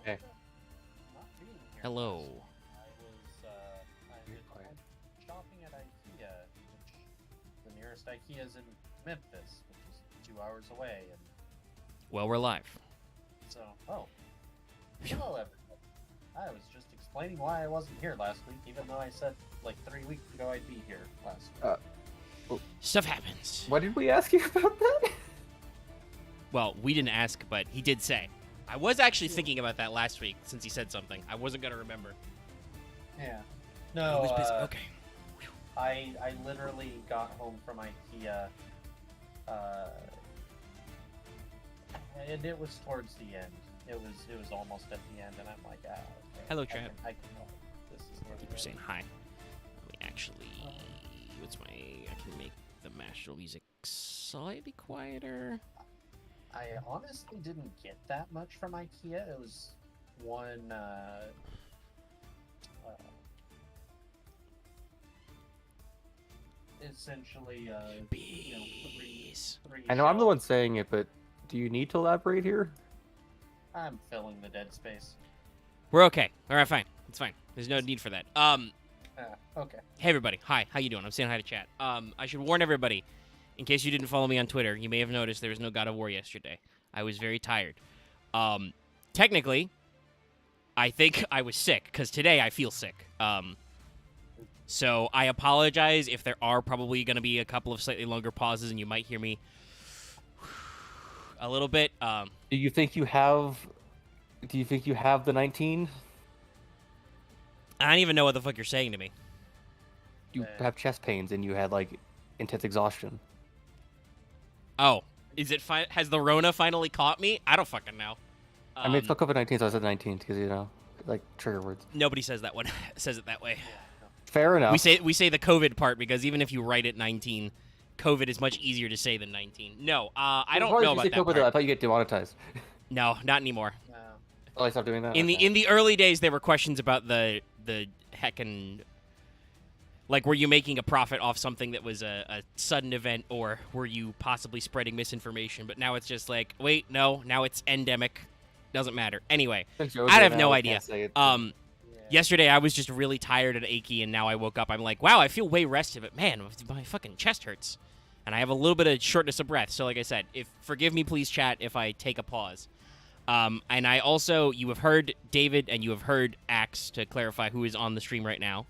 Hey. Not being here Hello. last week. I was shopping at IKEA, which the nearest IKEA is in Memphis, which is 2 hours away, and Well, we're live. so hello everybody. I was just explaining why I wasn't here last week, even though I said like 3 weeks ago I'd be here last week. Stuff happens. What did we ask you about that? Well, we didn't ask, but he did say. I was actually thinking about that last week since he said something. I wasn't going to remember. Yeah. He No, was busy. Okay. I literally got home from IKEA, and it was towards the end. It was almost at the end, and I'm like, okay. Hello, I chat. can this is where Thank you for saying hi. Let me actually... What's my... I can make the master music slightly quieter. I honestly didn't get that much from IKEA. It was one, essentially, Bees. three I know I'm the shelves. one saying it, but do you need to elaborate here? I'm filling the dead space. We're okay. All right, fine. It's fine. There's no need for that. Okay. Hey, everybody. Hi. How you doing? I'm saying hi to chat. I should warn everybody, in case you didn't follow me on Twitter, you may have noticed there was no God of War yesterday. I was very tired. Technically, I think I was sick, because today I feel sick. So I apologize if there are probably going to be a couple of slightly longer pauses, and you might hear me a little bit. Do you think you have the 19? I don't even know what the fuck you're saying to me. You have chest pains and you had like intense exhaustion. Oh, is it? Has the Rona finally caught me? I don't fucking know. I mean, it's not COVID-19, so I said 19 because like trigger words. Nobody says that one. Says it that way. Fair enough. We say the COVID part because even if you write it 19, COVID is much easier to say than 19. No, I don't know about that COVID, part. I thought you get demonetized. No, not anymore. Oh, I stopped doing that. In the early days, there were questions about the heckin', like, were you making a profit off something that was a sudden event, or were you possibly spreading misinformation? But now it's just like, wait, no, now it's endemic. Doesn't matter. Anyway, I have no idea. Yesterday, I was just really tired and achy, and now I woke up. I'm like, wow, I feel way rested, but man, my fucking chest hurts. And I have a little bit of shortness of breath. So like I said, forgive me, please, chat, if I take a pause. And I also, you have heard David and you have heard Axe, to clarify who is on the stream right now.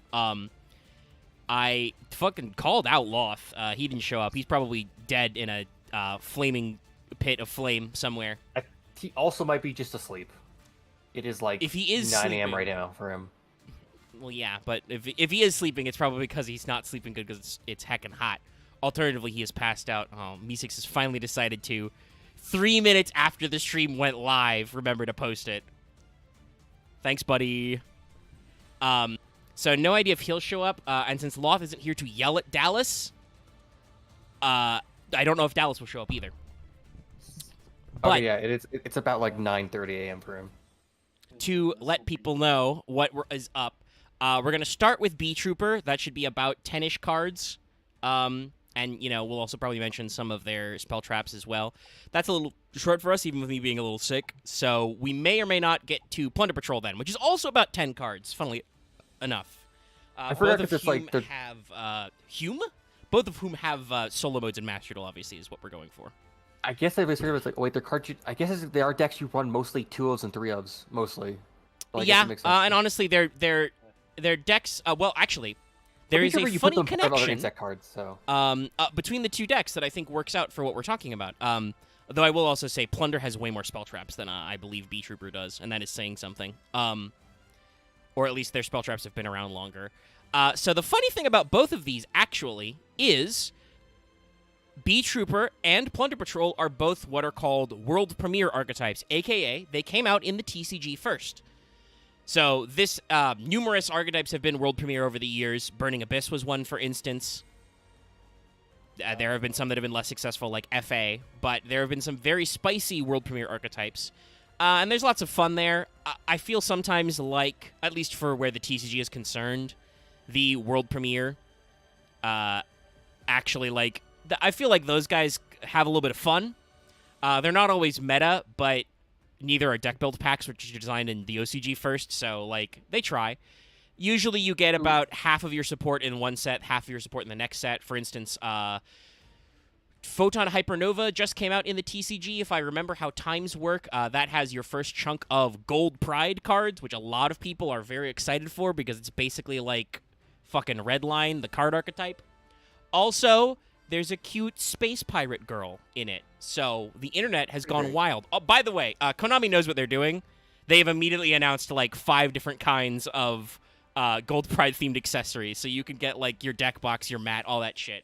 I fucking called out Loth. He didn't show up. He's probably dead in a flaming pit of flame somewhere. He also might be just asleep. It is like if he is 9 sleeping, a.m. right now for him. Well, yeah, but if he is sleeping, it's probably because he's not sleeping good because it's heckin' hot. Alternatively, he has passed out. Oh, Meeseeks has finally decided to, 3 minutes after the stream went live, remember to post it. Thanks, buddy. So no idea if he'll show up. And since Loth isn't here to yell at Dallas, I don't know if Dallas will show up either. But yeah, it's about like 9:30 a.m. for him. To let people know what is up, we're going to start with B Trooper. That should be about 10-ish cards. And, we'll also probably mention some of their spell traps as well. That's a little short for us, even with me being a little sick. So we may or may not get to Plunder Patrol then, which is also about 10 cards, funnily enough. I forgot both if it's like have Hume? Both of whom have solo modes and Master Duel, obviously, is what we're going for. I guess I was sort of like, oh, wait, they're cards. I guess they are decks you run mostly 2-ofs and 3-ofs, mostly. So yeah, and honestly, they're decks. Well, actually, there is a funny connection cards, so. Between the two decks that I think works out for what we're talking about. Though I will also say Plunder has way more spell traps than I believe B Trooper does, and that is saying something. Or at least their spell traps have been around longer. So the funny thing about both of these actually is B Trooper and Plunder Patrol are both what are called world premiere archetypes, aka they came out in the TCG first. So this numerous archetypes have been world premiere over the years. Burning Abyss was one, for instance. There have been some that have been less successful, like FA, but there have been some very spicy world premiere archetypes. And there's lots of fun there. I feel sometimes like, at least for where the TCG is concerned, the world premiere actually, like, I feel like those guys have a little bit of fun. They're not always meta, but neither are deck build packs, which are designed in the OCG first, so, like, they try. Usually you get about half of your support in one set, half of your support in the next set. For instance, Photon Hypernova just came out in the TCG, if I remember how times work. That has your first chunk of Gold Pride cards, which a lot of people are very excited for because it's basically like fucking Redline, the card archetype. Also, there's a cute space pirate girl in it, so the internet has gone wild. Oh, by the way, Konami knows what they're doing. They've immediately announced like 5 different kinds of Gold Pride-themed accessories, so you can get like your deck box, your mat, all that shit.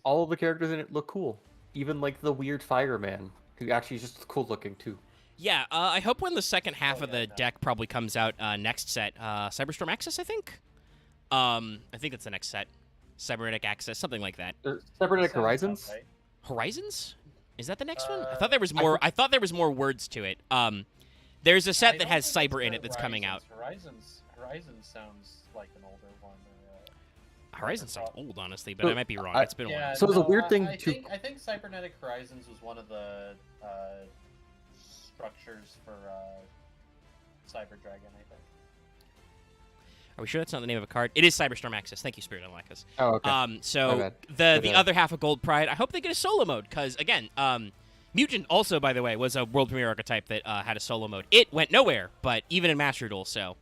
All of the characters in it look cool. Even like the weird fireman, who actually is just cool looking too. Yeah, I hope when the second half of the deck probably comes out next set, Cyberstorm Access, I think? I think it's the next set. Cybernetic Access, something like that. Cybernetic Horizons? Right. Horizons? Is that the next one? I thought there was more. I thought there was more words to it. There's a set that has Cyber in it that's coming out. Horizons sounds like an older one. Horizons sounds old, honestly, but I might be wrong. It's been a while. So it's a weird thing I to. I think Cybernetic Horizons was one of the structures for Cyber Dragon, I think. Are we sure that's not the name of a card? It is Cyberstorm Access. Thank you, Spirit Unlike Us. Oh, okay. So the other half of Gold Pride, I hope they get a solo mode, because, again, Mutant also, by the way, was a world premiere archetype that had a solo mode. It went nowhere, but even in Master Duel, so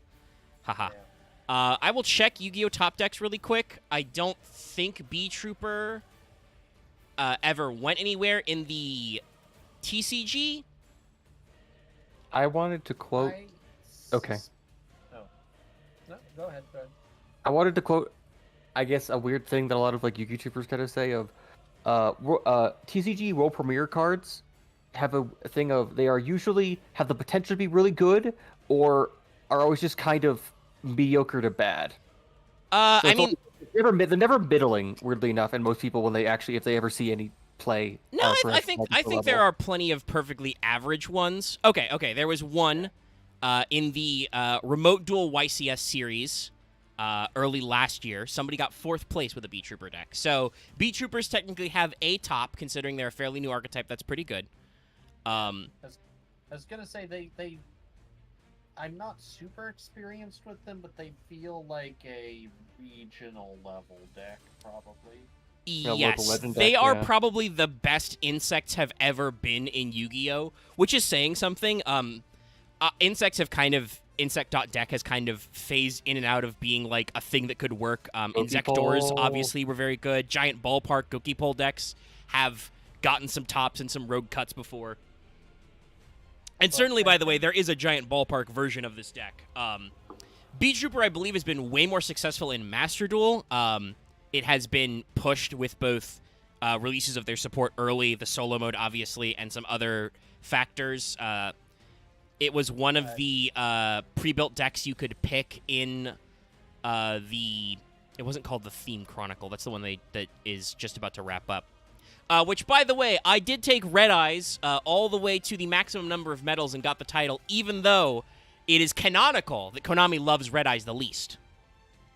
haha. Yeah. I will check Yu-Gi-Oh! Top decks really quick. I don't think B-Trooper ever went anywhere in the TCG. I wanted to quote. Okay. No, go ahead. I wanted to quote, I guess, a weird thing that a lot of like YouTubers kind of say of, TCG World Premiere cards have a thing of they are usually have the potential to be really good or are always just kind of mediocre to bad. So I mean, they're never middling, weirdly enough, and most people when they actually if they ever see any play. No, I think there are plenty of perfectly average ones. Okay, there was one in the Remote Duel YCS series early last year. Somebody got 4th place with a B-Trooper deck. So B-Troopers technically have a top, considering they're a fairly new archetype. That's pretty good. I was gonna say they. I'm not super experienced with them, but they feel like a regional level deck, probably. Yes, they are probably the best insects have ever been in Yu-Gi-Oh!, which is saying something. Insects have kind of Insect.deck has kind of phased in and out of being like a thing that could work. Insectors obviously were very good. Giant Ballpark Goki Pole decks have gotten some tops and some rogue cuts before. And certainly, by the way, there is a Giant Ballpark version of this deck. Beat Trooper, I believe, has been way more successful in Master Duel. It has been pushed with both releases of their support early, the solo mode, obviously, and some other factors. It was one of the pre-built decks you could pick in the... It wasn't called the Theme Chronicle. That's the one that is just about to wrap up. Which, by the way, I did take Red Eyes all the way to the maximum number of medals and got the title, even though it is canonical that Konami loves Red Eyes the least.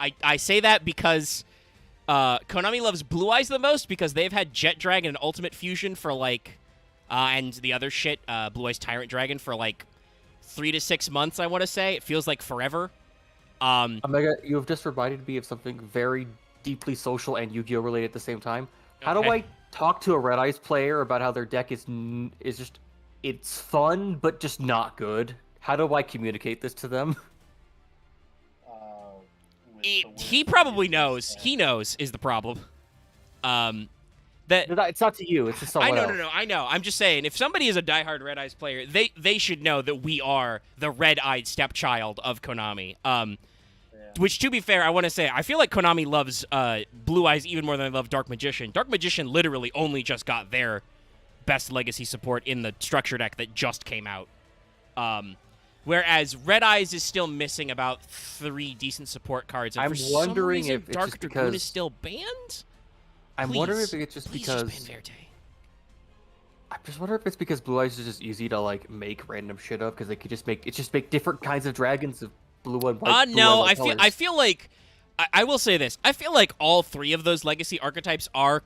I say that because Konami loves Blue Eyes the most because they've had Jet Dragon and Ultimate Fusion for, like... and the other shit, Blue Eyes Tyrant Dragon, for, like, 3 to 6 months, I want to say. It feels like forever. Omega, you have just reminded me of something very deeply social and Yu-Gi-Oh! Related at the same time. How do I talk to a Red Eyes player about how their deck is just... It's fun, but just not good? How do I communicate this to them? He probably knows. He knows is the problem. It's not to you. It's to someone else. No. I know. I'm just saying, if somebody is a diehard Red Eyes player, they should know that we are the red-eyed stepchild of Konami. Which, to be fair, I want to say, I feel like Konami loves Blue Eyes even more than they love Dark Magician. Dark Magician literally only just got their best legacy support in the structure deck that just came out. Whereas Red Eyes is still missing about 3 decent support cards. And I'm for wondering some reason, if it's Dark just Dragoon because... is still banned? I'm wondering if it's just because... Just ban Verte. I just wonder if it's because Blue Eyes is just easy to like make random shit up because they could just make different kinds of dragons of blue and white. No, I feel like I will say this. I feel like all 3 of those legacy archetypes are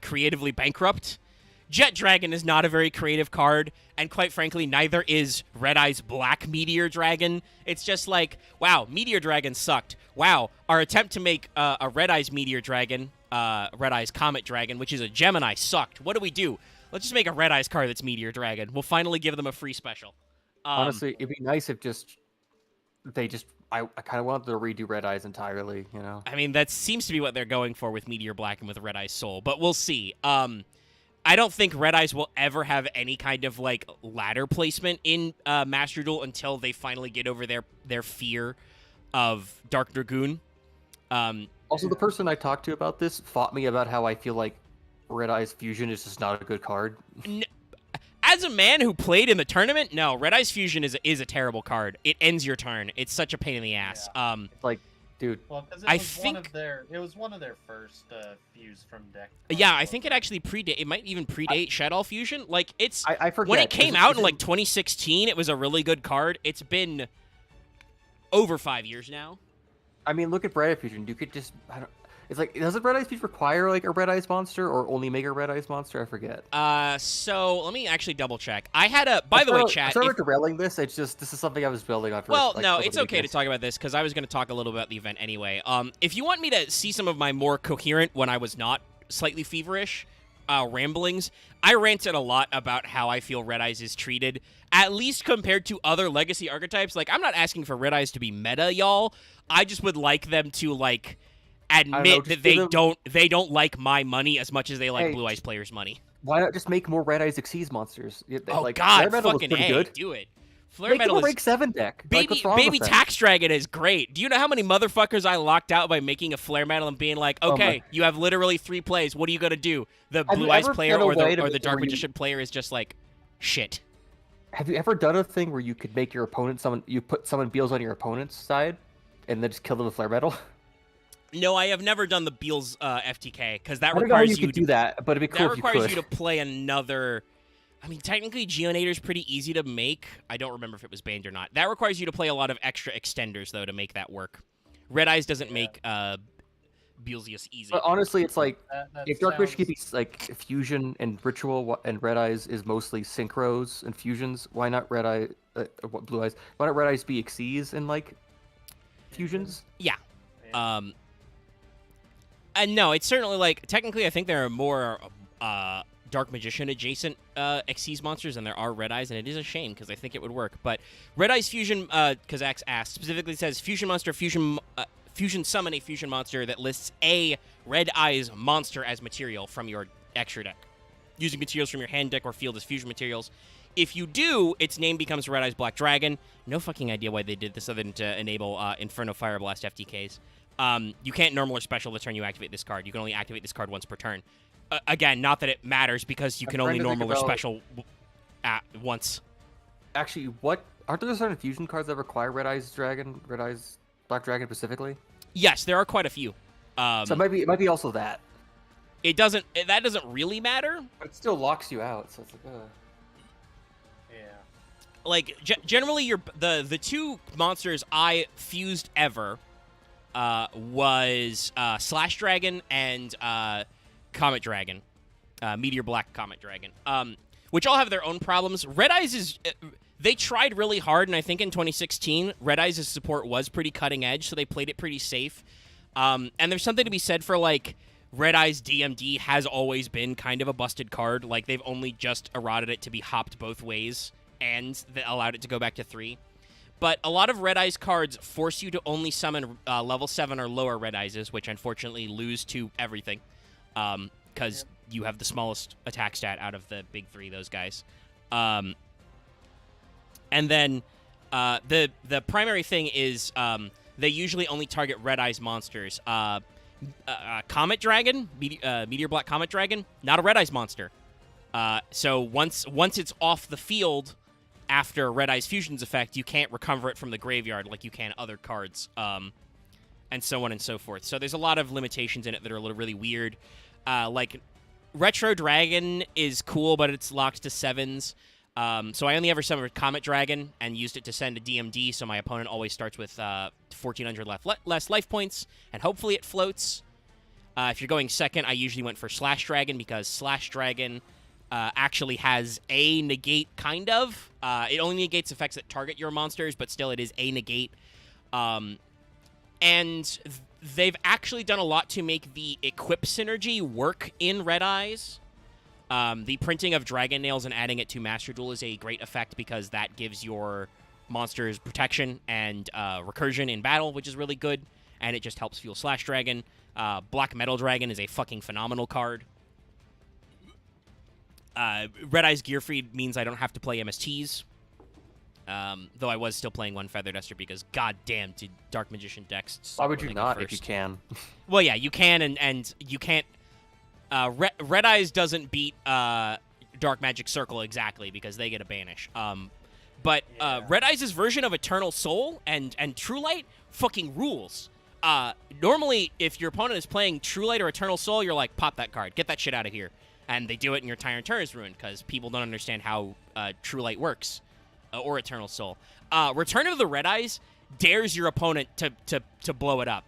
creatively bankrupt Jet Dragon is not a very creative card, and quite frankly, neither is Red Eye's Black Meteor Dragon. It's just like, wow, Meteor Dragon sucked. Wow, our attempt to make a Red Eye's Meteor Dragon, Red Eye's Comet Dragon, which is a Gemini, sucked. What do we do? Let's just make a Red Eye's card that's Meteor Dragon. We'll finally give them a free special. Honestly, it'd be nice if I kind of wanted to redo Red Eyes entirely, you know? I mean, that seems to be what they're going for with Meteor Black and with Red Eye's Soul, but we'll see. I don't think Red Eyes will ever have any kind of, like, ladder placement in Master Duel until they finally get over their fear of Dark Dragoon. Also, the person I talked to about this fought me about how I feel like Red Eyes Fusion is just not a good card. As a man who played in the tournament, no, Red Eyes Fusion is a terrible card. It ends your turn. It's such a pain in the ass. Yeah. Like, dude. Well, because I it think was one of their first fuse from deck. Yeah, I think it actually it might even predate Shadow Fusion. Like, it's I forget. when it came out in like 2016, it was a really good card. It's been over 5 years now. I mean, look at Red Eyes Fusion. You could just it's like, doesn't Red Eyes Fusion require like a Red Eyes monster or only make a Red Eyes monster? I forget. So let me actually double check. I had a by the way, chat. I'm sorry for derailing this. It's just this is something I was building on. Well, no, it's okay to talk about this because I was going to talk a little about the event anyway. If you want me to see some of my more coherent, when I was not slightly feverish, ramblings, I ranted a lot about how I feel Red Eyes is treated, at least compared to other Legacy archetypes. Like, I'm not asking for Red Eyes to be meta, y'all. I just would like them to like admit that they don't like my money as much as they like Blue Eyes players' money. Why not just make more Red Eyes Xyz monsters? Oh like, God, fucking A, good. do it. Flare Metal is rank 7 deck. Baby Tax Dragon is great. Do you know how many motherfuckers I locked out by making a Flare Metal and being like, okay, you have literally 3 plays. What are you gonna do? The Blue Eyes player or the Dark Magician player is just like, shit. Have you ever done a thing where you could make your opponent you put summon Beals on your opponent's side, and then just kill them with Flare Metal? No, I have never done the Beals FTK because that I don't requires know how you could do that, but it'd be cool if you could. That requires you to play another. I mean, technically, Geonator's pretty easy to make. I don't remember if it was banned or not. That requires you to play a lot of extra extenders though to make that work. Red Eyes doesn't make Beelzius easy. But honestly, it's like That if Dark Witch sounds- could be like fusion and ritual, and Red Eyes is mostly synchros and fusions. Why not Blue Eyes? Why not Red Eyes be Xyz and like fusions? Yeah. And no, it's certainly like technically I think there are more Dark Magician adjacent Xyz monsters than there are Red Eyes, and it is a shame because I think it would work. But Red Eyes Fusion, Kazak's asked, specifically says fusion monster, fusion summon a fusion monster that lists a Red Eyes monster as material from your extra deck, using materials from your hand deck or field as fusion materials. If you do, its name becomes Red Eyes Black Dragon. No fucking idea why they did this other than to enable Inferno Fire Blast FTKs. You can't normal or special the turn you activate this card. You can only activate this card once per turn. Again, not that it matters because you can only normal or special once. Actually, aren't there certain fusion cards that require Red Eyes Black Dragon specifically? Yes, there are quite a few. So it might be also that. That doesn't really matter. But it still locks you out. So it's like, Yeah. Like generally, the 2 monsters I fused ever was Slash Dragon and Comet Dragon, Meteor Black Comet Dragon, which all have their own problems. Red Eyes is they tried really hard, and I think in 2016, Red Eyes' support was pretty cutting edge, so they played it pretty safe. And there's something to be said for like Red Eyes DMD has always been kind of a busted card. Like they've only just eroded it to be hopped both ways and allowed it to go back to 3. But a lot of Red Eyes cards force you to only summon level 7 or lower Red Eyes, which unfortunately lose to everything. Because you have the smallest attack stat out of the big 3, those guys. And then the primary thing is they usually only target Red Eyes monsters. Comet Dragon, Meteor Black Comet Dragon, not a Red Eyes monster. So once it's off the field after Red Eyes Fusion's effect, you can't recover it from the graveyard like you can other cards, and so on and so forth. So there's a lot of limitations in it that are really weird. Like, Retro Dragon is cool, but it's locked to 7s. So I only ever summoned Comet Dragon and used it to send a DMD, so my opponent always starts with 1,400 less life points, and hopefully it floats. If you're going second, I usually went for Slash Dragon, because Slash Dragon actually has a negate, kind of. It only negates effects that target your monsters, but still it is a negate. And they've actually done a lot to make the equip synergy work in Red Eyes. The printing of Dragon Nails and adding it to Master Duel is a great effect because that gives your monsters protection and recursion in battle, which is really good, and it just helps fuel Slash Dragon. Black Metal Dragon is a fucking phenomenal card. Red Eyes Gearfried means I don't have to play MSTs, though I was still playing one Feather Duster because goddamn, did Dark Magician decks suck Why would when you they not get if you first. can? Well, yeah, you can, and you can't. Red Eyes doesn't beat Dark Magic Circle exactly because they get a banish. But Red Eyes' version of Eternal Soul and True Light fucking rules. Normally, if your opponent is playing True Light or Eternal Soul, you're like, pop that card, get that shit out of here. And they do it, and your entire turn is ruined because people don't understand how True Light works or Eternal Soul. Return of the Red Eyes dares your opponent to blow it up.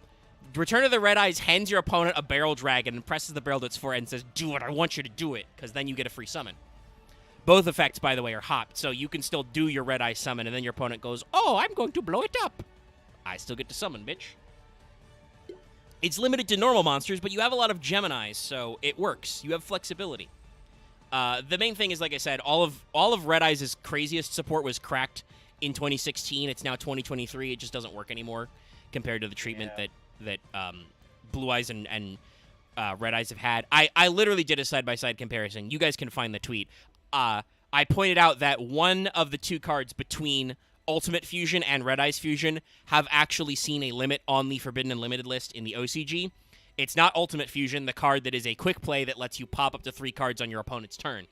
Return of the Red Eyes hands your opponent a Barrel Dragon and presses the barrel to its forehead and says, do it, I want you to do it, because then you get a free summon. Both effects, by the way, are hopped, so you can still do your Red Eye summon, and then your opponent goes, oh, I'm going to blow it up. I still get to summon, bitch. It's limited to normal monsters, but you have a lot of Geminis, so it works. You have flexibility. The main thing is, like I said, all of Red Eyes' craziest support was cracked in 2016. It's now 2023. It just doesn't work anymore compared to the treatment that Blue Eyes and Red Eyes have had. I literally did a side-by-side comparison. You guys can find the tweet. I pointed out that one of the two cards between Ultimate Fusion and Red Eyes Fusion have actually seen a limit on the Forbidden and Limited list in the OCG. It's not Ultimate Fusion, the card that is a quick play that lets you pop up to 3 cards on your opponent's turn.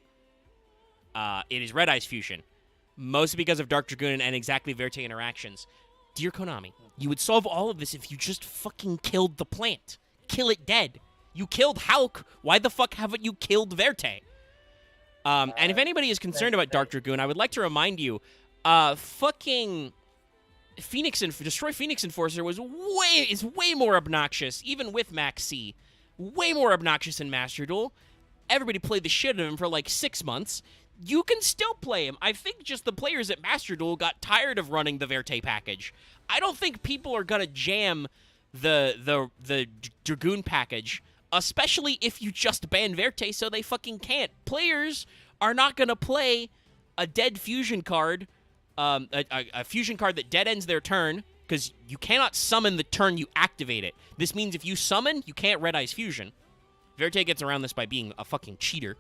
It is Red Eyes Fusion, mostly because of Dark Dragoon and exactly Verte interactions. Dear Konami, you would solve all of this if you just fucking killed the plant. Kill it dead. You killed Hulk. Why the fuck haven't you killed Verte? And if anybody is concerned about Dark Dragoon, I would like to remind you, fucking Destroy Phoenix Enforcer is way more obnoxious, even with Max C. Way more obnoxious in Master Duel. Everybody played the shit out of him for like 6 months. You can still play him. I think just the players at Master Duel got tired of running the Verte package. I don't think people are gonna jam the Dragoon package, especially if you just ban Verte so they fucking can't. Players are not gonna play a dead fusion card, a fusion card that dead ends their turn, because you cannot summon the turn you activate it. This means if you summon, you can't Red Eyes Fusion. Verte gets around this by being a fucking cheater.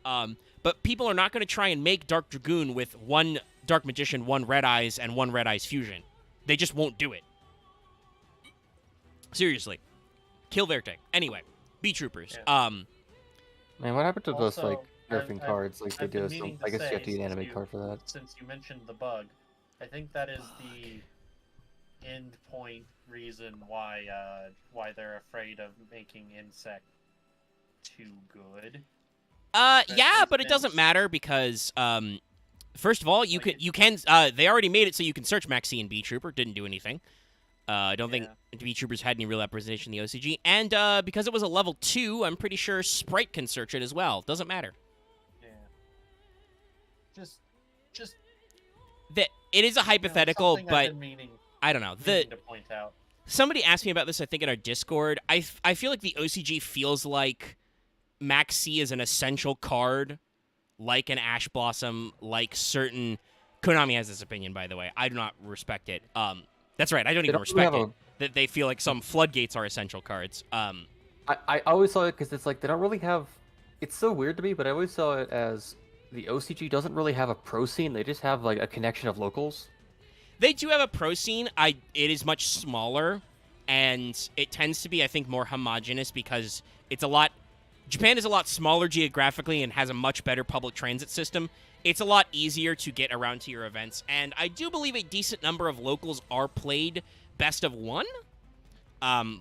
But people are not going to try and make Dark Dragoon with 1 Dark Magician, 1 Red Eyes, and 1 Red Eyes Fusion. They just won't do it. Seriously. Kill Verte. Anyway, B-Troopers. Yeah. Man, what happened to those, Also, like, nerfing cards like they I've been do? meaning I to guess you have to say, get an since anime card for that. Since you mentioned the bug, I think that is the end point reason why they're afraid of making Insect too good. Yeah, but it doesn't matter because, first of all, you can they already made it so you can search Maxi and B-Trooper. Didn't do anything. I don't think B-Troopers had any real representation in the OCG. And because it was a level 2, I'm pretty sure Sprite can search it as well. Doesn't matter. Yeah. Just it is a hypothetical, something but I've been meaning I don't know. to point out. Somebody asked me about this, I think, in our Discord. I feel like the OCG feels like Max C is an essential card, like an Ash Blossom, like certain... Konami has this opinion, by the way. I do not respect it. That's right, I don't even respect it. That they feel like some Floodgates are essential cards. I always saw it because it's like they don't really have... It's so weird to me, but I always saw it as the OCG doesn't really have a pro scene. They just have like a connection of locals. They do have a pro scene. It is much smaller, and it tends to be, I think, more homogenous because it's a lot... Japan is a lot smaller geographically and has a much better public transit system. It's a lot easier to get around to your events, and I do believe a decent number of locals are played best of 1,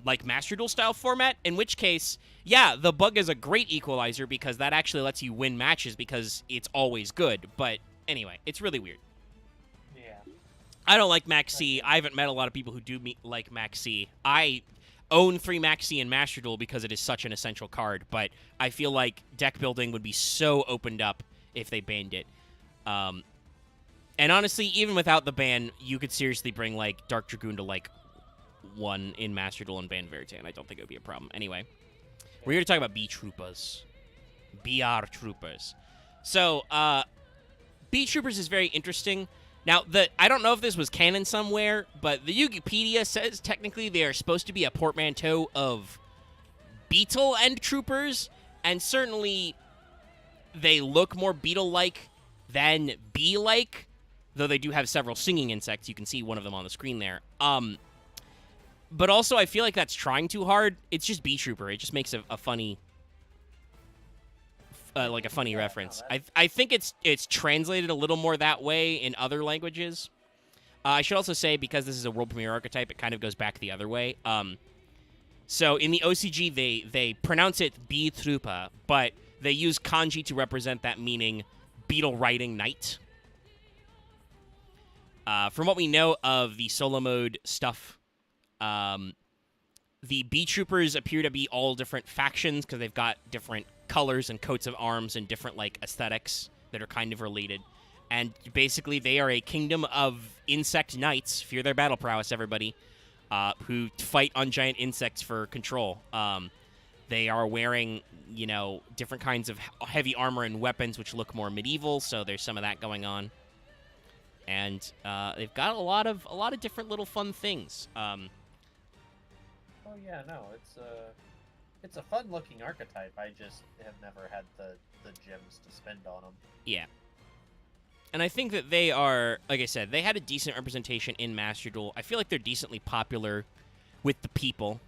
like Master Duel style format, in which case, yeah, the bug is a great equalizer because that actually lets you win matches because it's always good. But anyway, it's really weird. Yeah. I don't like Max C. I haven't met a lot of people who do like Max C. own 3 Maxi and Master Duel because it is such an essential card, but I feel like deck building would be so opened up if they banned it. And honestly, even without the ban, you could seriously bring, like, Dark Dragoon to, like, 1 in Master Duel and ban Veritan. I don't think it would be a problem. Anyway, we're here to talk about B-Troopers. BR Troopers. So, B-Troopers is very interesting. Now, I don't know if this was canon somewhere, but the Wikipedia says technically they are supposed to be a portmanteau of Beetle and Troopers, and certainly they look more Beetle-like than Bee-like, though they do have several singing insects. You can see one of them on the screen there. But also, I feel like that's trying too hard. It's just B-Trooper. It just makes a funny... like a funny reference. I think it's translated a little more that way in other languages. I should also say, because this is a world premiere archetype, it kind of goes back the other way. So in the OCG, they pronounce it B-Troopa, but they use kanji to represent that meaning beetle riding knight. From what we know of the solo mode stuff, the B-Troopers appear to be all different factions because they've got different colors and coats of arms and different, like, aesthetics that are kind of related. And basically, they are a kingdom of insect knights, fear their battle prowess, everybody, who fight on giant insects for control. They are wearing, you know, different kinds of heavy armor and weapons which look more medieval, so there's some of that going on. And they've got a lot of different little fun things. Oh yeah, no, it's a fun-looking archetype. I just have never had the gems to spend on them. Yeah. And I think that they are, like I said, they had a decent representation in Master Duel. I feel like they're decently popular with the people.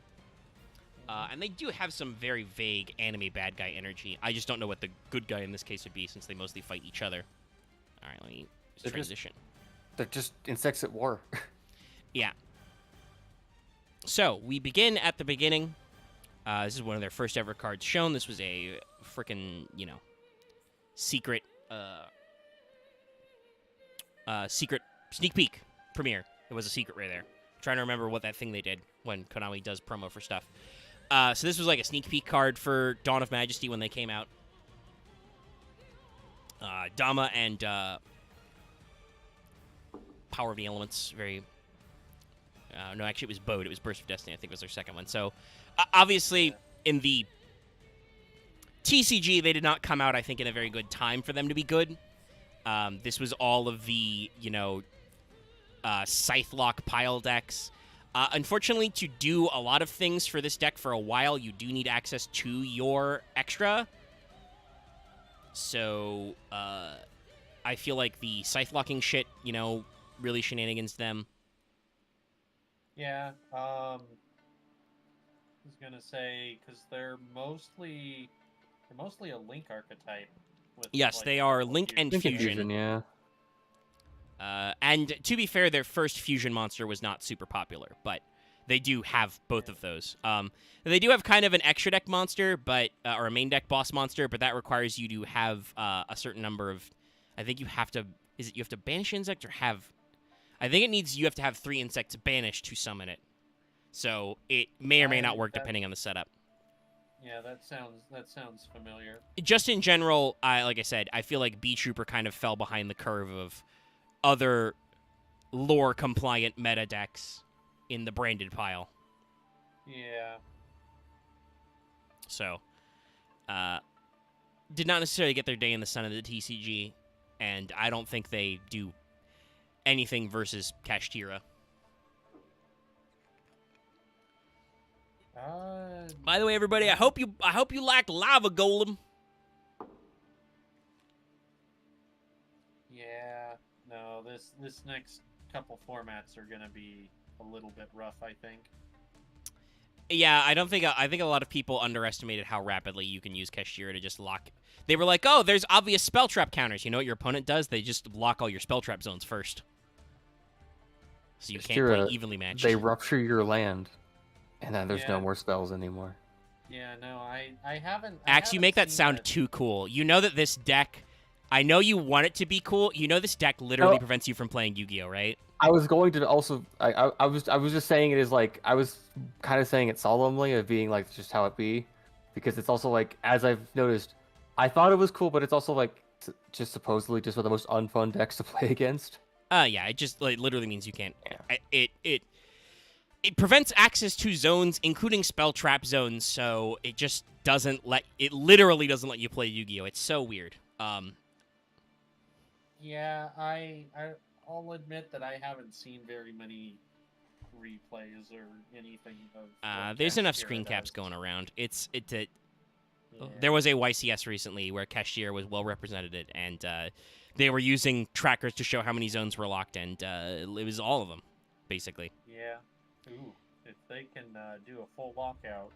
And they do have some very vague anime bad guy energy. I just don't know what the good guy in this case would be, since they mostly fight each other. All right, let me transition. They're just insects at war. Yeah. So, we begin at the beginning. This is one of their first ever cards shown. This was a freaking, you know, secret sneak peek premiere. It was a secret right there. I'm trying to remember what that thing they did when Konami does promo for stuff. So this was like a sneak peek card for Dawn of Majesty when they came out. Dama and Power of the Elements, very... no, actually, it was Bode. It was Burst of Destiny, I think was their second one. So, obviously, in the TCG, they did not come out, I think, in a very good time for them to be good. This was all of the, you know, Scythe Lock pile decks. Unfortunately, to do a lot of things for this deck for a while, you do need access to your extra. So, I feel like the Scythe Locking shit, you know, really shenanigans them. Yeah, I was gonna say, because they're mostly a Link archetype. With, yes, like, they are Link and Link and Fusion. yeah. And to be fair, their first Fusion monster was not super popular, but they do have both of those. They do have kind of an extra deck monster, but or a main deck boss monster, but that requires you to have a certain number of. I think you have to. Is it you have to banish insect or have? I think you have to have 3 insects banished to summon it. So it may or may not work depending on the setup. Yeah, that sounds familiar. Just in general, like I said, I feel like B-Trooper kind of fell behind the curve of other lore-compliant meta decks in the branded pile. Yeah. So, did not necessarily get their day in the sun of the TCG, and I don't think they do anything versus Kashtira. By the way, everybody, I hope you like Lava Golem. Yeah, no, this next couple formats are gonna be a little bit rough, I think. Yeah, I think a lot of people underestimated how rapidly you can use Kashtira to just lock. They were like, oh, there's obvious spell trap counters. You know what your opponent does? They just lock all your spell trap zones first. So you can't play evenly matched. They rupture your land, and then there's no Yeah. more spells anymore. Yeah, no, I haven't. Axe, you make that seen sound too cool. You know that this deck I know you want it to be cool. You know this deck literally prevents you from playing Yu-Gi-Oh, right? I was going to also. I was just saying it is like I was kind of saying it solemnly of being like just how it be, because it's also like as I've noticed, I thought it was cool, but it's also like just supposedly just one of the most unfun decks to play against. Yeah, it just like literally means you can't. Yeah. It prevents access to zones, including spell trap zones. So it just doesn't let. It literally doesn't let you play Yu-Gi-Oh. It's so weird. Yeah, I'll admit that I haven't seen very many replays or anything of. There's enough Cashier screen does. caps going around. Yeah. There was a YCS recently where Cashier was well represented, and they were using trackers to show how many zones were locked, and it was all of them, basically. Yeah. Ooh, if they can do a full lockout.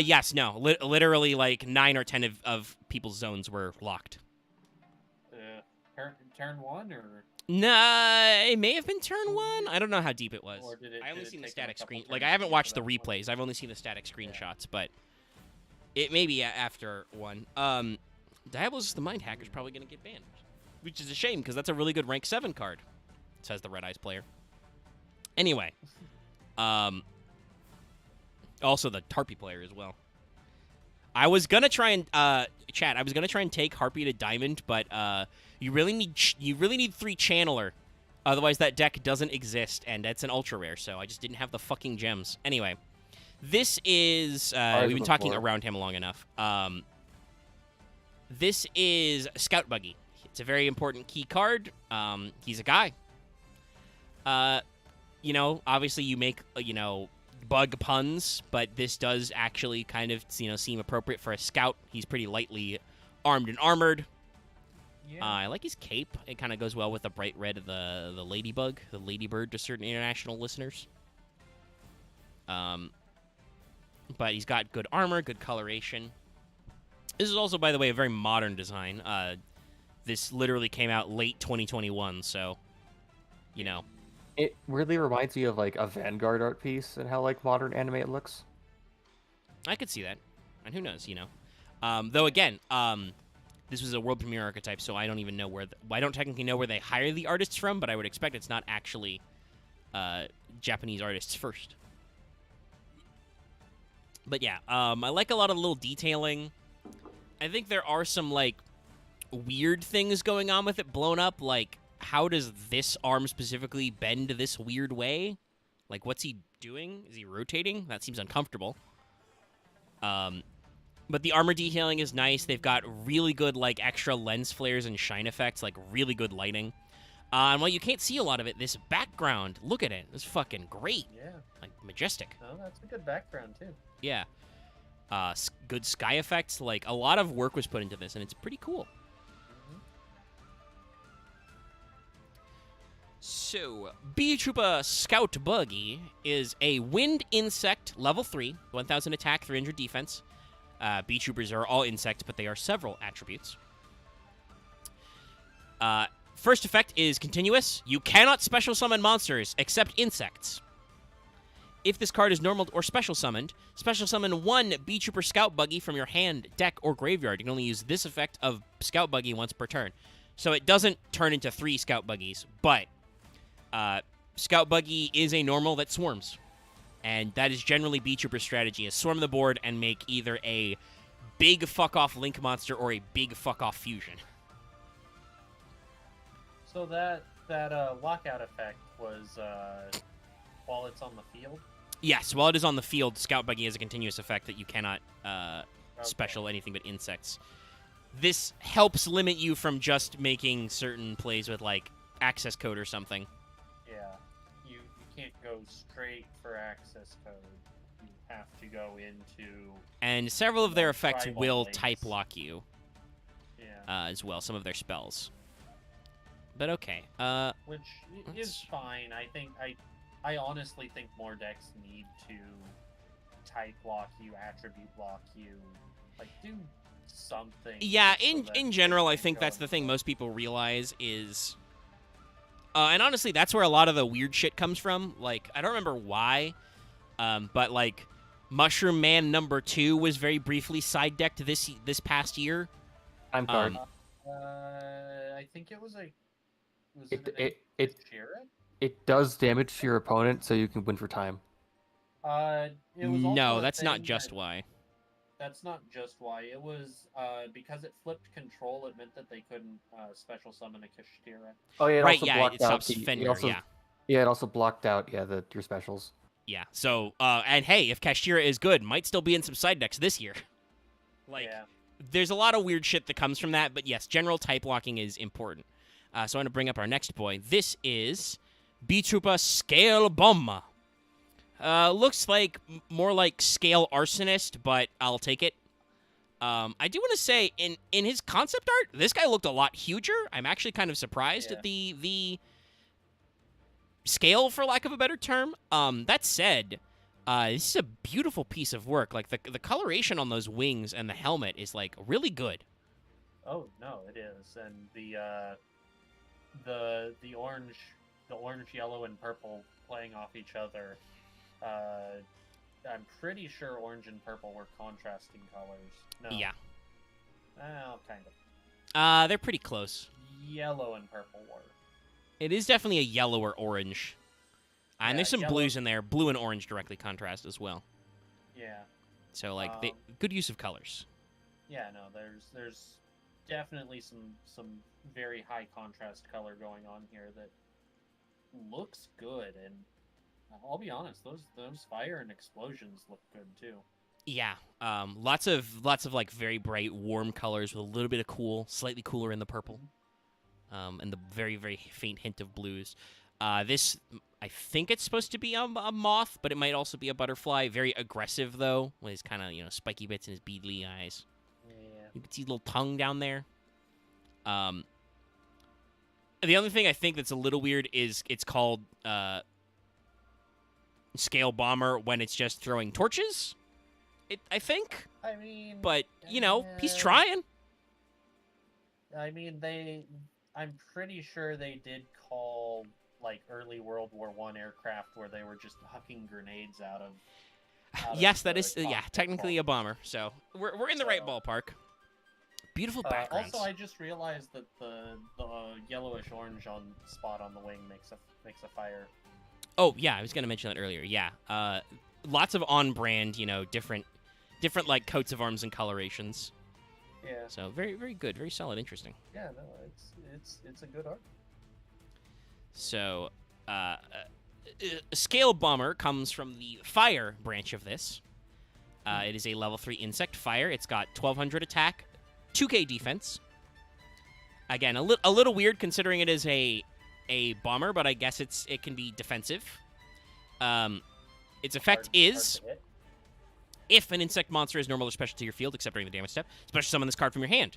Yes, no, literally like 9 or 10 of people's zones were locked. Turn one or. Nah, it may have been turn 1. I don't know how deep it was. Or did it, I only did it seen the take them a static couple screen. turns Like I to haven't get watched to the that point? replays. I've only seen the static screenshots, but it may be after 1. Diablos the Mind Hacker's probably gonna get banned, which is a shame because that's a really good rank 7 card. Says the Red Eyes player. Anyway, also the Harpy player as well. I was gonna try and chat. I was gonna try and take Harpy to Diamond, but you really need 3 Channeler, otherwise that deck doesn't exist, and it's an ultra rare. So I just didn't have the fucking gems. Anyway, this is we've been talking around him long enough. This is Scout Buggy. It's a very important key card. He's a guy. You know, obviously you make bug puns, but this does actually kind of seem appropriate for a scout. He's pretty lightly armed and armored. Yeah. I like his cape. It kind of goes well with the bright red of the ladybug, the ladybird to certain international listeners. But he's got good armor, good coloration. This is also, by the way, a very modern design. This literally came out late 2021, so It really reminds me of like a Vanguard art piece and how like modern anime it looks. I could see that, and who knows, Though again, this was a world premiere archetype, so I don't even know I don't technically know where they hire the artists from, but I would expect it's not actually Japanese artists first. But yeah, I like a lot of little detailing. I think there are some like weird things going on with it blown up, like how does this arm specifically bend this weird way? Like, what's he doing? Is he rotating? That seems uncomfortable. But the armor detailing is nice. They've got really good, like, extra lens flares and shine effects, like, really good lighting. And while you can't see a lot of it, this background, look at it. It's fucking great. Yeah. Like, majestic. No, that's a good background, too. Yeah. Good sky effects. Like, a lot of work was put into this, and it's pretty cool. So, Bee Troopa Scout Buggy is a wind insect, level 3, 1000 attack, 300 defense. Bee Troopers are all insects, but they are several attributes. First effect is continuous. You cannot special summon monsters except insects. If this card is normal or special summoned, special summon 1 Bee Trooper Scout Buggy from your hand, deck, or graveyard. You can only use this effect of Scout Buggy once per turn. So it doesn't turn into 3 Scout Buggies, but Scout Buggy is a normal that swarms. And that is generally Bee Trooper's strategy, is swarm the board and make either a big fuck-off Link monster or a big fuck-off fusion. So that lockout effect was while it's on the field? Yes, while it is on the field, Scout Buggy has a continuous effect that you cannot special anything but insects. This helps limit you from just making certain plays with, like, access code or something. Yeah. You can't go straight for access code. You have to go into... And several of their effects tribal will links. type lock you Yeah. as well, some of their spells. But okay. Which is fine. I honestly think more decks need to type lock you, attribute lock you, like do something. Yeah, so that in you general, I can think go that's the and thing look. most people realize is... and honestly, that's where a lot of the weird shit comes from. Like, I don't remember why, but, like, Mushroom Man number 2 was very briefly side-decked this past year. I'm card. think it was a. Was It Shira? it does damage to your opponent, so you can win for time. It was also No, a that's not thing just that- why. That's not just why. It was because it flipped control. It meant that they couldn't special summon a Kashtira. Oh yeah, it Right, also yeah, blocked it out stops the. Fenrir, yeah. Yeah, it also blocked out your specials. Yeah. So, and hey, if Kashtira is good, might still be in some side decks this year. Like, Yeah. there's a lot of weird shit that comes from that, but yes, general type locking is important. So I'm going to bring up our next boy. This is B-Troopa Scale Bomber. Looks like more like Scale Arsonist, but I'll take it. I do want to say, in his concept art, this guy looked a lot huger. I'm actually kind of surprised at the scale, for lack of a better term. That said, this is a beautiful piece of work. Like, the coloration on those wings and the helmet is, like, really good. Oh no, it is, and the orange, yellow, and purple playing off each other. I'm pretty sure orange and purple were contrasting colors. No. Yeah. Well, kind of. They're pretty close. Yellow and purple were. It is definitely a yellow or orange. And Yeah, there's some yellow- blues in there. Blue and orange directly contrast as well. Yeah. So, like, Um, good use of colors. Yeah, no, there's definitely some very high contrast color going on here that looks good, and I'll be honest, those fire and explosions look good too. Yeah. Lots of like very bright, warm colors with a little bit of cool, slightly cooler in the purple. And the very, very faint hint of blues. This, I think it's supposed to be a moth, but it might also be a butterfly. Very aggressive, though, with his kind of, spiky bits and his beadly eyes. Yeah. You can see his little tongue down there. The only thing I think that's a little weird is it's called Scale Bomber when it's just throwing torches, I think. I mean, But, he's yeah. trying. I mean, I'm pretty sure they did call like early World War I aircraft where they were just hucking grenades out of. Yes, that the is, cockpit technically a hull. bomber. So we're in the right So- ballpark. Beautiful backgrounds. Also, I just realized that the yellowish orange spot on the wing makes a fire. Oh yeah, I was gonna mention that earlier. Yeah, lots of on-brand, different like coats of arms and colorations. Yeah. So very, very good, very solid, interesting. Yeah, no, it's a good art. So, Scale Bomber comes from the fire branch of this. It is a level 3 insect fire. It's got 1200 attack, 2k defense. Again, a little weird considering it is a bomber, but I guess it can be defensive. Its effect Hard is, to hit. if an insect monster is normal or special to your field, except during the damage step, special summon this card from your hand.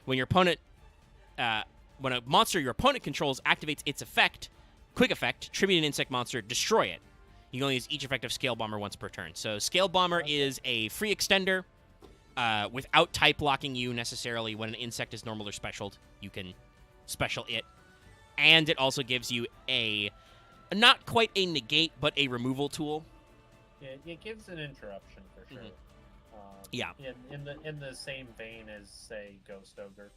When your opponent, when a monster your opponent controls activates its effect, quick effect, tribute an insect monster, destroy it. You can only use each effect of Scale Bomber once per turn. So Scale Bomber is a free extender without type locking you necessarily. When an insect is normal or specialed, you can special it. And it also gives you not quite a negate, but a removal tool. It gives an interruption for sure. Yeah. In the same vein as say Ghost Ogre.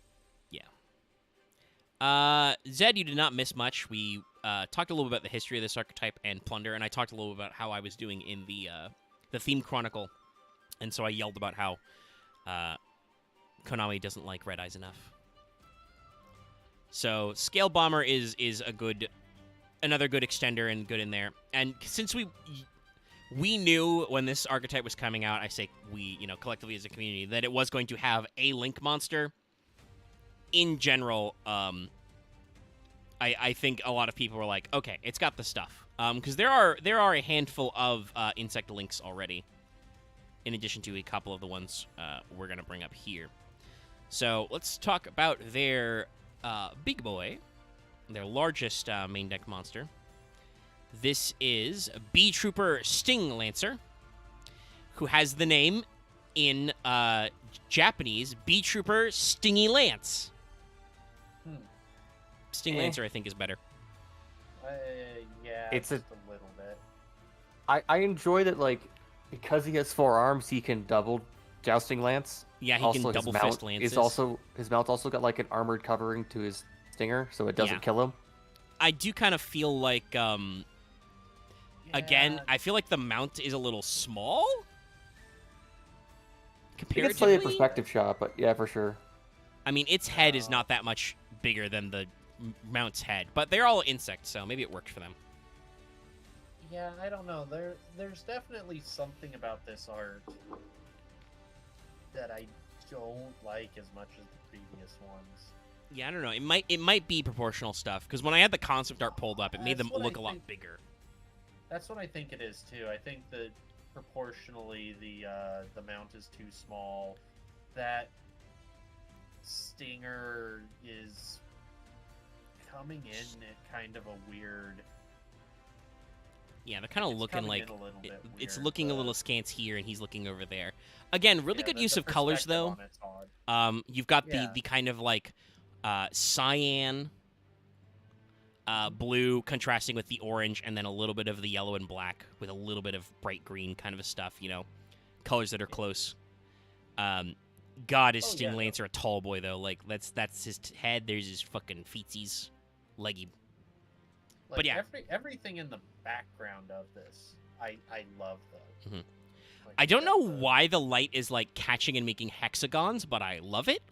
Zed, you did not miss much. We talked a little bit about the history of this archetype and Plunder, and I talked a little about how I was doing in the theme chronicle, and so I yelled about how Konami doesn't like Red Eyes enough. So Scale Bomber is another good extender and good in there. And since we knew when this archetype was coming out, I say we, collectively as a community, that it was going to have a Link monster. In general, I think a lot of people were like, okay, it's got the stuff. Because there are a handful of insect links already, in addition to a couple of the ones we're going to bring up here. So let's talk about their big boy, their largest main deck monster. This is B-Trooper Sting Lancer, who has the name in Japanese, B-Trooper Stingy Lance. Sting Lancer, I think, is better. Yeah, It's just a little bit. I enjoy that, like, because he has 4 arms, he can double Jousting Lance. Yeah, he Also, can his double mount fist lances. his mount also got like an armored covering to his stinger, so it doesn't Yeah. kill him. I do kind of feel like, again, Yeah, I feel like the mount is a little small. You can play a Comparatively, perspective shot, but yeah, for sure. I mean, its head is not that much bigger than the mount's head, but they're all insects, so maybe it worked for them. yeah, I don't know. There's definitely something about this art that I don't like as much as the previous ones. Yeah, I don't know. It might be proportional stuff because when I had the concept art pulled up, it made them That's what look I a lot think. bigger. That's what I think it is too. I think that proportionally the mount is too small. That stinger is coming in at kind of a weird. Yeah, they're kind of It's looking coming like in a little bit it's weird, looking a the- little scant here, and he's looking over there. Again, really yeah, good the use of colors perspective though. on it's odd. You've got Yeah. the kind of like cyan, blue contrasting with the orange, and then a little bit of the yellow and black with a little bit of bright green kind of stuff. You know, colors that are close. God, is Oh, yeah, no. Stinglancer a tall boy though? Like that's his head. There's his fucking feetsies, leggy. Like, But yeah. everything in the background of this, I love though. Mhm. Like, I don't know that's, why the light is like catching and making hexagons, but I love it.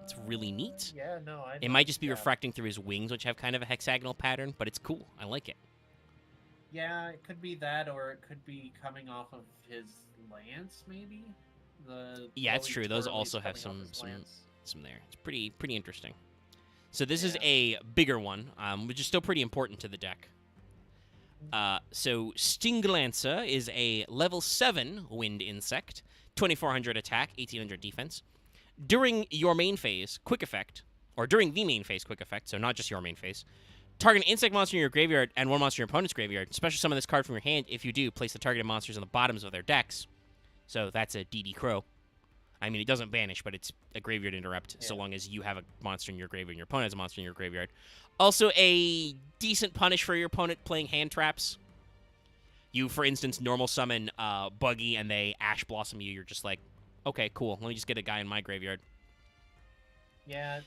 It's really neat. Yeah, no, I. It might just be refracting through his wings, which have kind of a hexagonal pattern, but it's cool. I like it. Yeah, it could be that, or it could be coming off of his lance, maybe. Yeah, it's glowy true. Those twirlies also have coming off his some lance. there. It's pretty interesting. So this is Yeah. a bigger one, which is still pretty important to the deck. So Stinglancer is a level 7 wind insect, 2400 attack, 1800 defense. During your main phase, quick effect, or during the main phase, quick effect, so not just your main phase, target an insect monster in your graveyard and one monster in your opponent's graveyard. Special summon this card from your hand. If you do, place the targeted monsters on the bottoms of their decks. So that's a DD Crow. I mean, it doesn't banish, but it's a graveyard interrupt, so long as you have a monster in your graveyard and your opponent has a monster in your graveyard. Also, a decent punish for your opponent playing hand traps. You, for instance, normal summon Buggy and they Ash Blossom you. You're just like, okay, cool. Let me just get a guy in my graveyard. Yeah.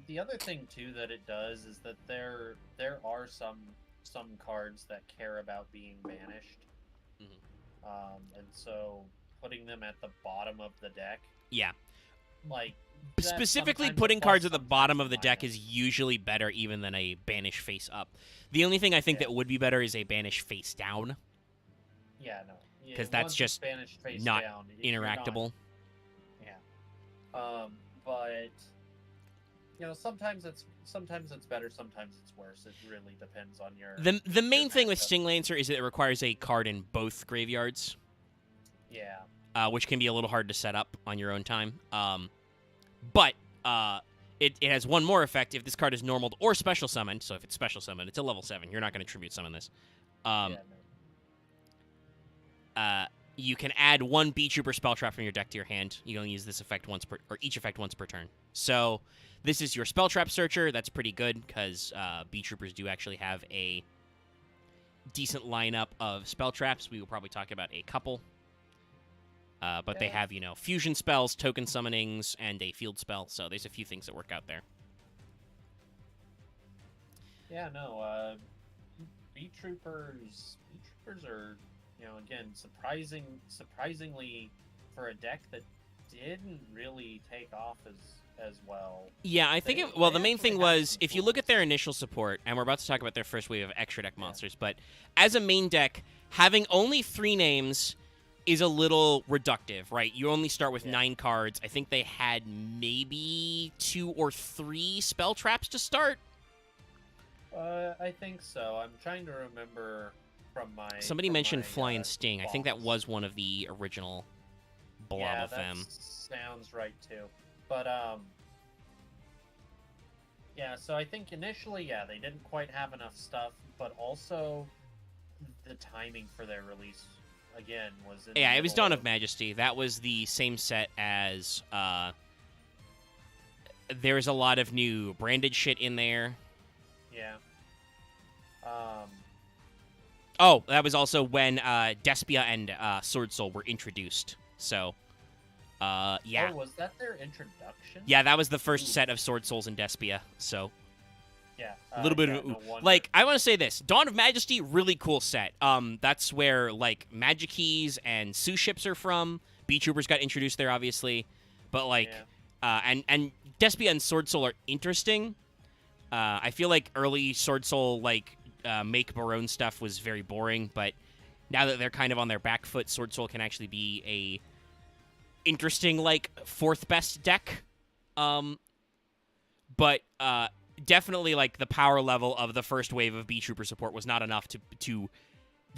The other thing too that it does is that there are some cards that care about being banished. And so putting them at the bottom of the deck. Yeah. Like Specifically, sometimes a putting plus, cards at the sometimes bottom a of the deck minus. is usually better even than a banish face up. The only thing I think that would be better is a banish face down. Yeah, no. Yeah, 'Cause that's once it's just banished face not down, you're not- interactable. Yeah. But you know, sometimes it's better, sometimes it's worse. It really depends on your. The main your thing with matchup. Stinglancer is that it requires a card in both graveyards, Yeah. which can be a little hard to set up on your own time. But it has one more effect if this card is normaled or special summoned. So if it's special summoned, it's a level 7. You're not going to tribute summon this. Yeah, no. You can add one Bee Trooper spell trap from your deck to your hand. You can only use this effect once per, or each effect once per turn. So this is your spell trap searcher. That's pretty good because Bee Troopers do actually have a decent lineup of spell traps. We will probably talk about a couple. But they Yeah. have, fusion spells, token summonings, and a field spell. So there's a few things that work out there. Yeah, no. Bee Troopers are, again, surprisingly for a deck that didn't really take off as well. Yeah, I think They- the they main actually thing have was, some if you look at tools. their initial support, and we're about to talk about their first wave of extra deck monsters, but as a main deck, having only 3 names is a little reductive, right? You only start with 9 cards. I think they had maybe 2 or 3 spell traps to start. I think so. I'm trying to remember from my. Somebody from mentioned my, Fly and Sting. I think that box. was one of the original blob Yeah, of that them. sounds right too. But yeah. So I think initially, they didn't quite have enough stuff, but also the timing for their release again was. In the Yeah, it was middle Dawn of Majesty. That was the same set as. There's a lot of new branded shit in there. Yeah. Oh, that was also when Despia and Sword Soul were introduced. So Yeah. Oh, was that their introduction? Yeah, that was the first Ooh. set of Sword Souls in Despia, so... Yeah. A little bit yeah, of a, no wonder. like, I want to say this. Dawn of Majesty, really cool set. That's where, like, Magic Keys and Sue ships are from. B-Troopers got introduced there, obviously. But, like, and Despia and Sword Soul are interesting. I feel like early Sword Soul, like, make Barone stuff was very boring, but now that they're kind of on their back foot, Sword Soul can actually be a interesting, like, fourth best deck. But, definitely, like, the power level of the first wave of B-Trooper support was not enough to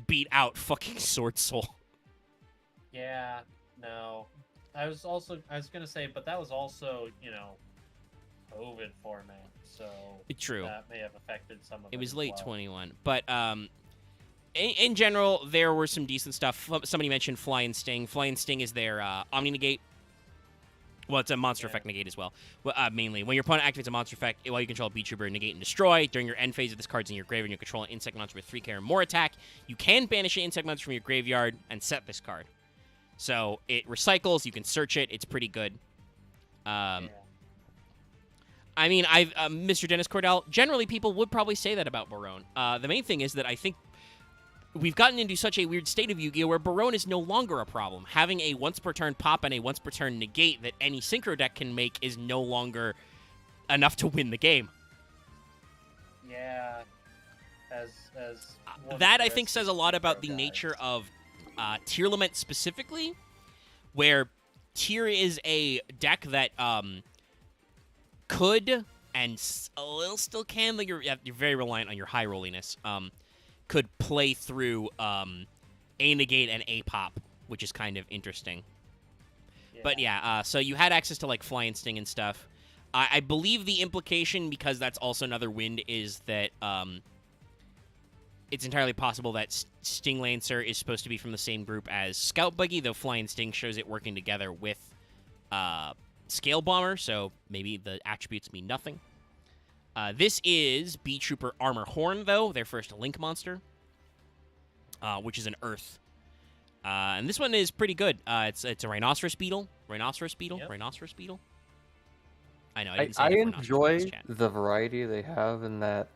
beat out fucking Sword Soul. Yeah, no. I was gonna say, but that was also, COVID format, so True. that may have affected some of it. It was as late well. 21. But, in general, there were some decent stuff. Somebody mentioned Fly and Sting. Fly and Sting is their Omni Negate. Well, it's a monster effect negate as well. Mainly, when your opponent activates a monster effect while you control a B-Trooper, negate and destroy. During your end phase of this card's in your graveyard and you control an insect monster with 3k or more attack, you can banish an insect monster from your graveyard and set this card. So it recycles. You can search it. It's pretty good. I mean, Mr. Dennis Cordell, generally people would probably say that about Barone. The main thing is that I think we've gotten into such a weird state of Yu-Gi-Oh! Where Barone is no longer a problem. Having a once-per-turn pop and a once-per-turn negate that any Synchro deck can make is no longer enough to win the game. Yeah. That, I think, says a lot about the nature of Tier Lament specifically, where Tier is a deck that could, and a little still can, like you're very reliant on your high rolliness, could play through a negate and a pop, which is kind of interesting. Yeah. But yeah, so you had access to like Fly and Sting and stuff. I believe the implication, because that's also another wind, is that it's entirely possible that Sting Lancer is supposed to be from the same group as Scout Buggy, though Fly and Sting shows it working together with Scale Bomber, so maybe the attributes mean nothing. This is B-Trooper Armor Horn, though, their first Link monster, which is an Earth. And this one is pretty good. It's a Rhinoceros Beetle. Rhinoceros Beetle? Yep. Rhinoceros Beetle? I know, I I, didn't say I enough Rhinoceros enjoy Beetles, chat. the variety they have in that.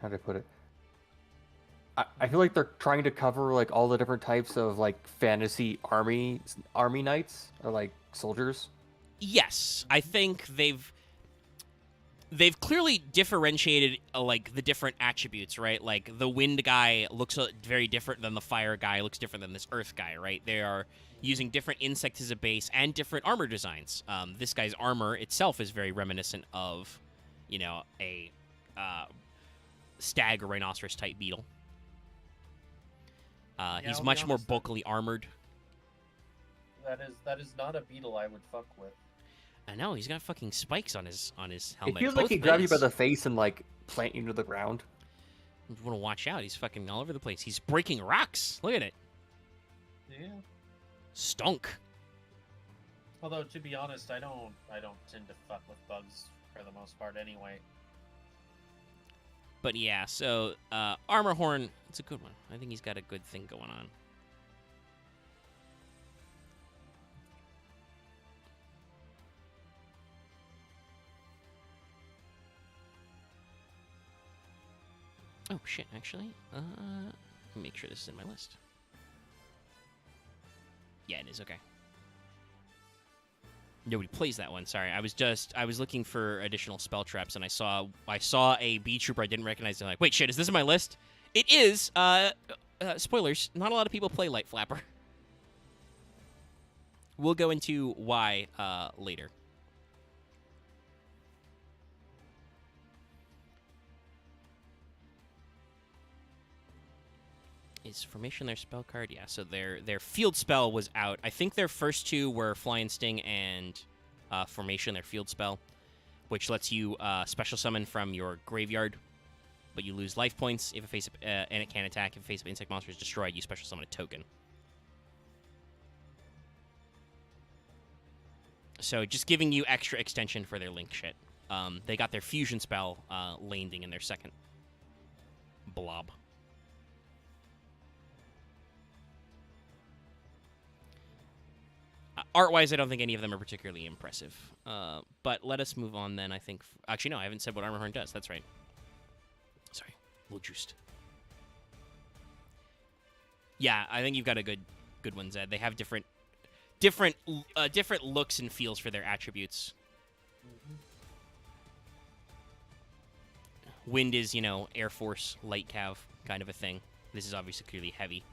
How do I put it? I feel like they're trying to cover like all the different types of like fantasy army knights or like soldiers. Yes, I think they've clearly differentiated like the different attributes, right? Like the wind guy looks very different than the fire guy, looks different than this earth guy, right? They are using different insects as a base and different armor designs. This guy's armor itself is very reminiscent of, a stag or rhinoceros type beetle. He's I'll be much more honest, bulkily armored. That is not a beetle I would fuck with. I know, he's got fucking spikes on his It helmet. feels like Both he grabbed you by ways. the face and like plant you to the ground. You want to watch out. He's fucking all over the place. He's breaking rocks. Look at it. Yeah. Stunk. Although to be honest, I don't tend to fuck with bugs for the most part anyway. But yeah, so Armor Horn, it's a good one. I think he's got a good thing going on. Oh shit, actually. Let me make sure this is in my list. Yeah, it is, okay. Nobody plays that one. Sorry, I was looking for additional spell traps, and I saw a B trooper I didn't recognize. And I'm like, wait, shit, is this in my list? It is. Spoilers. Not a lot of people play Light Flapper. We'll go into why later. Is Formation their spell card? Yeah, so their field spell was out. I think their first two were Fly and Sting and Formation, their field spell, which lets you special summon from your graveyard, but you lose life points if a face and it can attack. If a face of insect monster is destroyed, you special summon a token. So just giving you extra extension for their link shit. They got their fusion spell landing in their second blob. art-wise, I don't think any of them are particularly impressive. But let us move on then, I think. Actually, no, I haven't said what Armorhorn does. That's right. Sorry. A little juiced. Yeah, I think you've got a good one, Zed. They have different looks and feels for their attributes. Wind is, Air Force, light cav kind of a thing. This is obviously clearly heavy,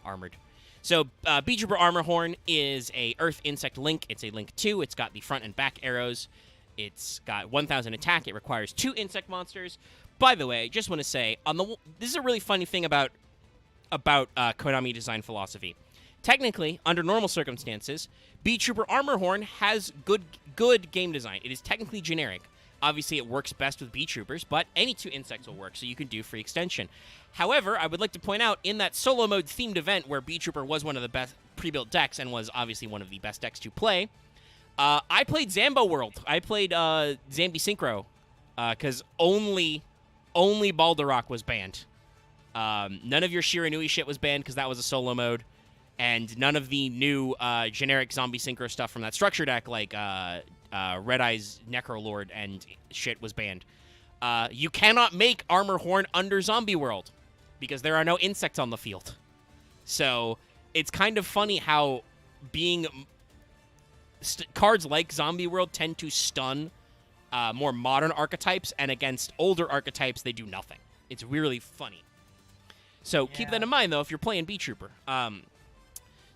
armored. So, Bee Trooper Armorhorn is a Earth Insect Link. It's a Link 2. It's got the front and back arrows. It's got 1,000 attack. It requires 2 insect monsters. By the way, just want to say, this is a really funny thing about Konami design philosophy. Technically, under normal circumstances, Bee Trooper Armorhorn has good game design. It is technically generic. Obviously, it works best with Bee Troopers, but any 2 insects will work, so you can do free extension. However, I would like to point out, in that solo mode themed event where Bee Trooper was one of the best pre-built decks and was obviously one of the best decks to play, I played Zambo World. I played Zambi Synchro, because only Balderrock was banned. None of your Shiranui shit was banned because that was a solo mode, and none of the new generic Zombie Synchro stuff from that structure deck, like Red Eye's Necrolord and shit, was banned. You cannot make Armorhorn under Zombie World because there are no insects on the field. So it's kind of funny how cards like Zombie World tend to stun more modern archetypes, and against older archetypes, they do nothing. It's really funny. So keep that in mind, though, if you're playing Bee Trooper.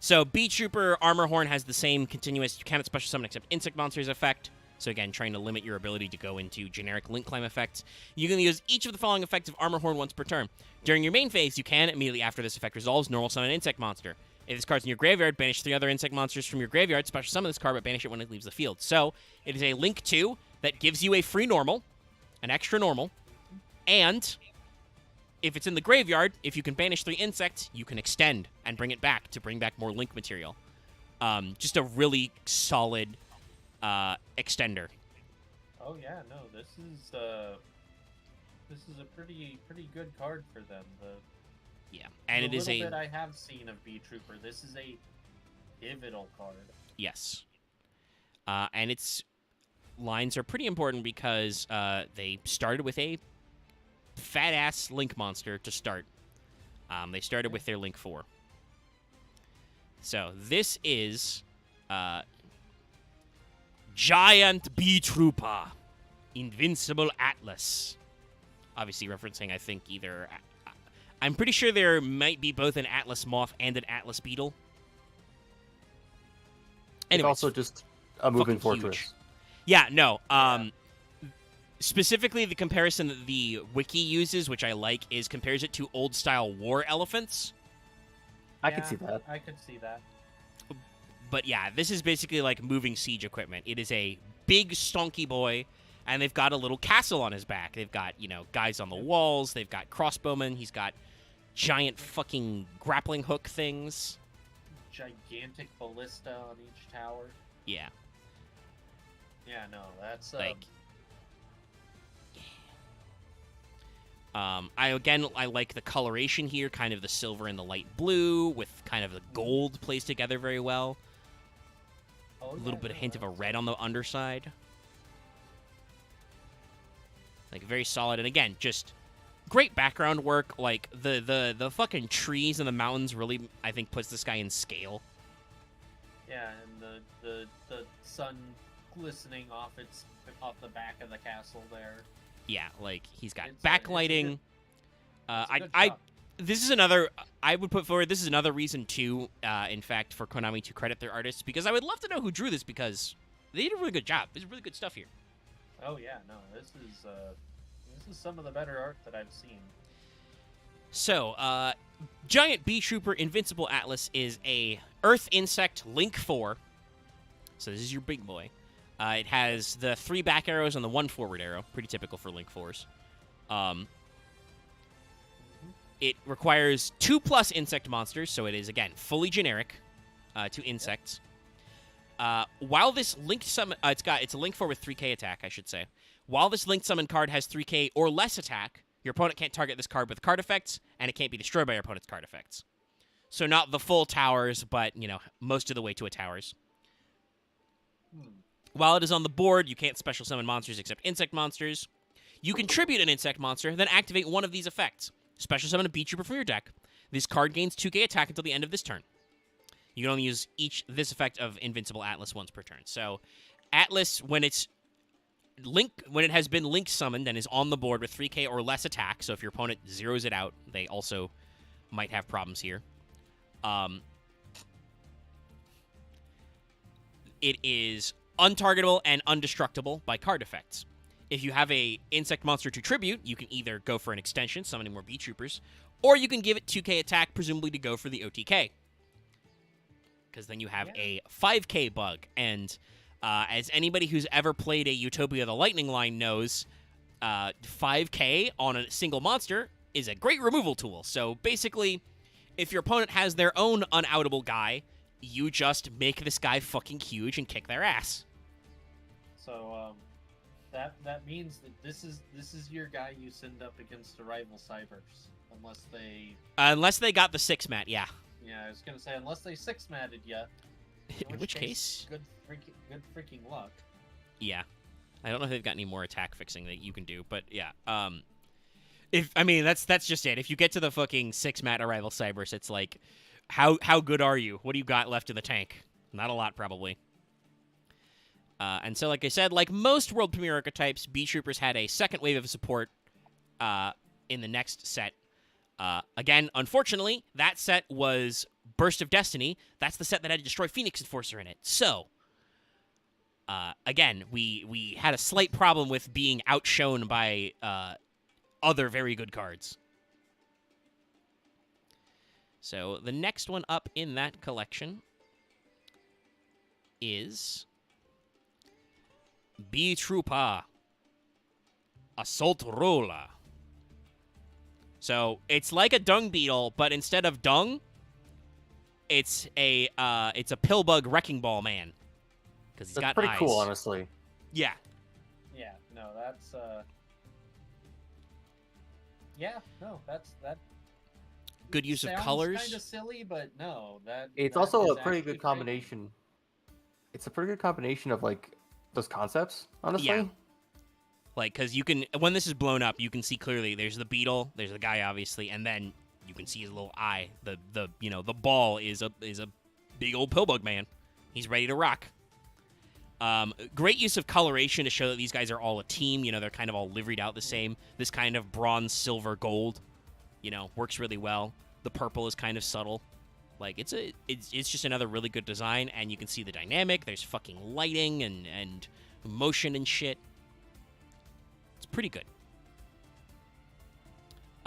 So Bee Trooper Armorhorn has the same continuous, you cannot special summon except insect monsters effect. So again, trying to limit your ability to go into generic link climb effects. You can use each of the following effects of Armorhorn once per turn. During your main phase, you can, immediately after this effect resolves, normal summon an insect monster. If this card's in your graveyard, banish 3 other insect monsters from your graveyard, special summon this card, but banish it when it leaves the field. So it is a Link 2 that gives you a free normal, an extra normal, and if it's in the graveyard, if you can banish 3 insects, you can extend and bring it back to bring back more Link material. Just a really solid extender. Oh yeah, no, this is a pretty good card for them. And it is the little bit I have seen of Bee Trooper, this is a pivotal card. Yes. And its lines are pretty important because they started with a fat-ass Link monster to start. They started with their Link 4. So this is Giant Bee Trooper, Invincible Atlas. Obviously referencing, I think, either... I'm pretty sure there might be both an Atlas Moth and an Atlas Beetle. It's also just a moving fucking fortress. huge. Yeah, no. Specifically, the comparison that the wiki uses, which I like, is compares it to old-style war elephants. I can see that. I could see that. But yeah, this is basically like moving siege equipment. It is a big, stonky boy, and they've got a little castle on his back. They've got, guys on the walls. They've got crossbowmen. He's got giant fucking grappling hook things. Gigantic ballista on each tower. Yeah. Yeah, no, that's I like the coloration here, kind of the silver and the light blue with kind of the gold plays together very well. A little bit of hint of a red on the underside. Like, very solid. And again, just great background work. Like, the fucking trees and the mountains really, I think, puts this guy in scale. Yeah, and the sun glistening off the back of the castle there. Yeah, like, he's got It's backlighting. This is another, I would put forward, this is another reason, too, in fact, for Konami to credit their artists, because I would love to know who drew this, because they did a really good job. There's really good stuff here. Oh, yeah, no, this is some of the better art that I've seen. So, Giant Bee Trooper Invincible Atlas is a Earth Insect Link 4. So this is your big boy. It has the 3 back arrows and the 1 forward arrow. Pretty typical for Link 4s. It requires 2+ insect monsters, so it is, again, fully generic to insects. While this linked summon... it's a Link 4 with 3k attack, I should say. While this linked summon card has 3k or less attack, your opponent can't target this card with card effects, and it can't be destroyed by your opponent's card effects. So not the full towers, but, most of the way to a towers. While it is on the board, you can't special summon monsters except insect monsters. You can tribute an insect monster, then activate one of these effects. Special summon a Beat Trooper from your deck. This card gains 2k attack until the end of this turn. You can only use this effect of Invincible Atlas once per turn. So, Atlas, when it has been link summoned and is on the board with 3k or less attack, so if your opponent zeroes it out, they also might have problems here. It is untargetable and undestructible by card effects. If you have a insect monster to tribute, you can either go for an extension, summoning more Beat Troopers, or you can give it 2k attack, presumably to go for the OTK. Because then you have a 5k bug. And as anybody who's ever played a Utopia the Lightning line knows, 5k on a single monster is a great removal tool. So basically, if your opponent has their own unoutable guy, you just make this guy fucking huge and kick their ass. So that means that this is your guy you send up against a rival Cybers, unless they got the 6-mat, yeah. Yeah, I was gonna say unless they 6-matted you. In which case, good freaking luck. Yeah, I don't know if they've got any more attack fixing that you can do, but yeah. That's just it. If you get to the fucking 6-mat arrival Cybers, it's like, how good are you? What do you got left in the tank? Not a lot, probably. And so, like I said, like most World Premiere archetypes, Beat Troopers had a second wave of support in the next set. Again, unfortunately, that set was Burst of Destiny. That's the set that had to destroy Phoenix Enforcer in it. So, again, we had a slight problem with being outshone by other very good cards. So, the next one up in that collection is B-Trooper Assault Roller. So it's like a dung beetle, but instead of dung, it's a Pillbug Wrecking Ball man. Because he's got pretty eyes. cool, honestly. Yeah. Yeah. No, that's Yeah. No, that's that. Good use of Sounds colors. Kind of silly, but no, It's that also is a pretty actually good combination. It's a pretty good combination of like those concepts, honestly. Yeah. Like, because you can, when this is blown up, you can see clearly there's the beetle, there's the guy, obviously, and then you can see his little eye. The ball is a big old Pillbug man. He's ready to rock. Great use of coloration to show that these guys are all a team. You know, they're kind of all liveried out the same. This kind of bronze, silver, gold, works really well. The purple is kind of subtle. Like, it's just another really good design, and you can see the dynamic. There's fucking lighting and motion and shit. It's pretty good.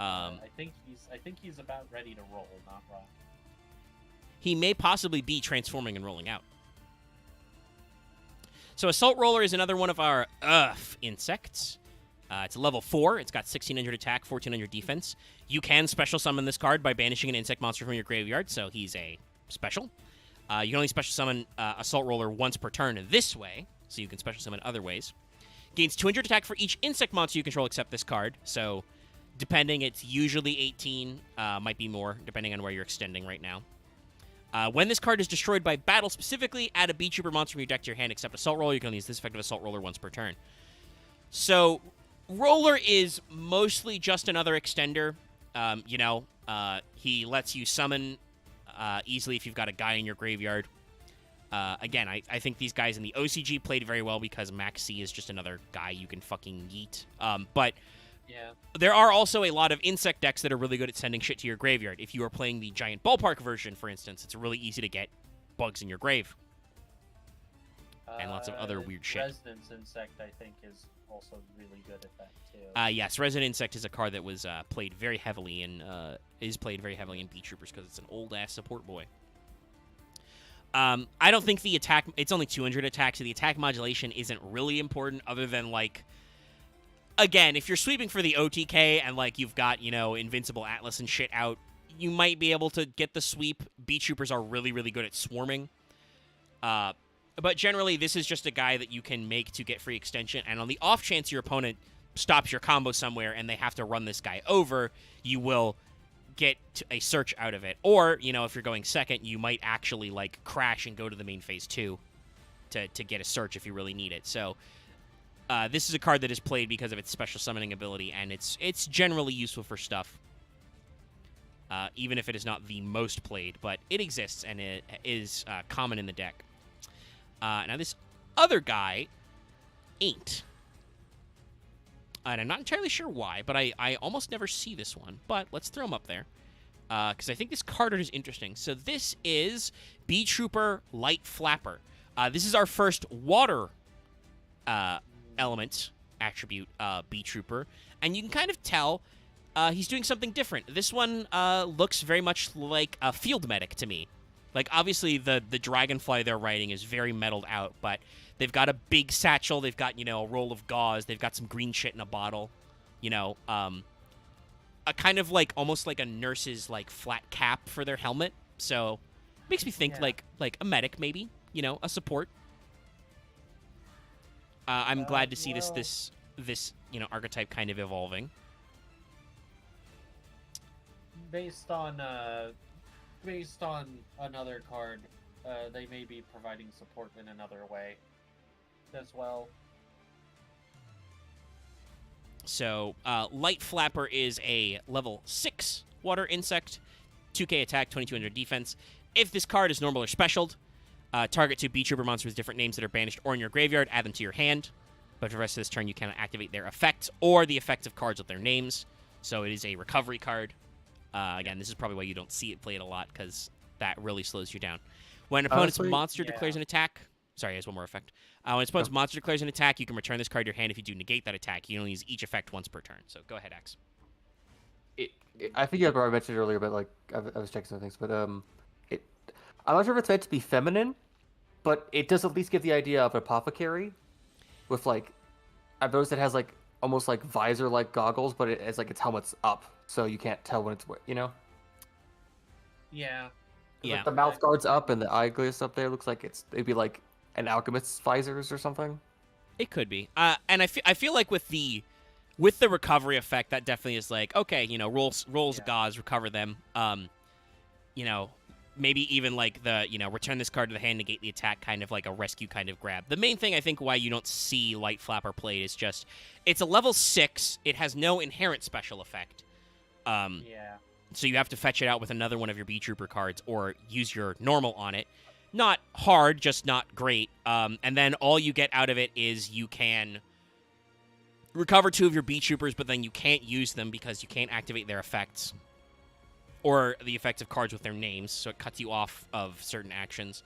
I think he's about ready to roll, not rock. He may possibly be transforming and rolling out. So Assault Roller is another one of our insects. It's a level 4. It's got 1600 attack, 1400 defense. You can special summon this card by banishing an insect monster from your graveyard, so he's a special. You can only special summon Assault Roller once per turn this way, so you can special summon other ways. Gains 200 attack for each insect monster you control except this card, so depending, it's usually 18, might be more, depending on where you're extending right now. When this card is destroyed by battle specifically, add a Beat Trooper monster from your deck to your hand except Assault Roller. You can only use this effective Assault Roller once per turn. So, Roller is mostly just another extender. He lets you summon easily if you've got a guy in your graveyard. Again, I think these guys in the OCG played very well because Max C is just another guy you can fucking yeet. But yeah, there are also a lot of insect decks that are really good at sending shit to your graveyard. If you are playing the Giant Ballpark version, for instance, it's really easy to get bugs in your grave. And lots of other weird shit. Resonance Insect, I think, is also really good at that, too. Yes, Resonant Insect is a card that was played very heavily in Beat Troopers because it's an old-ass support boy. I don't think the attack... It's only 200 attack, so the attack modulation isn't really important other than, like... Again, if you're sweeping for the OTK and, like, you've got, Invincible Atlas and shit out, you might be able to get the sweep. Beat Troopers are really, really good at swarming. But generally, this is just a guy that you can make to get free extension, and on the off chance your opponent stops your combo somewhere and they have to run this guy over, you will get a search out of it. Or, if you're going second, you might actually, like, crash and go to the main phase 2. to get a search if you really need it. So this is a card that is played because of its special summoning ability, and it's generally useful for stuff. Even if it is not the most played, but it exists and it is common in the deck. Now this other guy ain't. And I'm not entirely sure why, but I almost never see this one. But let's throw him up there, because I think this card art is interesting. So this is Bee Trooper Light Flapper. This is our first water element attribute Bee Trooper, and you can kind of tell he's doing something different. This one looks very much like a field medic to me. Like, obviously, the dragonfly they're riding is very metalled out, but they've got a big satchel, they've got, a roll of gauze, they've got some green shit in a bottle, a kind of like, almost like a nurse's, like, flat cap for their helmet. So, makes me think, like a medic, maybe, a support. I'm glad to see this archetype kind of evolving. Based on another card, they may be providing support in another way as well. So, Light Flapper is a level 6 water insect, 2k attack, 2200 defense. If this card is normal or specialed, target 2 Bee Trooper monsters with different names that are banished or in your graveyard, add them to your hand. But for the rest of this turn, you cannot activate their effects or the effects of cards with their names. So it is a recovery card. Again, this is probably why you don't see it played a lot, because that really slows you down. When an opponent's monster declares an attack... Sorry, there's one more effect. When an opponent's monster declares an attack, you can return this card to your hand. If you do negate that attack, you can only use each effect once per turn. So go ahead, Axe. I think you had already mentioned it earlier, but I was checking some things. But I'm not sure if it's meant to be feminine, but it does at least give the idea of an apothecary with I've noticed it has almost like visor-like goggles, but it's its helmet's up, so you can't tell when it's Yeah. Yeah. The mouth guard's up and the eyeglass up there looks like it's maybe like an alchemist's visors or something. It could be. And I feel like with the recovery effect, that definitely is okay, rolls gauze, recover them. Maybe even return this card to the hand, negate the attack, kind of like a rescue kind of grab. The main thing I think why you don't see Light Flapper played is just it's a level 6. It has no inherent special effect. So you have to fetch it out with another one of your Bee Trooper cards or use your normal on it. Not hard, just not great. And then all you get out of it is you can recover 2 of your Bee Troopers, but then you can't use them because you can't activate their effects or the effects of cards with their names, so it cuts you off of certain actions.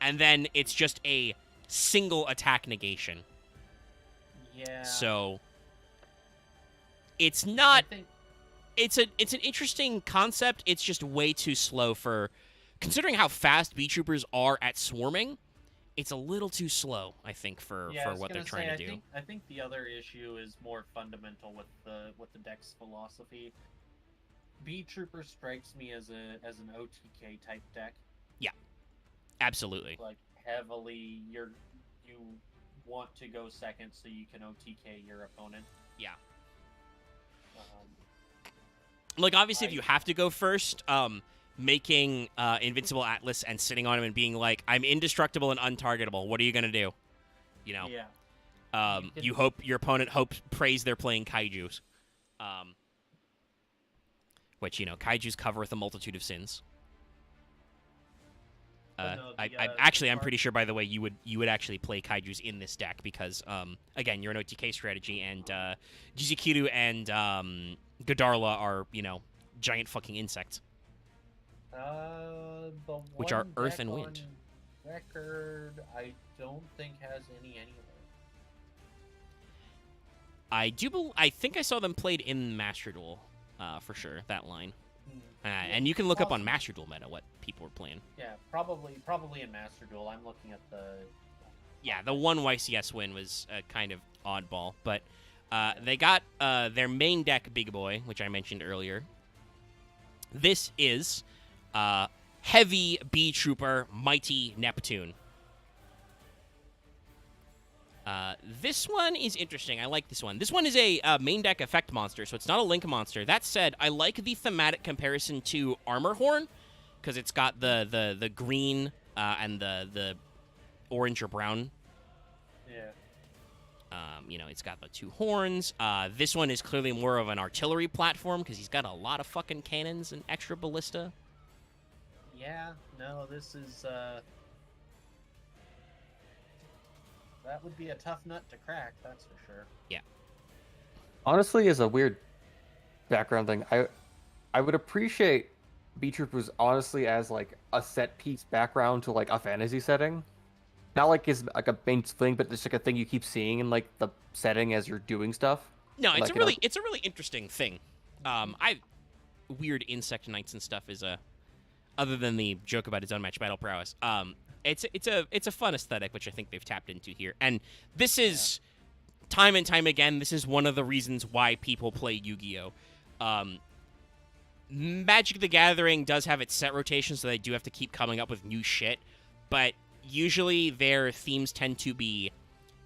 And then it's just a single attack negation. Yeah. So it's not... It's an interesting concept. It's just way too slow for... Considering how fast Bee Troopers are at swarming, it's a little too slow, I think, for what they're trying to do. I think the other issue is more fundamental with the deck's philosophy. Bee Trooper strikes me as an OTK type deck. Yeah, absolutely. Heavily, you want to go second so you can OTK your opponent. Yeah. Obviously, if you have to go first, making Invincible Atlas and sitting on him and being I'm indestructible and untargetable. What are you gonna do? Yeah. You hope your opponent prays they're playing kaijus. Which, kaijus cover with a multitude of sins. I'm pretty sure, by the way, you would actually play kaijus in this deck because, again, you're an OTK strategy, and Jizukiru and Godarla are, giant fucking insects. Which are earth and wind. Record, I don't think has any anywhere. I think I saw them played in Master Duel, for sure, that line. And you can look up on Master Duel meta what people were playing. Yeah, probably in Master Duel. I'm looking at the... Yeah, the one YCS win was kind of oddball, but they got their main deck Big Boy, which I mentioned earlier. This is Heavy Bee Trooper Mighty Neptune. This one is interesting. I like this one. This one is a main deck effect monster, so it's not a link monster. That said, I like the thematic comparison to Armor Horn, because it's got the green and the orange or brown. Yeah. It's got the 2 horns. This one is clearly more of an artillery platform because he's got a lot of fucking cannons and extra ballista. Yeah, no, this is, that would be a tough nut to crack, that's for sure. Yeah. Honestly, as a weird background thing, I would appreciate B-Troopers honestly as like a set piece background to like a fantasy setting. Not like is like a main thing, but just like a thing you keep seeing in like the setting as you're doing stuff. No, it's Like, it's a really interesting thing. Weird insect knights and stuff is other than the joke about his unmatched battle prowess. It's a fun aesthetic which I think they've tapped into here, and this is time and time again. This is one of the reasons why people play Yu-Gi-Oh. Magic the Gathering does have its set rotation, so they do have to keep coming up with new shit, but usually their themes tend to be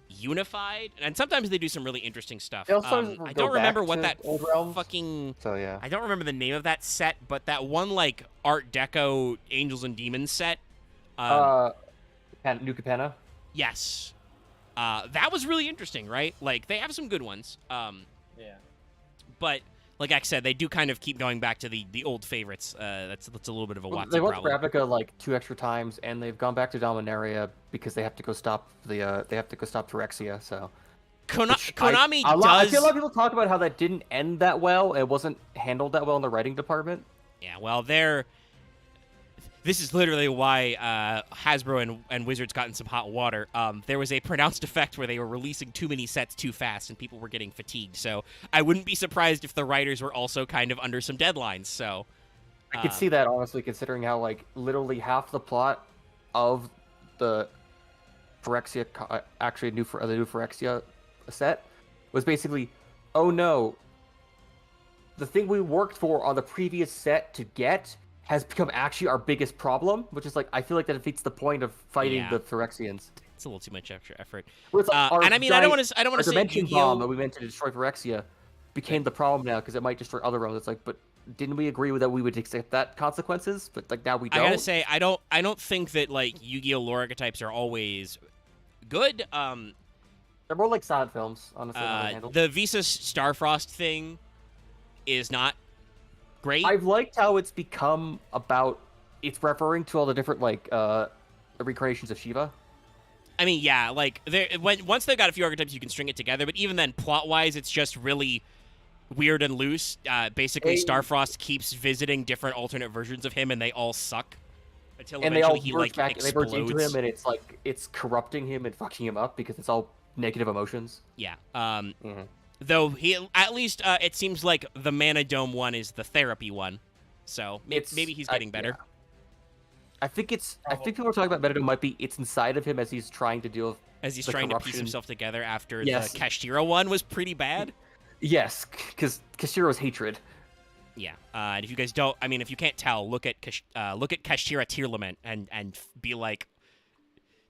unified, and sometimes they do some really interesting stuff. They also I go don't remember back what to that old realms. fucking... So yeah. I don't remember the name of that set, but that one, like, Art Deco Angels and Demons set... New Capenna. Yes. That was really interesting, right? Like, they have some good ones. Yeah. But... like I said, they do kind of keep going back to the old favorites. That's a little bit of a Watson They went to problem. Ravnica like 2 extra times, and they've gone back to Dominaria because they have to go stop Phyrexia. So Konami I does. feel a lot of people talk about how that didn't end that well. It wasn't handled that well in the writing department. Yeah, well, this is literally why Hasbro and Wizards got in some hot water. There was a pronounced effect where they were releasing too many sets too fast, and people were getting fatigued. So I wouldn't be surprised if the writers were also kind of under some deadlines. So I could see that, honestly, considering how like literally half the plot of the Phyrexia, the new Phyrexia set, was basically, oh no, the thing we worked for on the previous set to get has become actually our biggest problem, which is like, I feel like that defeats the point of fighting the Phyrexians. It's a little too much extra effort. Like and I mean, I don't want to say dimension Yu-Gi-Oh! bomb that we meant to destroy Phyrexia became the problem now because it might destroy other realms. It's like, but didn't we agree that we would accept that consequences? But like now we don't. I gotta say, I don't think that like Yu-Gi-Oh! Lore archetypes are always good. They're more like silent films, honestly. The Visas Starfrost thing is not great. I've liked how it's become about. It's referring to all the different like reincarnations of Shiva. I mean, yeah, like once they've got a few archetypes, you can string it together. But even then, plot-wise, it's just really weird and loose. Basically, Starfrost keeps visiting different alternate versions of him, and they all suck until eventually he like explodes. They merge into him, and it's like it's corrupting him and fucking him up because it's all negative emotions. Yeah. Though he, at least it seems like the Mana Dome one is the therapy one, so maybe he's getting better. Yeah. I think people are talking about Mana Dome might be it's inside of him as he's trying to deal with trying to piece himself together after the Kashtira one was pretty bad. Yes, because Kashtira's hatred. Yeah, and if you guys don't, I mean, if you can't tell, look at Kashtira Tear Lament and be like,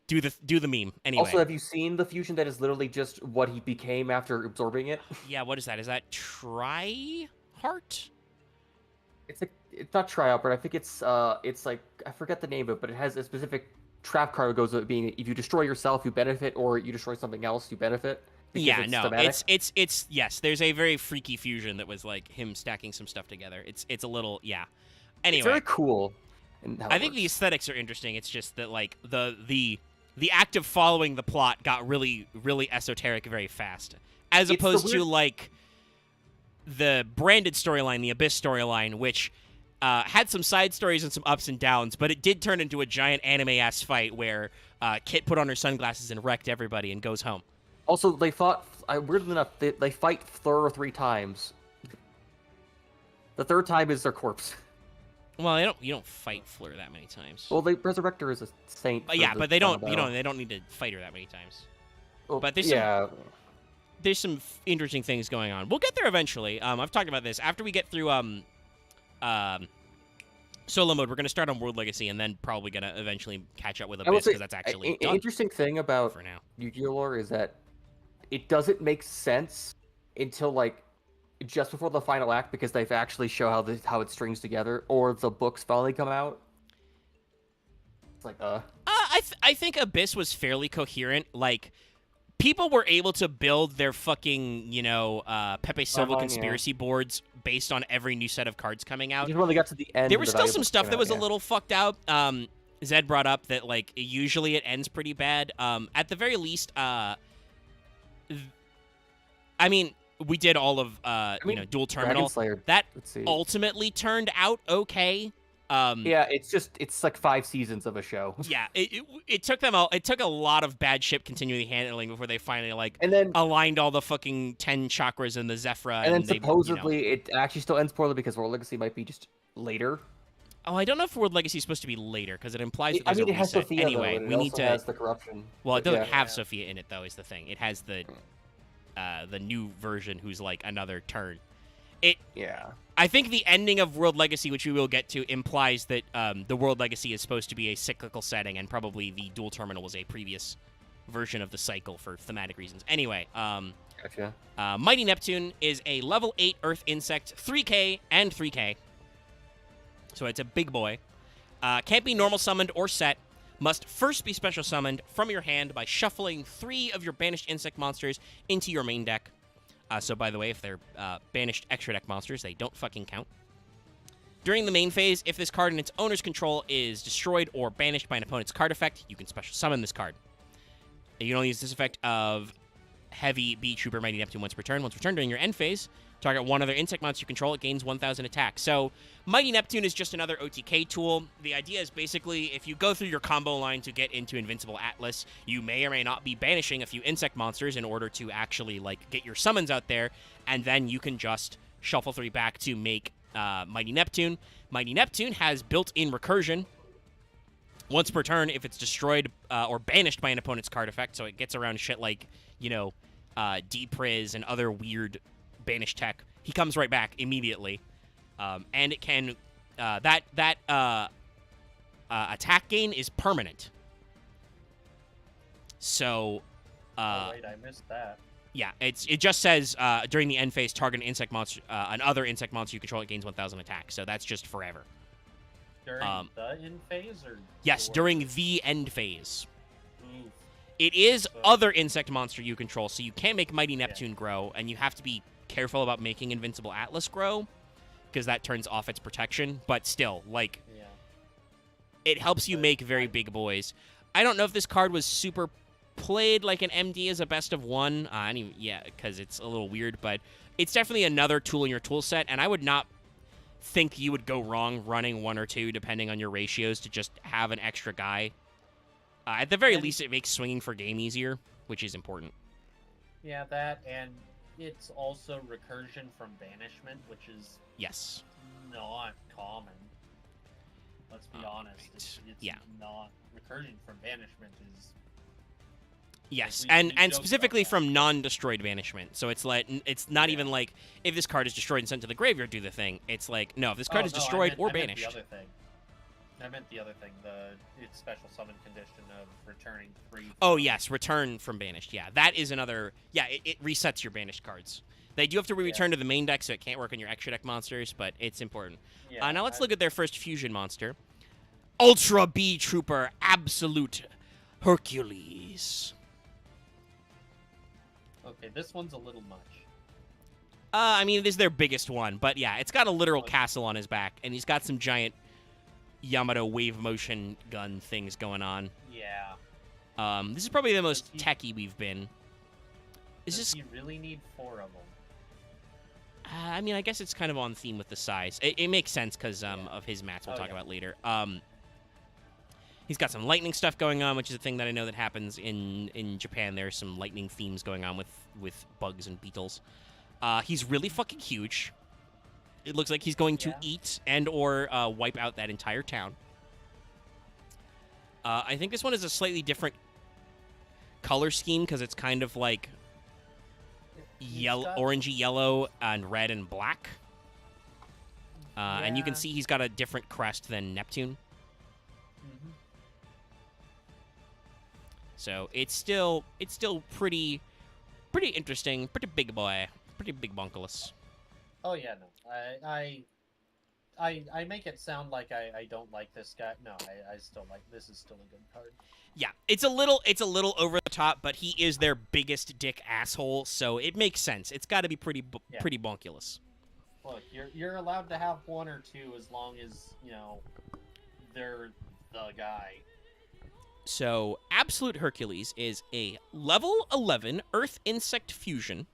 do the meme anyway. Also, have you seen the fusion that is literally just what he became after absorbing it? Yeah, what is that? Is that Tri-Heart? It's not tryout, but I think it's like I forget the name of it, but it has a specific trap card that goes with it being if you destroy yourself, you benefit, or you destroy something else, you benefit. Yeah, no, it's yes. There's a very freaky fusion that was like him stacking some stuff together. It's a little Anyway, it's very cool. I think the aesthetics are interesting. It's just that like the act of following the plot got really really esoteric very fast, as opposed to like the branded storyline, the Abyss storyline, which had some side stories and some ups and downs, but it did turn into a giant anime-ass fight where Kit put on her sunglasses and wrecked everybody and goes home. Also, they fought. Weirdly enough, they fight Fleur 3 times. The third time is their corpse. Well, you don't fight Fleur that many times. Well, they resurrect her as a saint. But they don't. They don't need to fight her that many times. Well, but there's some interesting things going on. We'll get there eventually. I've talked about this after we get through solo mode. We're gonna start on World Legacy and then probably gonna eventually catch up with Abyss because that's actually an interesting thing about for now. Yu-Gi-Oh! Lore is that it doesn't make sense until like just before the final act because they've actually show how it strings together, or the books finally come out. It's like I I think Abyss was fairly coherent. Like, people were able to build their fucking, Pepe Silva Timeline, conspiracy boards based on every new set of cards coming out. Just when they got to the end, There was the still some valuables stuff came that out, was a yeah. little fucked out. Zed brought up that, like, usually it ends pretty bad. At the very least, I mean, we did all of, Dual Terminal. Dragon Slayer. That Let's see. ultimately turned out okay. Yeah, it's like 5 seasons of a show. Yeah, it took them it took a lot of bad ship continually handling before they finally And then aligned all the fucking 10 chakras in the Zephyra. and then they, supposedly it actually still ends poorly because World Legacy might be just later. Oh, I don't know if World Legacy is supposed to be later because it implies that I there's mean, a it has reset. Sophia Anyway, though, and we it need also to. has the corruption. Well, it But doesn't yeah. have Sophia in it though. Is the thing. It has the new version who's like another turn. Yeah. I think the ending of World Legacy, which we will get to, implies that the World Legacy is supposed to be a cyclical setting, and probably the Dual Terminal was a previous version of the cycle for thematic reasons. Anyway, Gotcha. Mighty Neptune is a level 8 Earth Insect, 3K and 3K. So it's a big boy. Can't be normal summoned or set. Must first be special summoned from your hand by shuffling 3 of your banished insect monsters into your main deck. So, by the way, if they're banished extra deck monsters, they don't fucking count. During the main phase, if this card in its owner's control is destroyed or banished by an opponent's card effect, you can special summon this card. You can only use this effect of Heavy B Trooper Mighty Neptune once per turn. Once per turn during your end phase, target one other insect monster you control. It gains 1,000 attack. So Mighty Neptune is just another OTK tool. The idea is basically if you go through your combo line to get into Invincible Atlas, you may or may not be banishing a few insect monsters in order to actually get your summons out there, and then you can just shuffle 3 back to make Mighty Neptune. Mighty Neptune has built-in recursion once per turn if it's destroyed or banished by an opponent's card effect, so it gets around shit like, Depriz and other weird banished tech. He comes right back immediately. And it can... that attack gain is permanent. So... oh, wait, I missed that. Yeah, it just says during the end phase, target an insect monster, another insect monster you control, it gains 1,000 attack. So that's just forever. During the end phase, or Yes, during the end phase. Oof. It is other insect monster you control, so you can't make Mighty Neptune grow, and you have to be careful about making Invincible Atlas grow, because that turns off its protection. But still, Yeah. it helps you make very big boys. I don't know if this card was super played like an MD as a best of one. Because it's a little weird, but it's definitely another tool in your tool set, and I would not think you would go wrong running 1 or 2, depending on your ratios, to just have an extra guy. At the very least, it makes swinging for game easier, which is important. Yeah, that, and it's also recursion from banishment, which is Yes. not common. Let's be honest. Right. It's Yeah. not. Recursion from banishment is... Yes, we and joked specifically about that. from non-destroyed banishment. So it's not even like if this card is destroyed and sent to the graveyard, do the thing. It's like, no, if this card is destroyed or I meant banished. the other thing. I meant the other thing. Its special summon condition of returning 3. Oh yes, return from banished. Yeah, that is another. Yeah, it resets your banished cards. They do have to return to the main deck, so it can't work on your extra deck monsters, but it's important. Yeah, now let's look at their first fusion monster, Ultra B Trooper Absolute Hercules. Okay, this one's a little much. I mean, it is their biggest one, but yeah, it's got a literal castle on his back, and he's got some giant Yamato wave motion gun things going on. Yeah. This is probably the most techy we've been. Does he really need 4 of them? I mean, I guess it's kind of on theme with the size. It makes sense because of his mats we'll talk about later. He's got some lightning stuff going on, which is a thing that I know that happens in Japan. There's some lightning themes going on with bugs and beetles. He's really fucking huge. It looks like he's going to eat and or wipe out that entire town. I think this one is a slightly different color scheme because it's kind of like orangey yellow and red and black. And you can see he's got a different crest than Neptune. Mm-hmm. So it's still pretty interesting, pretty big boy, pretty big bunkulous. Oh yeah, no, I make it sound like I don't like this guy. No, I still like this. Is still a good card. Yeah, it's a little over the top, but he is their biggest dick asshole, so it makes sense. It's got to be pretty bonkulous. Look, you're allowed to have one or two as long as they're the guy. So Absolute Hercules is a level 11 Earth Insect Fusion.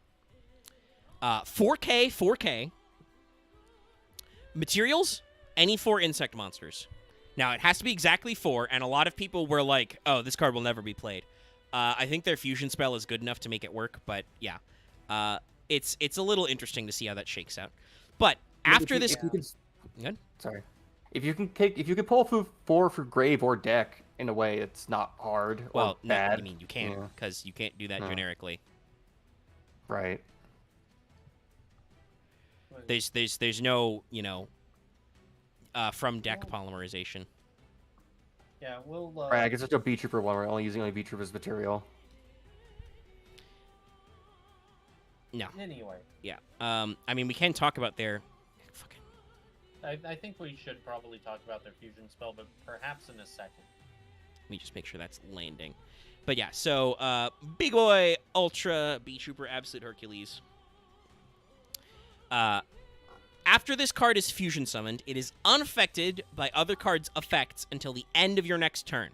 4K. Materials, any 4 insect monsters. Now, it has to be exactly 4, and a lot of people were like, oh, this card will never be played. I think their fusion spell is good enough to make it work, but yeah. It's a little interesting to see how that shakes out. But after this... Good? Sorry. If you can pull 4 for grave or deck, in a way, it's not hard or bad. I mean, you can't, because you can't do that generically. Right. There's no, from deck polymerization. Yeah, we'll... Right, I guess there's no V-Trooper one. We're only using V-Trooper's material. No. Anyway. Yeah. I mean, we can talk about their... Fucking... I think we should probably talk about their fusion spell, but perhaps in a second. Let me just make sure that's landing. But yeah, so, Big Boy, Ultra, B-Trooper, Absolute Hercules. After this card is fusion summoned, it is unaffected by other cards' effects until the end of your next turn.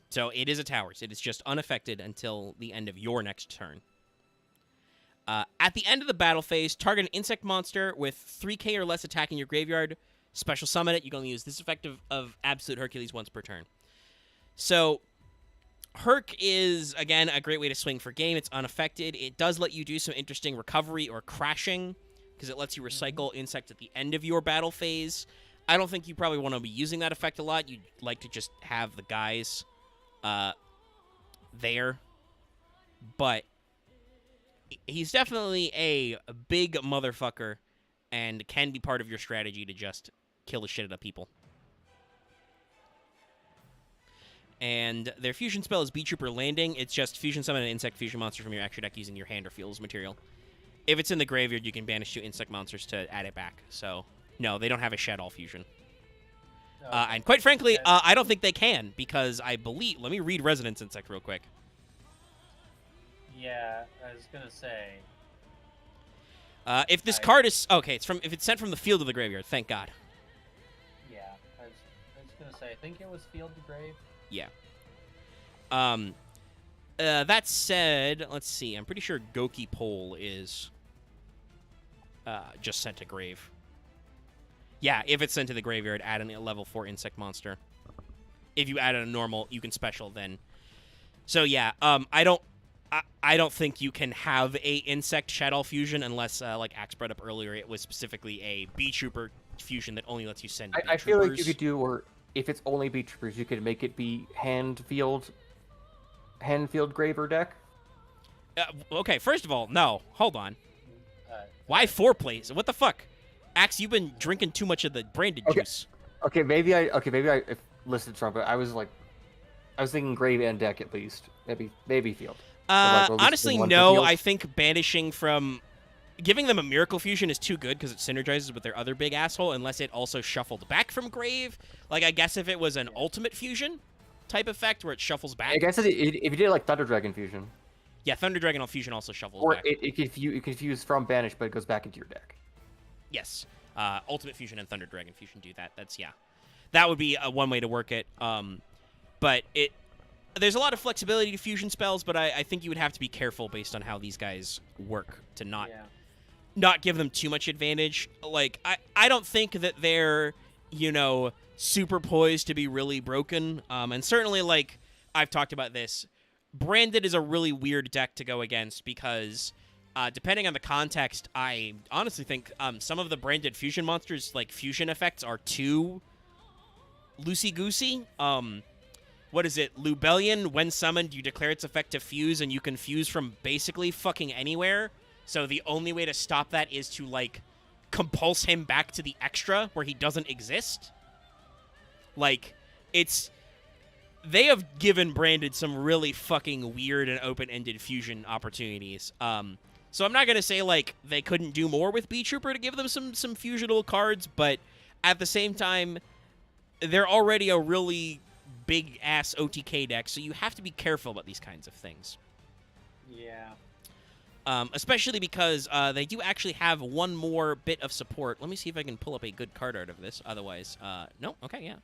So it is a Towers. It is just unaffected until the end of your next turn. At the end of the battle phase, target an insect monster with 3k or less attacking your graveyard. Special summon it. You can only use this effect of Absolute Hercules once per turn. So Herc is, again, a great way to swing for game. It's unaffected. It does let you do some interesting recovery or crashing, because it lets you recycle insect at the end of your battle phase. I don't think you probably want to be using that effect a lot. You'd like to just have the guys there. But he's definitely a big motherfucker and can be part of your strategy to just kill the shit out of people. And their fusion spell is B-Trooper Landing. It's just fusion summon an insect fusion monster from your extra deck using your hand or field as material. If it's in the graveyard, you can banish 2 insect monsters to add it back. So, no, they don't have a Shed All fusion. Okay. And quite frankly, I don't think they can, because I believe... Let me read Resonance Insect real quick. Yeah, I was gonna say... If this card is... Okay, if it's sent from the field to the graveyard, thank God. Yeah, I was gonna say, I think it was field to grave. Yeah. That said, let's see. I'm pretty sure Goki Pole is just sent to grave. Yeah, if it's sent to the graveyard, add a level 4 insect monster. If you add a normal, you can special then. So yeah, I don't think you can have a insect Shadow fusion unless, like Axe brought up earlier, it was specifically a B-Trooper fusion that only lets you send I feel like you could do, or if it's only B-Troopers, you could make it be hand field graver deck. Okay, first of all, no. Hold on. Why 4 plays? What the fuck? Axe, you've been drinking too much of the branded juice. Okay, maybe I listed wrong, but I was thinking grave and deck at least. Maybe field. Honestly, no. I think banishing from... Giving them a Miracle Fusion is too good because it synergizes with their other big asshole unless it also shuffled back from grave. Like, I guess if it was an Ultimate Fusion type effect where it shuffles back. I guess if you did like Thunder Dragon Fusion. Yeah, Thunder Dragon Fusion also shuffles or back. Or it can fuse from banish, but it goes back into your deck. Yes. Ultimate Fusion and Thunder Dragon Fusion do that. That's, yeah. That would be one way to work it. But there's a lot of flexibility to fusion spells, but I think you would have to be careful based on how these guys work to not give them too much advantage. Like, I don't think that they're, super poised to be really broken. And certainly, like, I've talked about this, Branded is a really weird deck to go against because, depending on the context, I honestly think some of the Branded fusion monsters, like, fusion effects are too loosey-goosey. What is it? Lubellion, when summoned, you declare its effect to fuse, and you can fuse from basically fucking anywhere. So the only way to stop that is to, like, compulse him back to the extra where he doesn't exist. Like, they have given Branded some really fucking weird and open-ended fusion opportunities. So I'm not gonna say like they couldn't do more with B Trooper to give them some fusional cards, but at the same time, they're already a really big ass OTK deck, so you have to be careful about these kinds of things. Yeah. Especially because they do actually have one more bit of support. Let me see if I can pull up a good card art of this. Otherwise, no. Okay, yeah.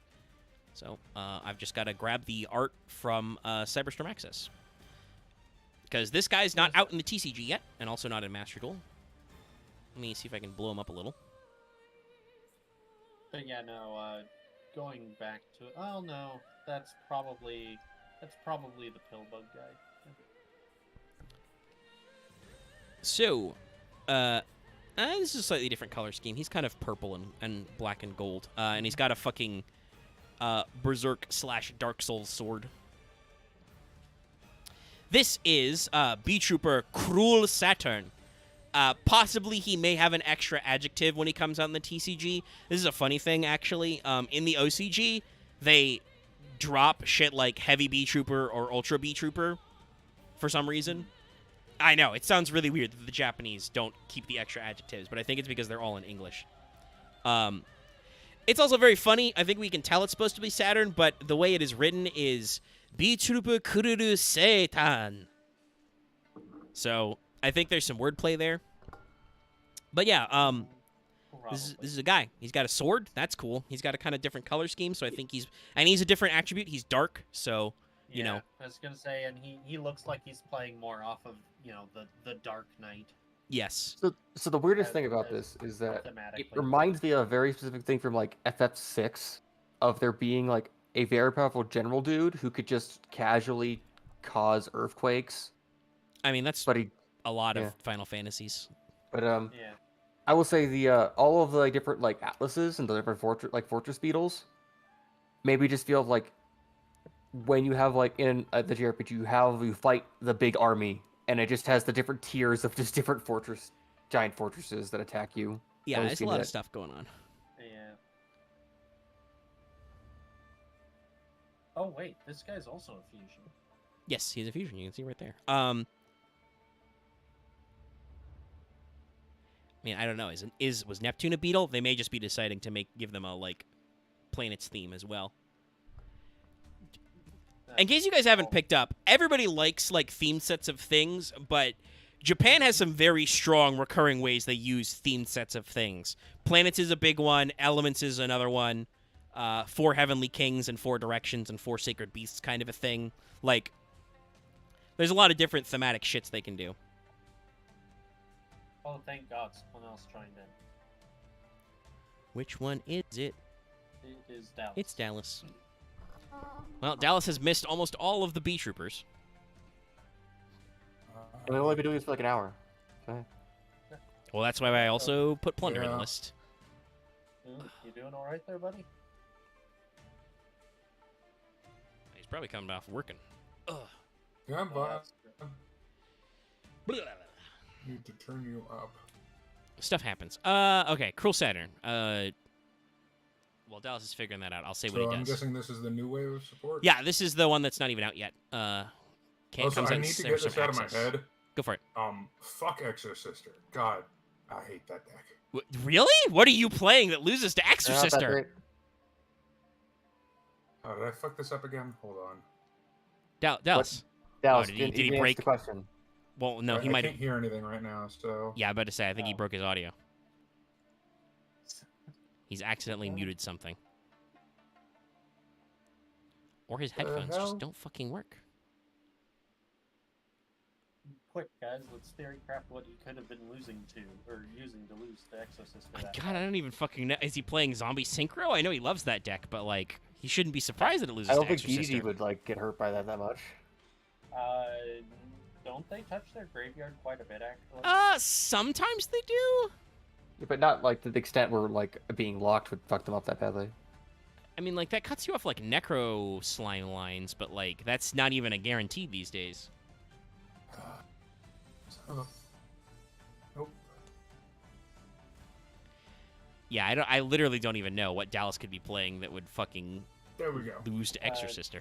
So I've just got to grab the art from Cyberstorm Access. Because this guy's not out in the TCG yet, and also not in Master Duel. Let me see if I can blow him up a little. But yeah, no, going back to... Oh, no. That's probably the Pillbug guy. So, this is a slightly different color scheme. He's kind of purple and black and gold. And he's got a fucking Berserk / Dark Souls sword. This is B Trooper Cruel Saturn. Possibly he may have an extra adjective when he comes out in the TCG. This is a funny thing, actually. In the OCG, they drop shit like Heavy B Trooper or Ultra B Trooper for some reason. I know, it sounds really weird that the Japanese don't keep the extra adjectives, but I think it's because they're all in English. It's also very funny. I think we can tell it's supposed to be Saturn, but the way it is written is B Trooper Kururu Satan. So I think there's some wordplay there. But yeah, this is a guy. He's got a sword. That's cool. He's got a kind of different color scheme, so I think he's a different attribute. He's dark, so you know. I was gonna say, and he looks like he's playing more off of the Dark Knight. Yes. So the weirdest thing about this is that it reminds me of a very specific thing from like FF6 of there being like a very powerful general dude who could just casually cause earthquakes. I mean, that's a lot of Final Fantasies. But I will say the all of the like, different like atlases and the different fortress beetles maybe just feel like when you have like in the JRPG you fight the big army and it just has the different tiers of just different giant fortresses that attack you. Yeah, there's a lot of stuff going on. Yeah. Oh wait, this guy's also a fusion. Yes, he's a fusion. You can see right there. I mean, I don't know. Was Neptune a beetle? They may just be deciding to give them a like planets theme as well. In case you guys haven't picked up, everybody likes like themed sets of things, but Japan has some very strong recurring ways they use themed sets of things. Planets is a big one. Elements is another one. 4 Heavenly Kings and 4 Directions and 4 Sacred Beasts kind of a thing. Like, there's a lot of different thematic shits they can do. Oh, thank God, someone else joined in. Which one is it? It is Dallas. It's Dallas. Well, Dallas has missed almost all of the B Troopers. And we'll only be doing this for like an hour. Okay. Well, that's why I also put Plunder in the list. You doing all right there, buddy? He's probably coming off working. Ugh. Yeah, I'm fine. Blah. Need to turn you up. Stuff happens. Okay, Cruel Saturn. Well, Dallas is figuring that out. I'll say what he does. So I'm guessing this is the new wave of support? Yeah, this is the one that's not even out yet. So I need to get this out of my head. Go for it. Fuck Exorcister. God, I hate that deck. Really? What are you playing that loses to Exorcister? Oh, did I fuck this up again? Hold on. Dallas. Dallas, did he break the question? Well, no, he I might. can't hear anything right now, so. Yeah, I'm about to say, I think he broke his audio. He's accidentally muted something. Or his headphones just don't fucking work. Quick, guys, let's theory craft what he could have been losing to, or using to lose to Exorcist. God, I don't even fucking know. Is he playing Zombie Synchro? I know he loves that deck, but, like, he shouldn't be surprised that it loses to Exorcister. I don't think DD would, like, get hurt by that much. Don't they touch their graveyard quite a bit, actually? Sometimes they do. Yeah, but not, like, to the extent where, like, being locked would fuck them up that badly. I mean, like, that cuts you off, like, Necro Slime lines, but, like, that's not even a guarantee these days. Nope. Yeah, I literally don't even know what Dallas could be playing that would fucking There we go. lose to Exorcister.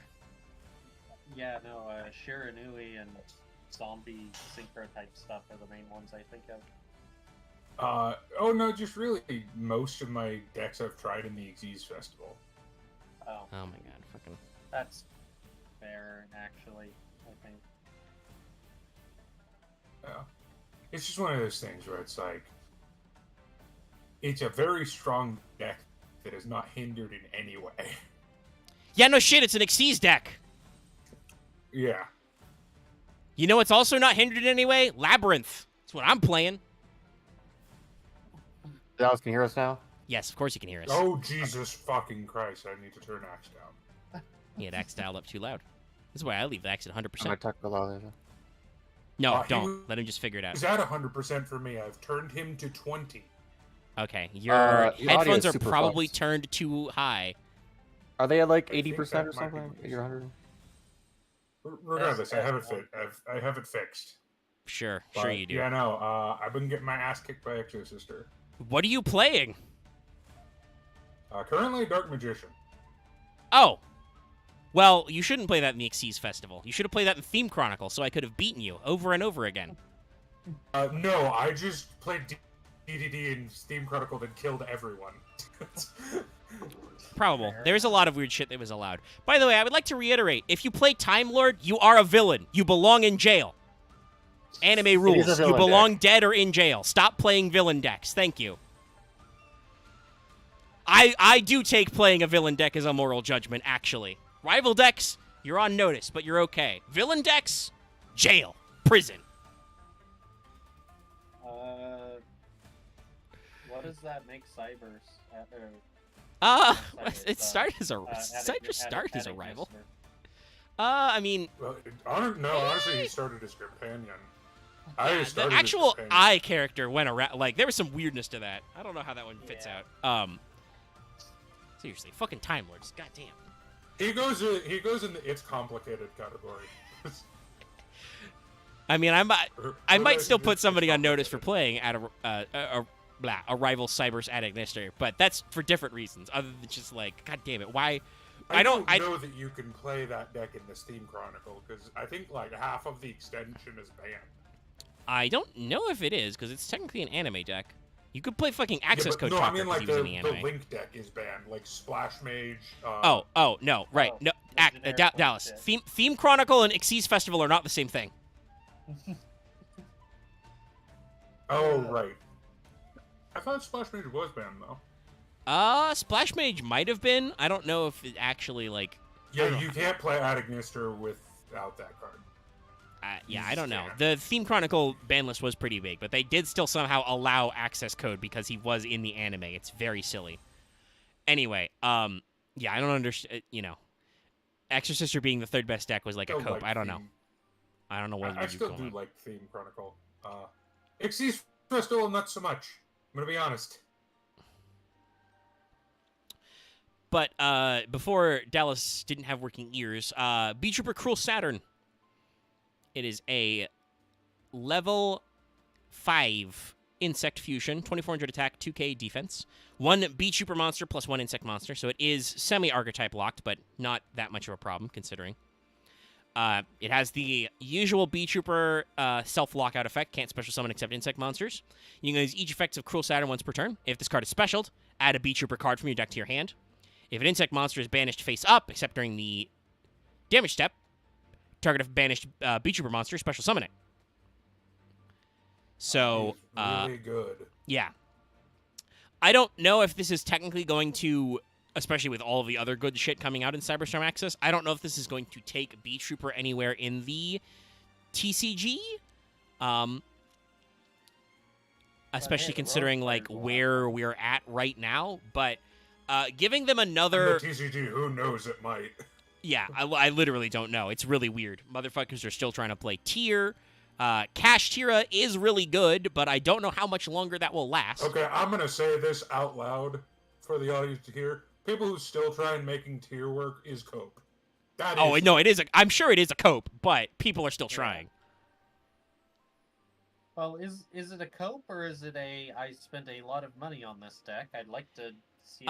Yeah, no, Shiranui and zombie synchro type stuff are the main ones I think of. Oh no, just really most of my decks I've tried in the Xyz Festival. Oh, Oh my god, fucking. that's fair, actually, I think. Yeah. It's just one of those things where it's like, it's a very strong deck that is not hindered in any way. Yeah, no shit, it's an Xyz deck. Yeah. You know what's also not hindered in any way? Labyrinth. That's what I'm playing. Dallas, can you hear us now? Yes, of course you can hear us. Oh, Jesus fucking Christ, I need to turn Axe down. He had Axe dialed up too loud. This is why I leave the Axe at 100%. I might talk a lot later. No, he don't. Let him just figure it out. Is that 100% for me? I've turned him to 20. Okay, your The audio headphones is are super probably fucked. turned too high. Are they at like I think 80% that or might be something? the 80 or 100? Regardless, I have it That's- I have it fixed. Sure But, you do. Yeah, no, I've been getting my ass kicked by Exosister. What are you playing? Currently, Dark Magician. Oh. Well, you shouldn't play that in the Xyz Festival. You should have played that in Theme Chronicle, so I could have beaten you over and over again. No, I just played DDD in Steam Chronicle and killed everyone. Probable. Fair. There's a lot of weird shit that was allowed. By the way, I would like to reiterate, if you play Time Lord, you are a villain. You belong in jail. Anime rules. You villain belong dead or in jail. Stop playing villain decks. Thank you. I do take playing a villain deck as a moral judgment, actually. Rival decks, you're on notice, but you're okay. Villain decks, jail, prison. What does that make Cybers? It started as a Cyber started as a rival. I mean, Well, honestly, he started as companion. I the started as actual companion. I character went around. Like, there was some weirdness to that. I don't know how that one fits Yeah. out. Seriously, fucking Time Lords. Goddamn. He goes in the it's complicated category. I mean, I Or might like, still put it's somebody on notice for complicated. playing at a rival Cybers at Ignister, but that's for different reasons, other than just like, god damn it, why? I don't know that you can play that deck in the Steam Chronicle because I think like half of the extension is banned. I don't know if it is because it's technically an anime deck. You could play fucking access but code no, I Talker mean because like he was in the the anime. Link deck is banned, like Splash Mage. Oh, no, right, Oh, no, the generic Dallas. bullshit. Theme Chronicle and Xyz Festival are not the same thing. Oh, right. I thought Splash Mage was banned though. Splash Mage might have been. I don't know if it actually like. Yeah, you can't play at Ignister without that card. Yeah, I don't know. Yeah. The Theme Chronicle ban list was pretty big, but they did still somehow allow access code because he was in the anime. It's very silly. Anyway, yeah, I don't understand. You know, Exorcister being the third best deck was like a Still cope. like I don't know. Theme- I don't know what I still do like Theme Chronicle. Xyz Festival, not so much. I'm gonna be honest. But before Dallas didn't have working ears, Beat Trooper Cruel Saturn. It is a level 5 insect fusion, 2400 attack, 2k defense. 1 Beat Trooper monster plus 1 insect monster, so it is semi-archetype locked, but not that much of a problem considering. It has the usual Beat Trooper self-lockout effect, can't special summon except insect monsters. You can use each effect of Cruel Saturn once per turn. If this card is specialed, add a Beat Trooper card from your deck to your hand. If an insect monster is banished face up, except during the damage step, target of banished Beat Trooper monster, special summon it. So, He's really good. yeah. I don't know if this is technically going to, especially with all of the other good shit coming out in Cyberstorm Access, I don't know if this is going to take Beat Trooper anywhere in the TCG. Especially the considering Rogue like players will where we're at right now, but giving them In another the TCG, who knows? It might. yeah, I literally don't know. It's really weird. Motherfuckers are still trying to play tier. Cash Tira is really good, but I don't know how much longer that will last. Okay, I'm gonna say this out loud for the audience to hear. People who still try and making tier work is cope. That Oh is no, it is. I'm sure it is a cope, but people are still trying. Well, is it a cope or is it a I spent a lot of money on this deck? I'd like to see.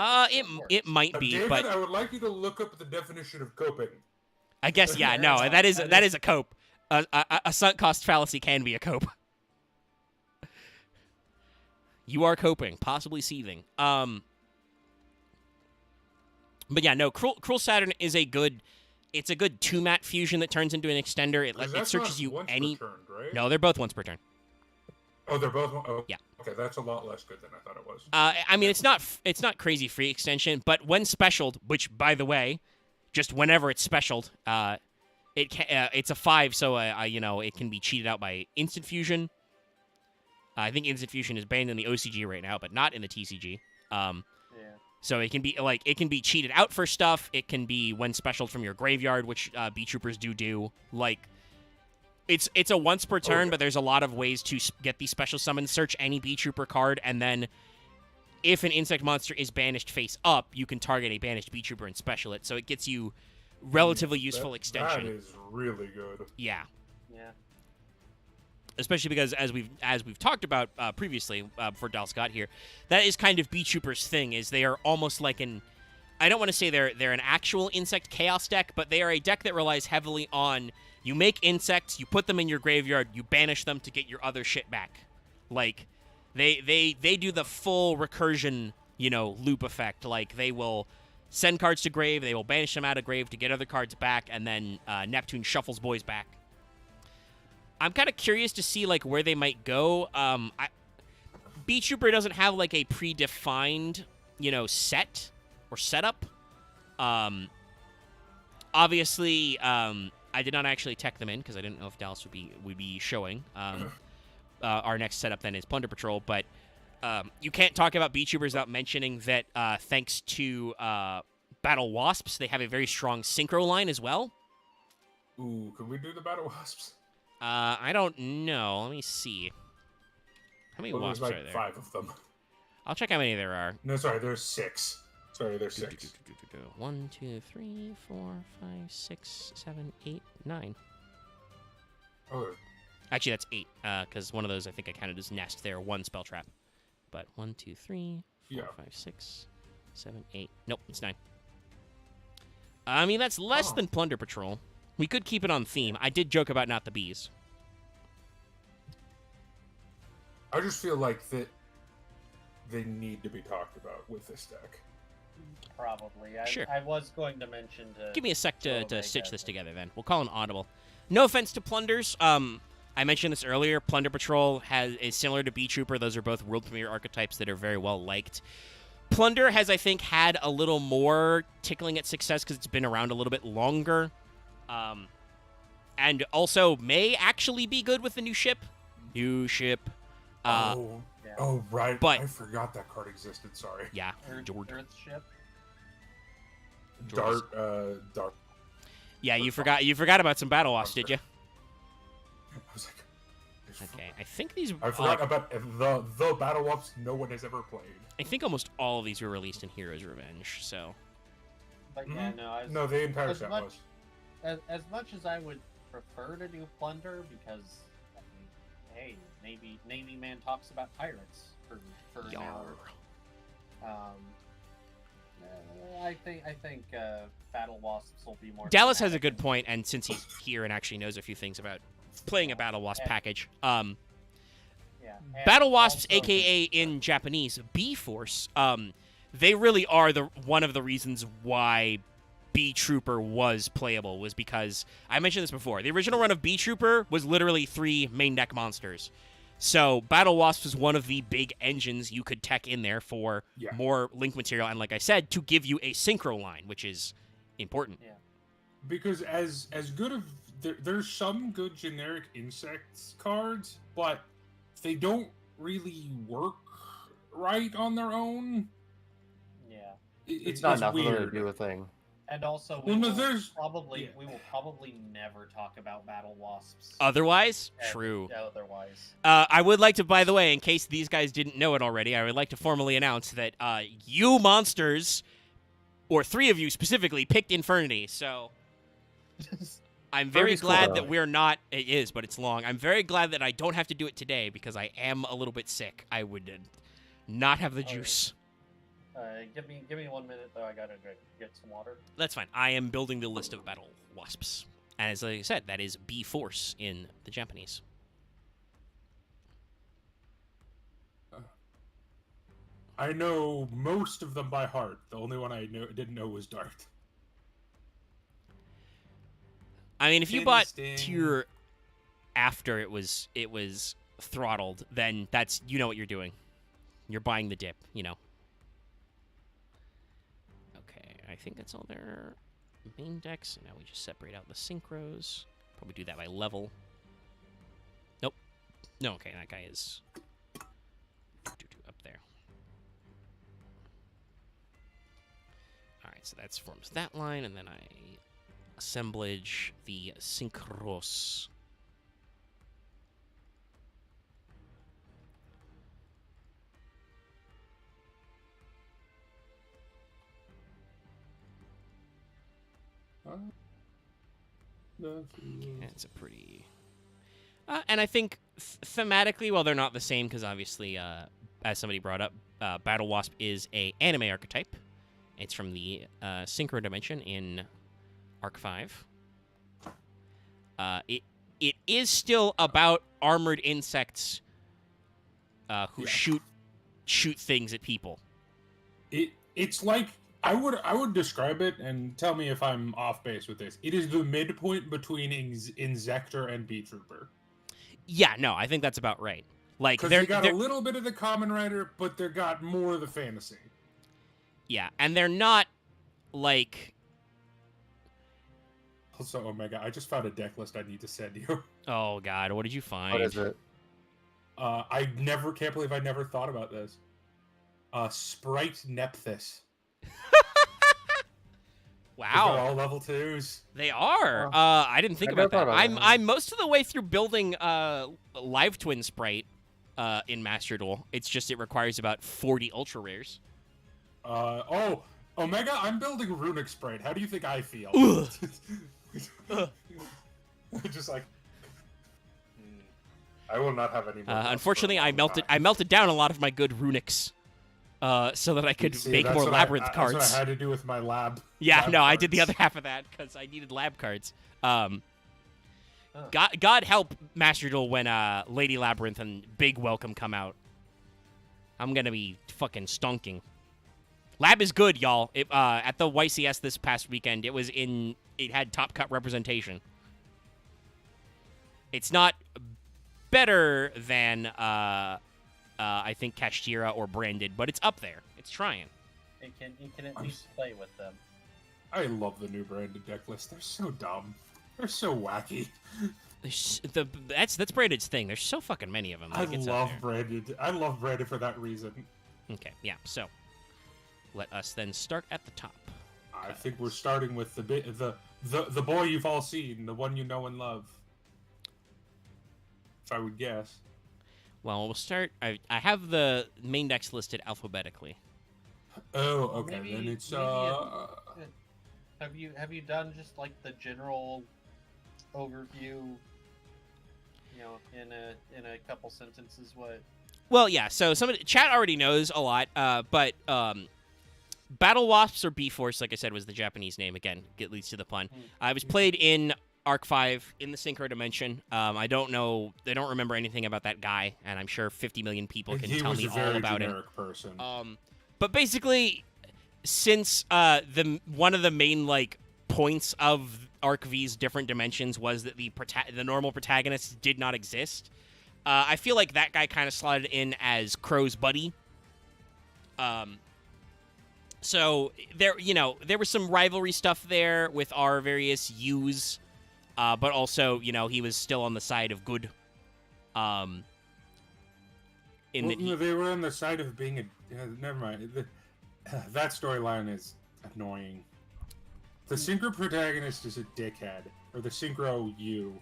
It might be, David, but I would like you to look up the definition of coping. I guess yeah, Yeah, no, that is that is- a cope. A sunk cost fallacy can be a cope. You are coping, possibly seething. But yeah, no, Cruel Saturn is a good. It's a good 2-mat fusion that turns into an extender. It searches you any. Per turn, right? No, they're both once per turn. Oh, they're both. Oh, yeah. Okay, that's a lot less good than I thought it was. I mean, it's not crazy free extension, but when specialed, which by the way, just whenever it's specialed, it's a 5, so it can be cheated out by instant fusion. I think instant fusion is banned in the OCG right now, but not in the TCG. So it can be cheated out for stuff. It can be when specialed from your graveyard, which B Troopers do. Like, it's a once per turn, but there's a lot of ways to get these special summons. Search any B Trooper card, and then if an insect monster is banished face up, you can target a banished B Trooper and special it. So it gets you relatively useful extension. That is really good. Yeah. Yeah. Especially because as we've talked about previously before Dallas got here, that is kind of B Troopers' thing. Is they are almost like I don't want to say they're an actual insect chaos deck, but they are a deck that relies heavily on you make insects, you put them in your graveyard, you banish them to get your other shit back. Like they do the full recursion loop effect. Like they will send cards to grave, they will banish them out of grave to get other cards back, and then Neptune shuffles boys back. I'm kind of curious to see like where they might go. B Trooper doesn't have like a predefined, set or setup. Obviously, I did not actually tech them in because I didn't know if Dallas would be showing. Our next setup then is Plunder Patrol, but you can't talk about B Troopers without mentioning that thanks to Battle Wasps, they have a very strong synchro line as well. Ooh, can we do the Battle Wasps? I don't know. Let me see. How many wasps there's are like there? 5 of them. I'll check how many there are. No, sorry, there's 6. Sorry, there's 6. 1, 2, 3, 4, 5, 6, 7, 8, 9. Oh, Actually, that's 8, because one of those I think I counted as nest there, 1 spell trap. But 1, 2, 3, 4, 5, 6, 7, 8. Nope, it's 9. I mean, that's less than Plunder Patrol. We could keep it on theme. I did joke about not the bees. I just feel like that they need to be talked about with this deck. Probably. Sure. I was going to mention to... Give me a sec to stitch this together, then. We'll call an audible. No offense to Plunders. I mentioned this earlier. Plunder Patrol is similar to B Trooper. Those are both world premiere archetypes that are very well liked. Plunder has, I think, had a little more tickling at success because it's been around a little bit longer. And also may actually be good with the new ship. Right. But I forgot that card existed. Sorry. Yeah, Earth ship. Dart. Yeah, you forgot about some Battle Wasps, did you? I was like, okay, I think these. I forgot about the Battle Wasps no one has ever played. I think almost all of these were released in Heroes Revenge. So. But yeah, no, the entire set was. As much as I would prefer to do Plunder, because hey, Navy Man talks about pirates for an hour. I think Battle Wasps will be more. Dallas has a good point, and since he's here and actually knows a few things about playing a Battle Wasp package, Battle Wasps, aka in Japanese B-Force, they really are one of the reasons why B Trooper was playable, was because I mentioned this before. The original run of B Trooper was literally 3 main deck monsters. So Battle Wasps was one of the big engines you could tech in there for more link material, and like I said, to give you a synchro line, which is important. Yeah. Because as good of there's some good generic insects cards, but they don't really work right on their own. Yeah. It's not enough weird. to do a thing. And also, we will probably never talk about Battle Wasps. Otherwise, true. Otherwise, I would like to, by the way, in case these guys didn't know it already, I would like to formally announce that you monsters, or 3 of you specifically, picked Infernity. So I'm very glad that we're not. It is, but it's long. I'm very glad that I don't have to do it today because I am a little bit sick. I would not have the juice. Give me 1 minute though. I gotta get some water. That's fine. I am building the list of Battle Wasps. And as I said, that is B-Force in the Japanese. I know most of them by heart. The only one I didn't know was Dart. I mean, if you Kidney bought Sting. tier after it was throttled, then that's, you know what you're doing. You're buying the dip, you know. Okay, I think that's all their main decks. Now we just separate out the synchros. Probably do that by level. Nope. No, okay, that guy is up there. Alright, so that forms that line, and then I assemblage the synchros. It's a pretty... and I think thematically, while they're not the same, because obviously, as somebody brought up, Battle Wasp is a anime archetype. It's from the Synchro Dimension in Arc 5. It is still about armored insects who shoot things at people. It's like I would describe it, and tell me if I'm off base with this. It is the midpoint between Insector and Bee Trooper. Yeah, no, I think that's about right. Like Because they got a little bit of the Kamen Rider, but they got more of the fantasy. Yeah, and they're not like... Also, oh my god, I just found a deck list I need to send you. Oh god, what did you find? What is it? Can't believe I never thought about this. Sprite Nephthys. They're Wow, all level 2s. they are. I didn't think I never about that. thought about that. I'm most of the way through building Live Twin Sprite in Master Duel. It's just it requires about 40 ultra rares. Omega, I'm building Runic Sprite. How do you think I feel? Just like... I will not have any more. Unfortunately, I melted down a lot of my good runics, so that I could make more labyrinth cards. That's what I had to do with my lab. Yeah, lab no, I cards. did the other half of that because I needed lab cards. God help Master Duel when Lady Labyrinth and Big Welcome come out. I'm gonna be fucking stonking. Lab is good, y'all. At the YCS this past weekend, it had top cut representation. It's not better than I think Kashtira or Branded, but it's up there. It's trying. It can at least play with them. I love the new Branded deck list. They're so dumb. They're so wacky. That's Branded's thing. There's so fucking many of them. I love Branded. I love Branded for that reason. Okay, yeah. So let us then start at the top. I think we're starting with the boy you've all seen, the one you know and love. If I would guess. Well, we'll start. I have the main decks listed alphabetically. Oh, okay. Maybe- Then it's Have you done just like the general overview? You know, in a couple sentences, what? Well, yeah. So chat already knows a lot, but Battle Wasps or B-Force, like I said, was the Japanese name. Again, it leads to the pun. I was played in Arc 5 in the Synchro Dimension. I don't know. They don't remember anything about that guy, and I'm sure 50 million people can tell me all about him. Person. But basically, since one of the main like points of Arc V's different dimensions was that the normal protagonists did not exist, I feel like that guy kind of slotted in as Crow's buddy. So there was some rivalry stuff there with our various U's, but also he was still on the side of good. They were on the side of being a. Never mind. That storyline is annoying. The synchro protagonist is a dickhead, or the synchro U.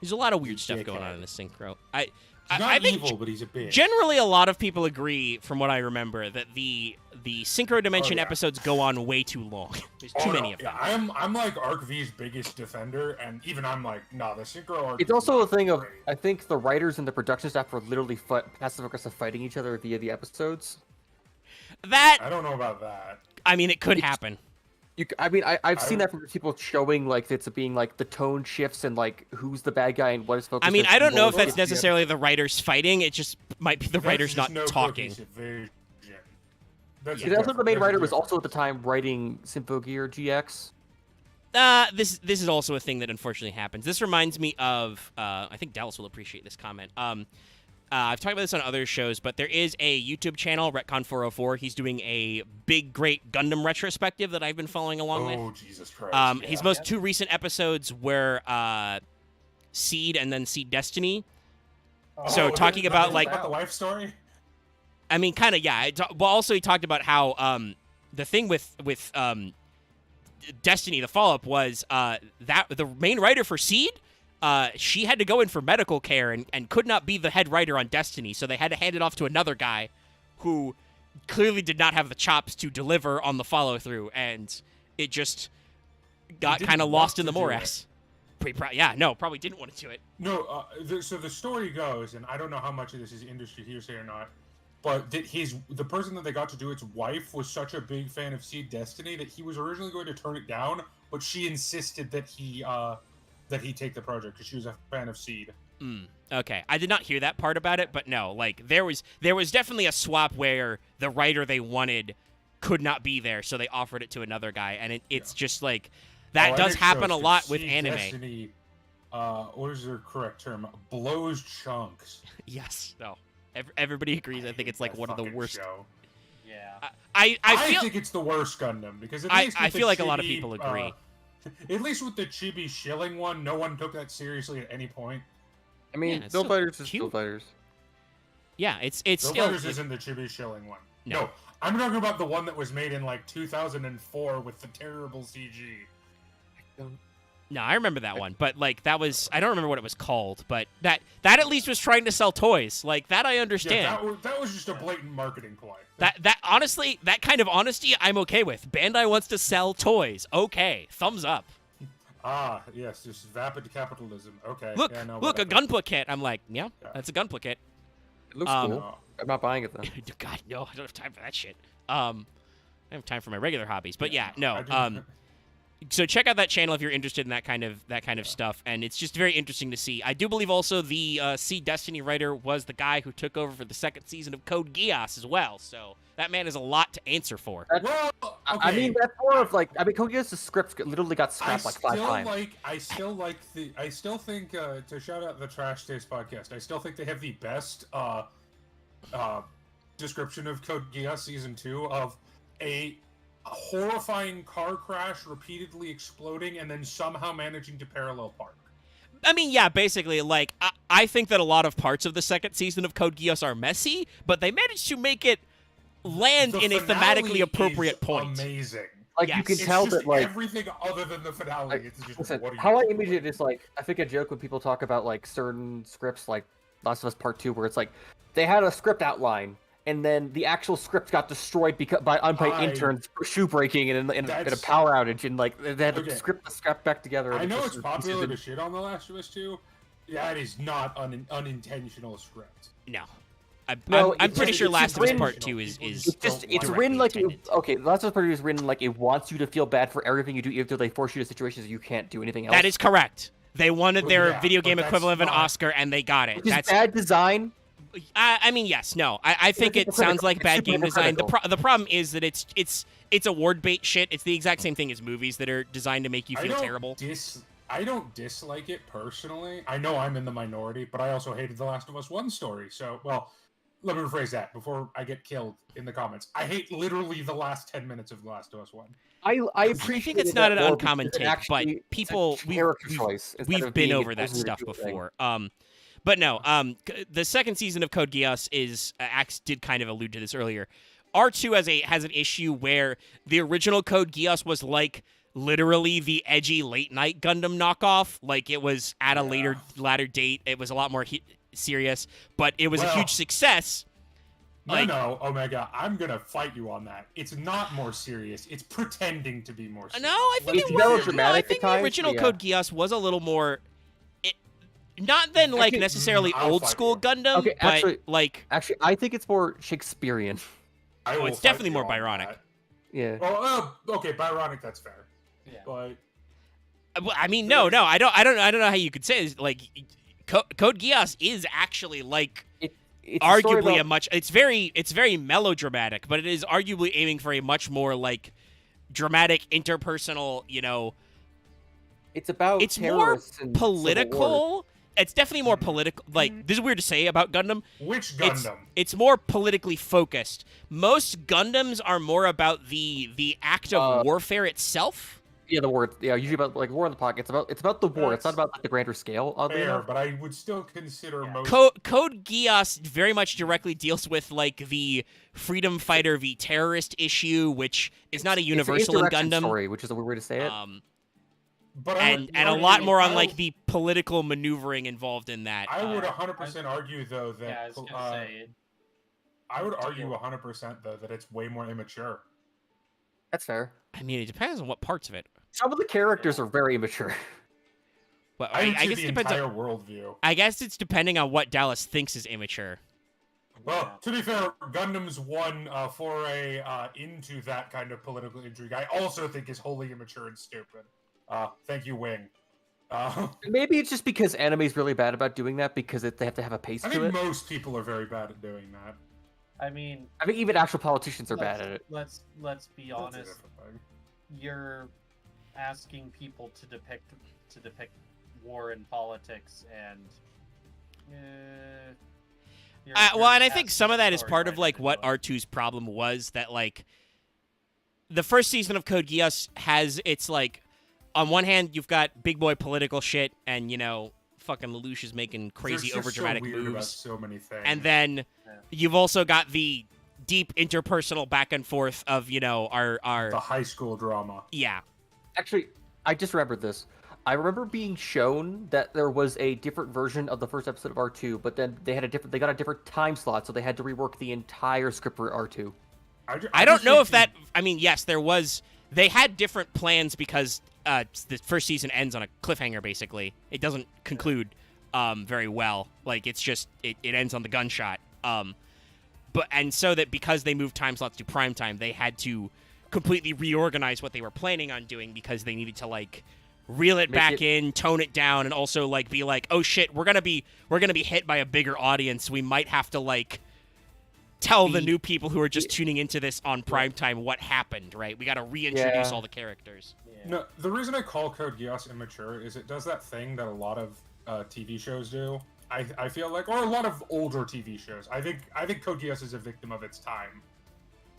There's a lot of weird stuff going on in the synchro. He's not I think evil, but he's a bitch. Generally, a lot of people agree, from what I remember, that the Synchro Dimension episodes go on way too long. There's too many of them. Yeah, I'm like Arc V's biggest defender, and even I'm like, nah, the synchro arc. It's also a thing of, I think the writers and the production staff were literally passive aggressive fighting each other via the episodes. That I don't know about that. I mean, it could happen. I mean, I've seen that from people showing like it's being like the tone shifts and like who's the bad guy and what is focused. I mean, I don't know if that's it's necessarily the writers fighting. It just might be the writers not talking. also the main writer was also at the time writing Symphogear GX. This is also a thing that unfortunately happens. This reminds me of I think Dallas will appreciate this comment. I've talked about this on other shows, but there is a YouTube channel, Retcon404. He's doing a big, great Gundam retrospective that I've been following along with. Oh, Jesus Christ. His most two recent episodes were Seed and then Seed Destiny. So talking about like the wife story. I mean, kind of, yeah. But also he talked about how the thing with Destiny, the follow-up was that the main writer for Seed, she had to go in for medical care and could not be the head writer on Destiny, so they had to hand it off to another guy who clearly did not have the chops to deliver on the follow-through, and it just got kind of lost in the morass. Probably didn't want to do it. No, so the story goes, and I don't know how much of this is industry hearsay or not, but that the person that they got to do its wife was such a big fan of Seed Destiny that he was originally going to turn it down, but she insisted that he take the project because she was a fan of Seed. Okay, I did not hear that part about it, but no, like there was definitely a swap where the writer they wanted could not be there, so they offered it to another guy, and it's just like that does happen a lot with anime. Destiny, what is their correct term? Blows chunks. Yes, no. Everybody agrees. I think it's like one of the worst. Show. Yeah. I think it's the worst Gundam because I feel like a lot of people agree. At least with the chibi shilling one, no one took that seriously at any point. I mean, Yeah, Build Fighters is Build Fighters. Yeah, it's Build still. Fighters isn't the chibi shilling one. No, I'm talking about the one that was made in like 2004 with the terrible CG. No, I remember that one, but like that was I don't remember what it was called, but that at least was trying to sell toys. Like that I understand. Yeah, that was just a blatant marketing ploy. That honestly, that kind of honesty I'm okay with. Bandai wants to sell toys. Okay, thumbs up. Ah, yes, just vapid capitalism. Okay. Look, yeah, no, look, a whatever. Gunpla kit. I'm like, yeah, that's a Gunpla kit. It looks Um, cool. I'm not buying it though. God, no, I don't have time for that shit. I have time for my regular hobbies, but yeah, no. I do- So check out that channel if you're interested in that kind of stuff, and it's just very interesting to see. I do believe also the Seed Destiny writer was the guy who took over for the second season of Code Geass as well. So that man has a lot to answer for. Well, okay. I mean, that's more of like Code Geass' script literally got scrapped like 5 times. I still think to shout out the Trash Taste podcast. I still think they have the best description of Code Geass season 2 of a horrifying car crash repeatedly exploding and then somehow managing to parallel park. I mean, yeah, basically, like, I think that a lot of parts of the second season of Code Geass are messy, but they managed to make it land in a thematically appropriate point. Amazing. Like Yes. you can It's tell just that like everything other than the finale. Like, It's just listen, what are you how I doing? image it is like I think a joke when people talk about like certain scripts like Last of Us Part 2 where it's like they had a script outline and then the actual script got destroyed by unpaid interns for shoe breaking and in a power outage and like they had to script the scrap back together. I know it's popular to shit on The Last of Us 2. That is not an unintentional script. No. No, I'm pretty sure it's Last of Us written- Part 2 is it's written like okay, Last of Us Part 2 is written like it wants you to feel bad for everything you do, even though they force you to situations you can't do anything else. That is correct. They wanted their Yeah, video but game that's equivalent of an not- Oscar, and they got it. Which is That's bad design. I mean, yes, no. I think it sounds like bad game design. The problem is that it's award bait shit. It's the exact same thing as movies that are designed to make you feel terrible. I don't dislike it personally. I know I'm in the minority, but I also hated The Last of Us 1 story. So, well, let me rephrase that before I get killed in the comments. I hate literally the last 10 minutes of The Last of Us 1. I I appreciate think it's not an more uncommon because it take, actually- but people it's a character choice instead we've of been being over an that stuff overly thing. before. But no, the second season of Code Geass is Axe did kind of allude to this earlier. R2 has an issue where the original Code Geass was like literally the edgy late night Gundam knockoff. Like it was at a later date. It was a lot more serious, but it was a huge success. No, Omega, I'm gonna fight you on that. It's not more serious. It's pretending to be more serious. No, I think It's it was. melodramatic I at think the times, original but yeah. Code Geass was a little more. Not then like Actually, necessarily I'll old fight school you. Gundam, Okay, but actually- like I think it's more Shakespearean. I will it's fight definitely you more on Byronic. that. Yeah. Oh, okay, Byronic, that's fair. Yeah. But I mean, no, I don't know how you could say this. Like, Code Geass is actually like It's a story arguably about, it's very melodramatic, but it is arguably aiming for a much more like dramatic interpersonal, it's about it's more terrorists and civil war. political. It's definitely more political. Like, this is weird to say about Gundam. which Gundam? It's more politically focused. Most Gundams are more about the act of warfare itself. Yeah, the war. Yeah, usually about like War in the Pocket. It's about the war. It's not about like, the grander scale. Oddly Fair, enough. but I would still consider most. Code Geass very much directly deals with like the freedom fighter v terrorist issue, which is not a universal in it's an Gundam. Story, which is a weird way to say it. But and a lot more on like the political maneuvering involved in that. I would 100% argue though that Yeah, I was gonna say. I would argue 100% though that it's way more immature. That's fair. I mean, it depends on what parts of it. Some of the characters are very immature. Well, I I guess the it depends entire on. worldview. I guess it's depending on what Dallas thinks is immature. Well, to be fair, Gundam's one foray into that kind of political intrigue, I also think is wholly immature and stupid. Thank you, Wing. Maybe it's just because anime's really bad about doing that because they have to have a pace I to think it. most people are very bad at doing that. I mean, I mean, even actual politicians are bad at it. Let's be That's a honest. different thing. You're asking people to depict war and politics, and Well, and I think some of that is part of like what R2's problem was, that like the first season of Code Geass has its like, on one hand you've got big boy political shit, and fucking Lelouch is making crazy They're just overdramatic so weird about moves, so many things. and then you've also got the deep interpersonal back and forth of our the high school drama. yeah. Actually, I just remembered this. I remember being shown that there was a different version of the first episode of R2, but then they got a different time slot, so they had to rework the entire script for R2. I don't know if that. I mean, yes, there was. They had different plans because the first season ends on a cliffhanger. Basically, it doesn't conclude very well. Like, it's just it ends on the gunshot. So that because they moved time slots to primetime, they had to completely reorganize what they were planning on doing, because they needed to like reel it back in, tone it down, and also like be like, oh shit, we're gonna be hit by a bigger audience. We might have to like tell the new people who are just tuning into this on primetime what happened, right? We got to reintroduce all the characters. Yeah. No, the reason I call Code Geass immature is it does that thing that a lot of TV shows do. I feel like, or a lot of older TV shows. I think Code Geass is a victim of its time.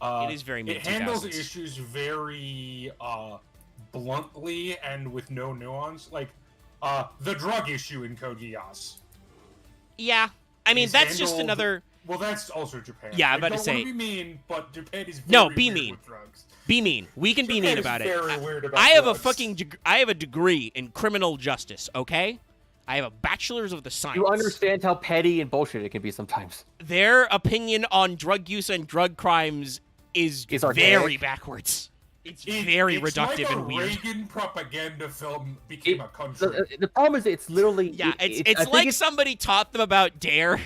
It is very mid-2000s. It handles issues very bluntly and with no nuance. Like the drug issue in Code Geass. Yeah, I mean, that's just another. Well, that's also Japan. Yeah, I'm about I to say. don't want to be mean, but Japan is No, very be weird mean. with drugs. Be mean. We can be mean about it. Very weird about I have drugs. I have a degree in criminal justice. Okay, I have a bachelor's of the science. You understand how petty and bullshit it can be sometimes. Their opinion on drug use and drug crimes is very archaic. backwards. It's very reductive like and weird. Reagan propaganda film became a country. The problem is it's literally Yeah, I it's think like somebody taught them about Dare,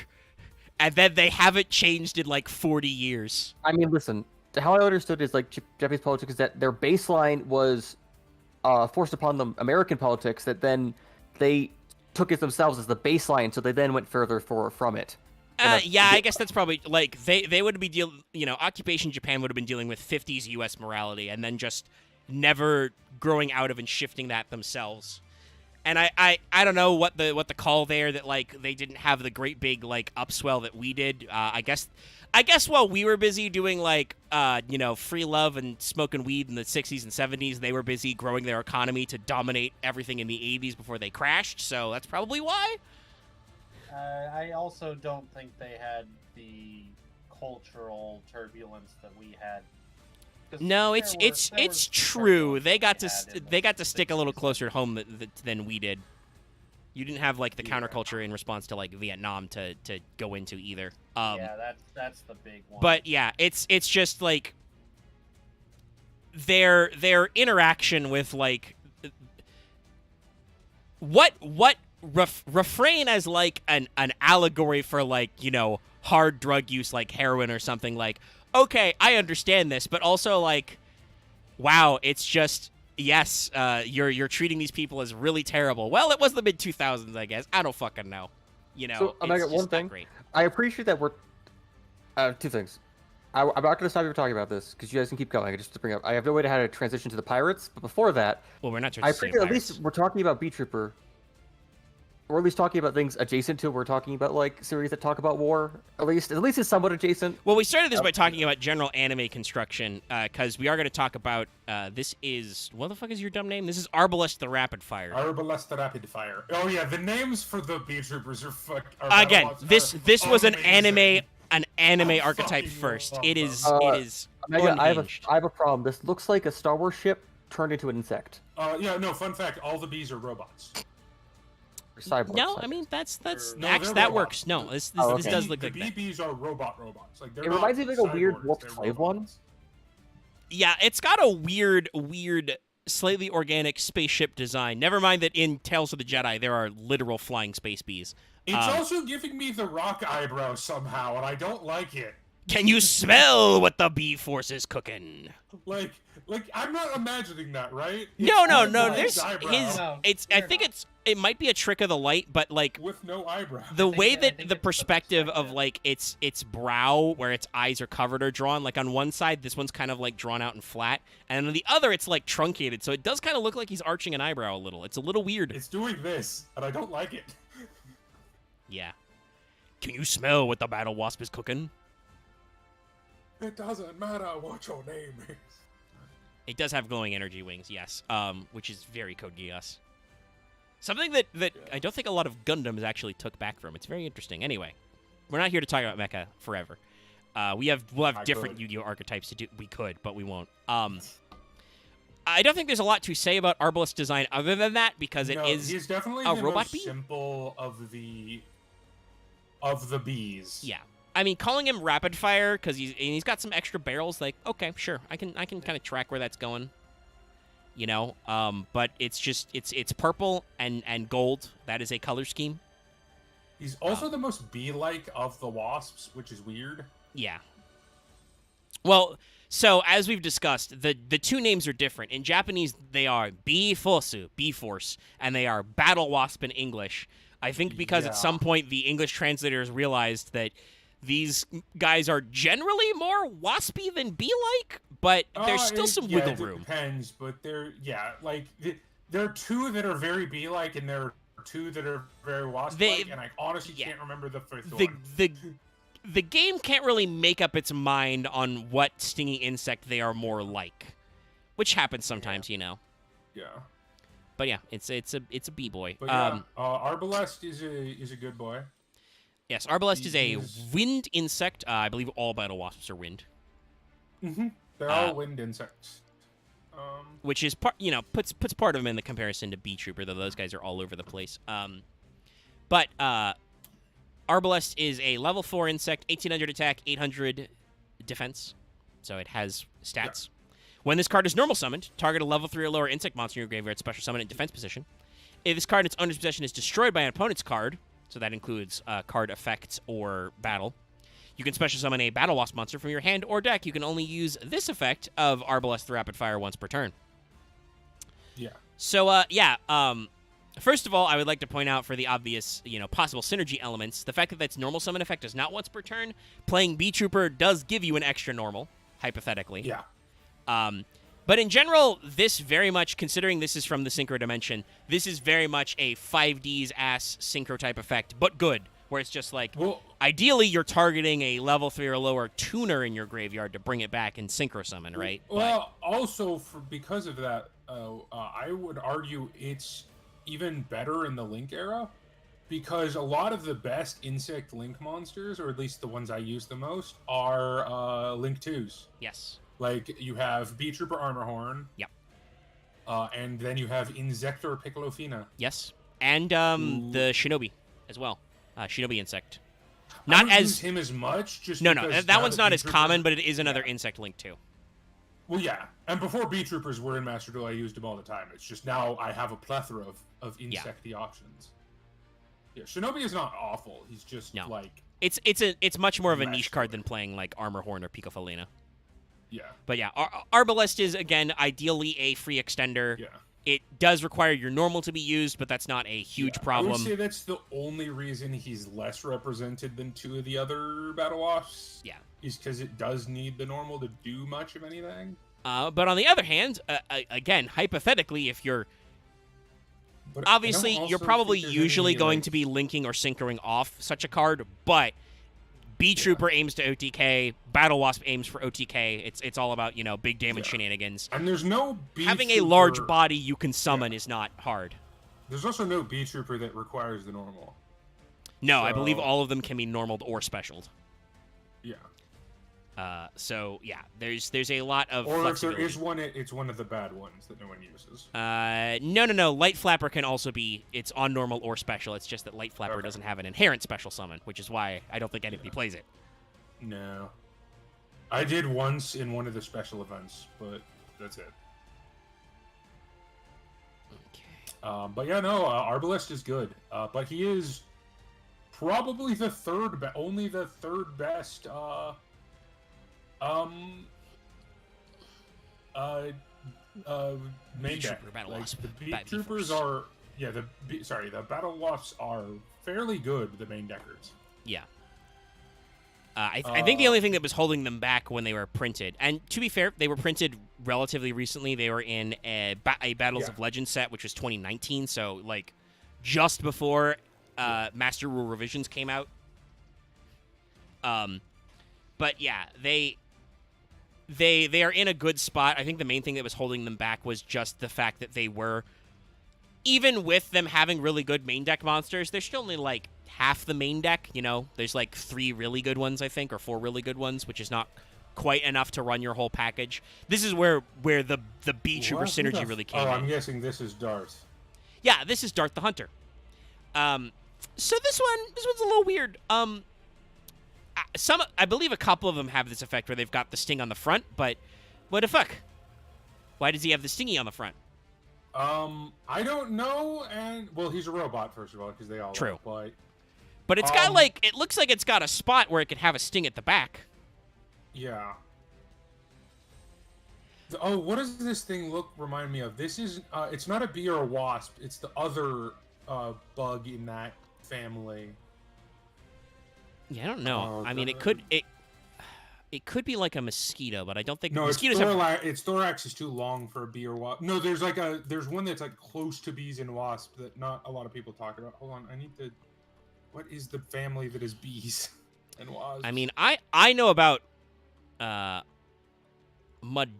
and then they haven't changed in like 40 years. I mean, listen. How I understood is like Japanese politics is that their baseline was forced upon them American politics, that then they took it themselves as the baseline, so they then went further from it. Yeah, I guess that's probably like they would be Occupation Japan would have been dealing with 50s U.S. morality, and then just never growing out of and shifting that themselves. And I don't know what the call there, that like they didn't have the great big like upswell that we did. I guess while we were busy doing like free love and smoking weed in the 60s and 70s, they were busy growing their economy to dominate everything in the 80s before they crashed. So that's probably why. I also don't think they had the cultural turbulence that we had. No, it's true. They got to stick a little closer home than we did. You didn't have like the counterculture in response to like Vietnam to go into either. Yeah, that's the big one. But yeah, it's just like their interaction with like what refrain as like an allegory for like hard drug use like heroin or something. Like, okay, I understand this, but also like wow, it's just yes, you're treating these people as really terrible. Well, it was the mid 2000s, I guess. I don't fucking know. You know, So, it's Omega, just one not thing. great. I appreciate that we're. Two things. I'm not going to stop you from talking about this because you guys can keep going. Just to bring up, I have no way to how to transition to the pirates. But before that, Well, we're not I transitioning appreciate at pirates. least we're talking about Beat Trooper. Or at least talking about things adjacent to. We're talking about like series that talk about war. At least it's somewhat adjacent. Well, we started this by talking about general anime construction, because we are going to talk about, this is, what the fuck is your dumb name? This is Arbalest the Rapid Fire. Arbalest the Rapid Fire. Oh yeah, the names for the Bee Troopers are Again, this was an amazing. anime I archetype fucking first. love It them. is Omega, unhinged. I have a problem. This looks like a Star Wars ship turned into an insect. Yeah, no, fun fact, all the bees are robots. Or cyborgs. No, I mean, that's No, actually, they're that robots. works. No, this okay. does look the like that. bees are robots. Like they're It reminds me of like a weird cyborgs, warped they're slave one. robots. Yeah, it's got a weird, slightly organic spaceship design. Never mind that in Tales of the Jedi there are literal flying space bees. It's also giving me the Rock eyebrow somehow, and I don't like it. Can you smell what the bee force is cooking? Like I'm not imagining that, right? No. It's There's eyebrow his. No, It's. I you're think not. it might be a trick of the light, but like with no eyebrow. the way I that think the it's the perspective of perspective. like its brow, where its eyes are covered, are drawn. Like on one side, this one's kind of like drawn out and flat, and on the other, it's like truncated. So it does kind of look like he's arching an eyebrow a little. It's a little weird. It's doing this, and I don't like it. Yeah. Can you smell what the battle wasp is cooking? It doesn't matter what your name is. It does have glowing energy wings, yes. Which is very Code Geass. Something that I don't think a lot of Gundams actually took back from. It's very interesting. Anyway, we're not here to talk about mecha forever. We'll have different Yu-Gi-Oh archetypes to do. We could, but we won't. I don't think there's a lot to say about Arbalest's design other than that, because He's definitely a the robot most bee? simple of the bees. Yeah. I mean, calling him Rapid Fire because he's got some extra barrels. Like, okay, sure, I can kind of track where that's going. You know, but it's just it's purple and gold. That is a color scheme. He's also the most bee-like of the wasps, which is weird. Yeah. Well, so as we've discussed, the two names are different. In Japanese, they are Bee Forsu, Bee Force, and they are Battle Wasp in English. I think because at some point the English translators realized that these guys are generally more waspy than bee-like, but there's still some wiggle room. It depends, but there are two that are very bee-like, and there are two that are very wasp-like, and I honestly can't remember the fifth one. The game can't really make up its mind on what stinging insect they are more like, which happens sometimes, you know. Yeah. But yeah, it's a bee boy. But yeah, Arbalest is a good boy. Yes, Arbalest is a wind insect. I believe all battle wasps are wind. Mm-hmm. They're all wind insects. Which is puts part of them in the comparison to Bee Trooper, though those guys are all over the place. But Arbalest is a level 4 insect, 1800 attack, 800 defense. So it has stats. Yeah. When this card is normal summoned, target a level 3 or lower insect monster in your graveyard, special summon in defense position. If this card in its owner's possession is destroyed by an opponent's card, so that includes card effects or battle, you can special summon a Battle Wasp monster from your hand or deck. You can only use this effect of Arbalest the Rapid Fire once per turn. Yeah. So, first of all, I would like to point out for the obvious, possible synergy elements, the fact that that's normal summon effect is not once per turn. Playing Bee Trooper does give you an extra normal, hypothetically. Yeah. But in general, this very much, considering this is from the Synchro Dimension, this is very much a 5D's ass Synchro type effect, but good, where it's just like, ideally you're targeting a level 3 or lower tuner in your graveyard to bring it back and Synchro Summon, right? Well, also, because of that, I would argue it's even better in the Link era, because a lot of the best insect Link monsters, or at least the ones I use the most, are Link 2s. Yes. Like, you have Bee Trooper Armorhorn. Yep. And then you have Inzector Piccolofina. Yes. And the Shinobi as well. Shinobi insect. I don't use him as much. No, that one's not as common, but it is another insect Link too. Well, yeah. And before Bee Troopers were in Master Duel, I used them all the time. It's just now I have a plethora of insecty options. Yeah, Shinobi is not awful. He's just like... It's much more of a niche card than playing like Armorhorn or Piccolofina. Yeah. But yeah, Arbalest is, again, ideally a free extender. Yeah. It does require your normal to be used, but that's not a huge problem. I would say that's the only reason he's less represented than two of the other Battle Wasps. Yeah. Is because it does need the normal to do much of anything. But on the other hand, again, hypothetically, if you're... But obviously, you're probably usually going to be linking or syncering off such a card, but B-Trooper aims to OTK, Battle Wasp aims for OTK. It's all about, big damage shenanigans. And there's no B-Trooper... Having a large body you can summon is not hard. There's also no B-Trooper that requires the normal. No, I believe all of them can be normaled or specialed. Yeah. So yeah, there's a lot of or flexibility. If there is one, it's one of the bad ones that no one uses. No. Light Flapper can also be, it's on normal or special. It's just that Light Flapper doesn't have an inherent special summon, which is why I don't think anybody plays it. No. I did once in one of the special events, but that's it. Okay. But yeah, no, Arbalest is good. But he is probably the only the third best main deck. Battle Like, Wasp. the B-Troopers are... Yeah, the Battle Wasps are fairly good, the main deckers. Yeah. I think the only thing that was holding them back when they were printed, and to be fair, they were printed relatively recently. They were in a Battles of Legends set, which was 2019, so, like, just before Master Rule Revisions came out. But, yeah, they are in a good spot. I think the main thing that was holding them back was just the fact that they were, even with them having really good main deck monsters, they're still only, like, half the main deck, There's, like, 3 really good ones, I think, or 4 really good ones, which is not quite enough to run your whole package. This is where the B-Trooper synergy really came in. I'm guessing this is Darth. Yeah, this is Darth the Hunter. So this one's a little weird. I believe a couple of them have this effect where they've got the sting on the front, but what the fuck? Why does he have the stingy on the front? I don't know, and well, he's a robot first of all, because they all True. Are, but it's got it looks like it's got a spot where it could have a sting at the back. Yeah. What does this thing remind me of? This is it's not a bee or a wasp. It's the other bug in that family. Yeah, I don't know. I mean, it could be like a mosquito, but I don't think mosquitoes its thorax is too long for a bee or wasp. No, there's one that's like close to bees and wasps that not a lot of people talk about. Hold on, I need to. What is the family that is bees and wasps? I mean, I know about mud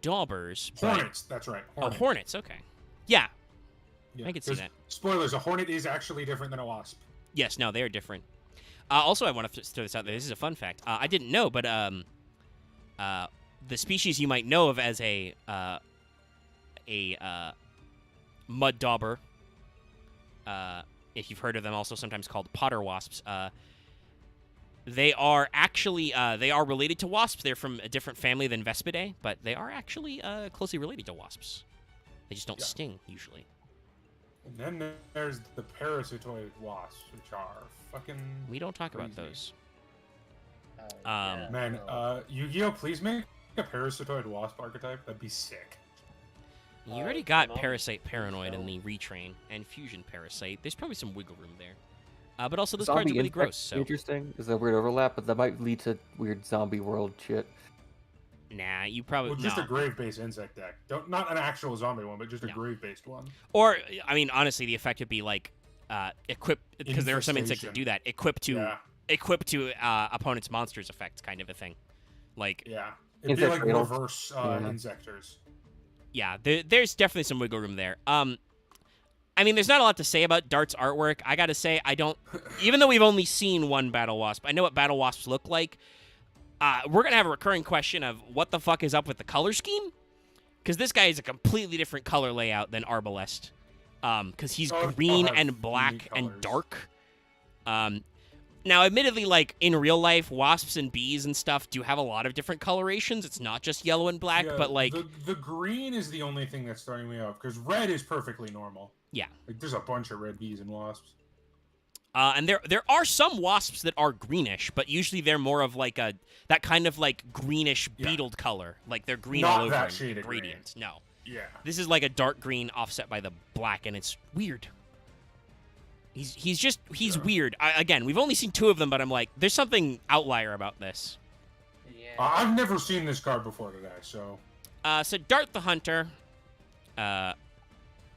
daubers. Hornets, that's right. Hornets. Oh, hornets. Okay. Yeah. I can see that. Spoilers: a hornet is actually different than a wasp. Yes. No, they are different. Also, I want to throw this out there. This is a fun fact. I didn't know, but the species you might know of as a mud dauber, if you've heard of them, also sometimes called potter wasps, they are actually they are related to wasps. They're from a different family than Vespidae, but they are actually closely related to wasps. They just don't sting usually. And then there's the parasitoid wasps, which are fucking. We don't talk crazy. about those. Man, Yu-Gi-Oh! Please make a parasitoid wasp archetype. That'd be sick. You already got Parasite Paranoid in the Retrain and Fusion Parasite. There's probably some wiggle room there. But also, those cards are really gross. So interesting. There's a weird overlap, but that might lead to weird zombie world shit. Nah, you probably... Well, just a grave-based insect deck. Not an actual zombie one, but just a grave-based one. Or, I mean, honestly, the effect would be like, equip... Because there are some insects that do that. Equip to opponent's monsters effect kind of a thing. Like... Yeah. It'd be like reverse insectors. Yeah, there's definitely some wiggle room there. I mean, there's not a lot to say about Dart's artwork. I gotta say, I don't... Even though we've only seen one Battle Wasp, I know what Battle Wasps look like. We're gonna have a recurring question of what the fuck is up with the color scheme? Because this guy is a completely different color layout than Arbalest. Because he's green and black and dark. Now, admittedly, like, in real life, wasps and bees and stuff do have a lot of different colorations. It's not just yellow and black, but, like... The green is the only thing that's throwing me off, because red is perfectly normal. Yeah. Like, there's a bunch of red bees and wasps. And there are some wasps that are greenish, but usually they're more of like that kind of like greenish beetled color. Like they're green all over that and shade of gradient. No. Yeah. This is like a dark green offset by the black, and it's weird. He's weird. Again, we've only seen 2 of them, but I'm like, there's something outlier about this. Yeah. I've never seen this card before today, so. So Dart the Hunter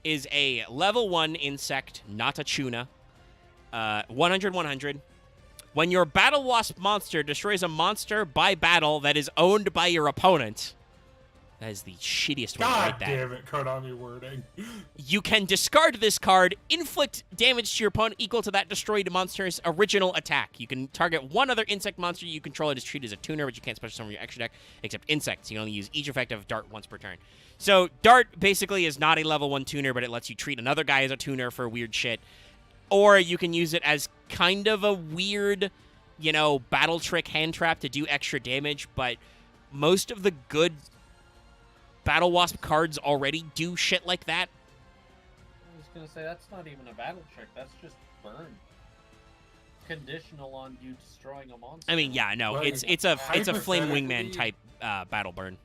is a level 1 insect, not a tuna. 100/100. When your Battle Wasp monster destroys a monster by battle that is owned by your opponent. That is the shittiest way to God write that. damn it, Konami wording. You can discard this card, inflict damage to your opponent equal to that destroyed monster's original attack. You can target one other insect monster you control. It is treated as a tuner, but you can't special summon your extra deck except insects. You can only use each effect of Dart once per turn. So Dart basically is not a level 1 tuner, but it lets you treat another guy as a tuner for weird shit. Or you can use it as kind of a weird, battle trick hand trap to do extra damage, but most of the good Battle Wasp cards already do shit like that. I was gonna say that's not even a battle trick. That's just burn. Conditional on you destroying a monster. I mean, yeah, no, Well, it's a Flame Wingman hypothetically- type battle burn.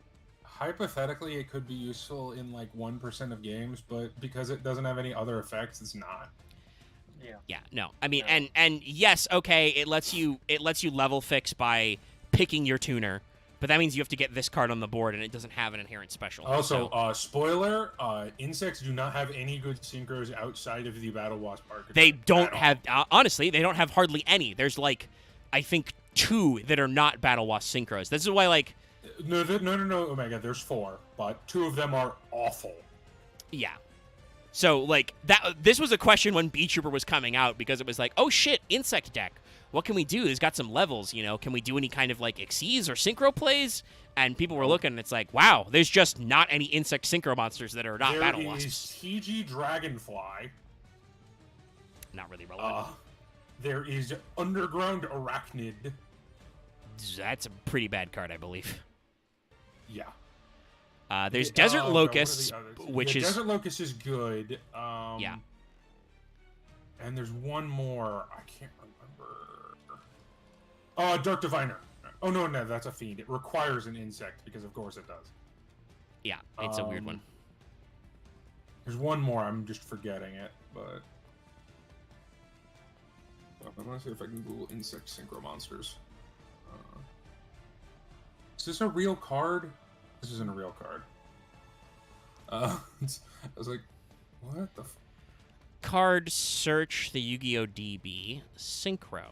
Hypothetically, it could be useful in like 1% of games, but because it doesn't have any other effects, it's not. Yeah. Yeah, no, I mean, No. and yes, okay, it lets you level fix by picking your tuner, but that means you have to get this card on the board, and it doesn't have an inherent special. Also, so spoiler: insects do not have any good synchros outside of the Battle Wasp archetype. they don't at all. have honestly, they don't have hardly any. There's like, I think 2 that are not Battle Wasp synchros. This is why like. No, Omega. There's 4, but 2 of them are awful. Yeah. So, like, this was a question when B Trooper was coming out, because it was like, oh shit, insect deck. What can we do? It's got some levels, Can we do any kind of, like, Xyz or synchro plays? And people were looking, and it's like, wow, there's just not any insect synchro monsters that are not Battle There is Wasps. TG Dragonfly. Not really relevant. There is Underground Arachnid. That's a pretty bad card, I believe. Yeah. There's Yeah, Desert what are Locust, the others? which Yeah, is... Desert Locust is good. Yeah. And there's one more. I can't remember. Dark Diviner. Oh, no, that's a fiend. It requires an insect, because of course it does. Yeah, it's a weird one. There's one more. I'm just forgetting it, but... I want to see if I can Google insect synchro monsters. Is this a real card? This isn't a real card. I was like, what the Card search the Yu-Gi-Oh! DB. Synchro.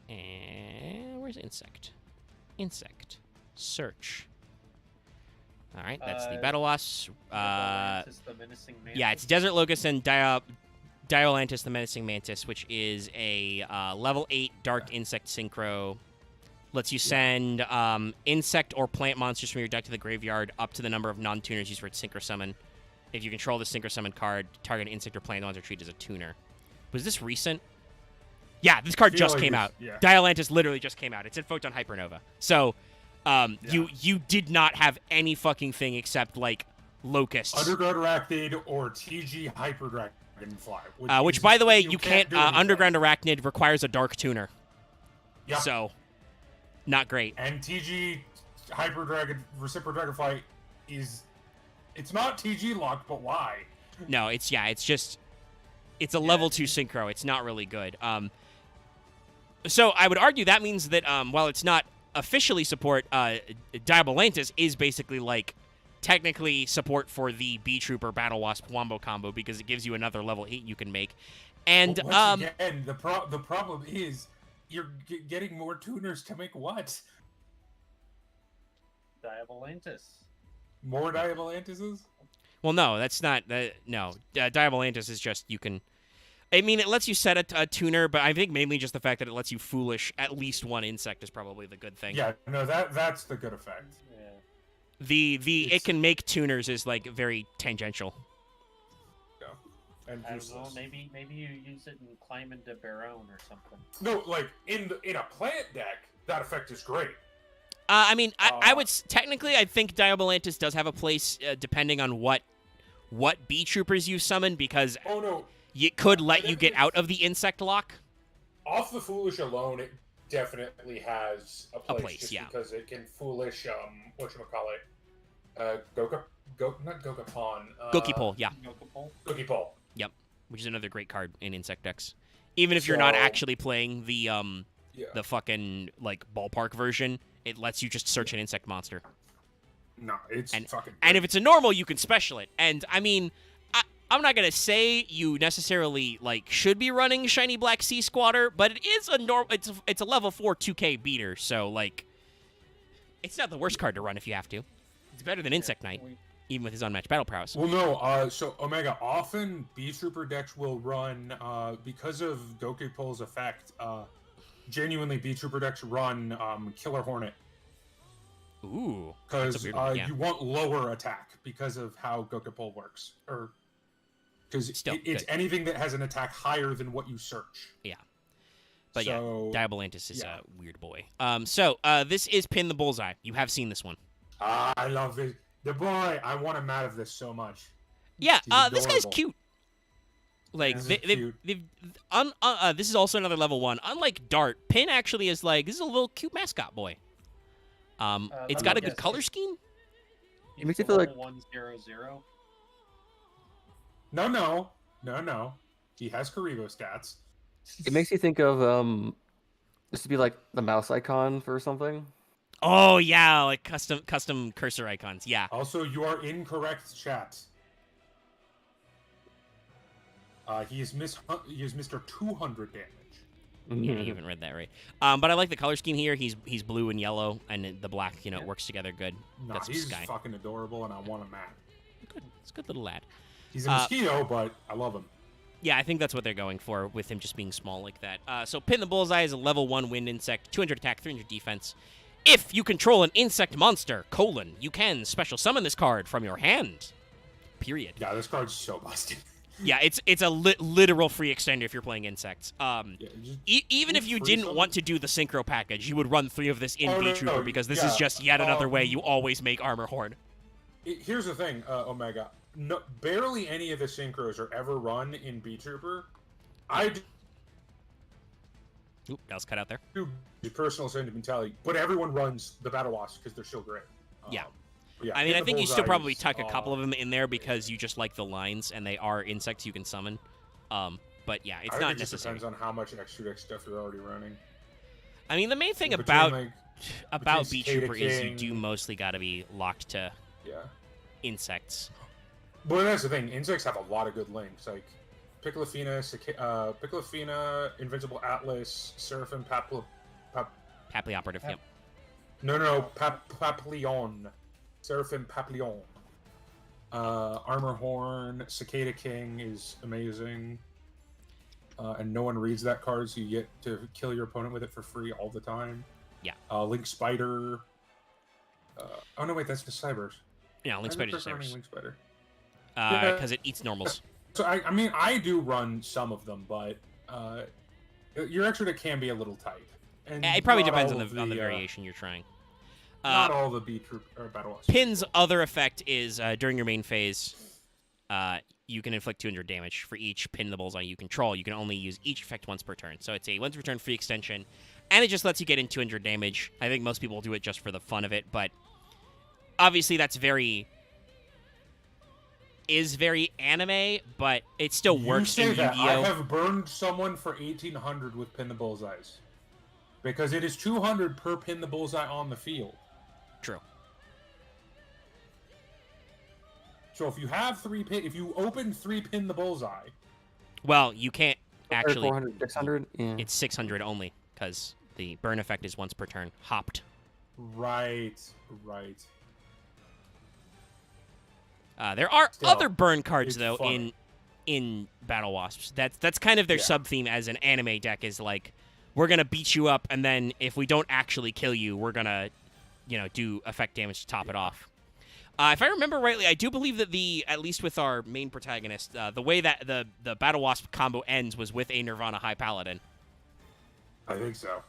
And where's insect? Insect. Search. All right, that's the Battle Wasp. The Menacing Mantis. Yeah, it's Desert Locust and Diolantis the Menacing Mantis, which is a level 8 Dark Insect Synchro. Lets you send insect or plant monsters from your deck to the graveyard up to the number of non-tuners used for its Synchro Summon. If you control the Synchro Summon card, target an insect or plant monster treated as a tuner. Was this recent? Yeah, this card just came out. Yeah. Diolantis literally just came out. It's in Photon Hypernova. So, you did not have any fucking thing except, like, Locusts. Underground Arachnid or TG Hyper Dragonfly. Which, by the way, you can't can't. do anything. Underground Arachnid requires a dark tuner. Yeah. So, not great. And TG Reciprocal Dragonfly is... It's not TG locked, but why? No, it's a level 2 synchro. It's not really good. So I would argue that means that while it's not officially support, Diabolantis is basically like technically support for the B Trooper Battle Wasp Wombo combo, because it gives you another level 8 you can make. And But once again, the problem is you're getting more tuners to make what? Diabolantis. More Diabolantises? well, no, that's not. No, Diabolantis is just you can. I mean, it lets you set a tuner, but I think mainly just the fact that it lets you foolish at least one insect is probably the good thing. Yeah, no, that's the good effect. Yeah. It can make tuners is like very tangential. Yeah. And I don't know. useless. Maybe you use it and climb into Baron or something. No, like in a plant deck, that effect is great. I mean, I would technically, I think Diabolantis does have a place depending on what B troopers you summon, because Oh no, it could let you get out of the insect lock. off the Foolish alone, it definitely has a place, just yeah. because it can Foolish, whatchamacallit, not Gokapon. Gokipole, yeah. Gokipole. Yep, which is another great card in insect decks. Even if you're not actually playing the fucking like ballpark version, it lets you just search an insect monster. No, it's fucking great. And if it's a normal, you can special it. And I mean, I'm not gonna say you necessarily like should be running Shiny Black Sea Squatter, but it is it's a level 4 2K beater, so like it's not the worst card to run if you have to. It's better than Insect Knight, even with his unmatched battle prowess. Well, no, so Omega, often B-Trooper decks will run, because of Gokupole's effect, genuinely B-Trooper decks run Killer Hornet. Ooh. Because you want lower attack because of how Gokupole works. Or because it's anything that has an attack higher than what you search. Yeah. But so, yeah, Diabolantis is a weird boy. So this is Pin the Bullseye. You have seen this one. I love it. The boy, I want him out of this so much. Yeah, this guy's cute. Like this is also another level 1. Unlike Dart, Pin actually is like this is a little cute mascot boy. It's got a good color scheme. It makes you feel like 100. No. He has Karibo stats. It makes you think of this would be like the mouse icon for something. Oh yeah, like custom cursor icons. Yeah. Also, you are incorrect, chat. He is Mr. 200 damage. Yeah, you haven't read that right. But I like the color scheme here. He's blue and yellow, and the black, works together good. Nah, That's he's Sky. fucking adorable, and I want him mad. Good. It's a good little lad. He's a mosquito, but I love him. Yeah, I think that's what they're going for with him just being small like that. So Pin the Bullseye is a level 1 wind insect, 200 attack, 300 defense. If you control an insect monster, you can special summon this card from your hand. Period. Yeah, this card's so busted. Yeah, it's a literal free extender if you're playing insects. Even if you didn't want to do the synchro package, you would run 3 of this in B-Trooper because this is just yet another way you always make Armor Horn. Here's the thing, Omega. No, barely any of the synchros are ever run in B-Trooper. Oop, that was cut out there. Do personal sentimentality, but everyone runs the Battle Wasps because they're so great. Yeah. Yeah, I mean, I think you still probably tuck a couple of them in there because you just like the lines and they are insects you can summon. But yeah, it's not necessary. It depends on how much extra deck stuff you're already running. I mean, the main thing about B-Trooper is you do mostly got to be locked to insects. But that's the thing. Insects have a lot of good links, like Piccolofina, Invincible Atlas, Seraphim, Papley Operative, yep. No, Papillon. Seraphim Papillon. Armor Horn, Cicada King is amazing. And no one reads that card, so you get to kill your opponent with it for free all the time. Yeah. Link Spider. Oh no, wait, that's the Cybers. Yeah, Link Spider is Link Spider. Because it eats normals. So I mean, I do run some of them, but your extra deck can be a little tight. And it probably depends on the variation you're trying. Not all the B-Troop or Battle Wasps. Pin's other effect is during your main phase, you can inflict 200 damage for each Pin the Bullseye you control. You can only use each effect once per turn. So it's a once per turn free extension, and it just lets you get in 200 damage. I think most people do it just for the fun of it, but obviously that's very anime, but it still works in Yu-Gi-Oh! I have burned someone for 1800 with Pin the Bullseyes. Because it is 200 per Pin the Bullseye on the field. True. So if you have if you open 3 Pin the Bullseye... Well, you can't actually... 400, 600? Yeah. It's 600 only, because the burn effect is once per turn. Hopped. Right. There are other burn cards, though, in Battle Wasps. That's kind of their sub-theme as an anime deck, is like, we're going to beat you up, and then if we don't actually kill you, we're going to, do effect damage to top it off. If I remember rightly, I do believe that at least with our main protagonist, the way that the Battle Wasp combo ends was with a Nirvana High Paladin. I think so.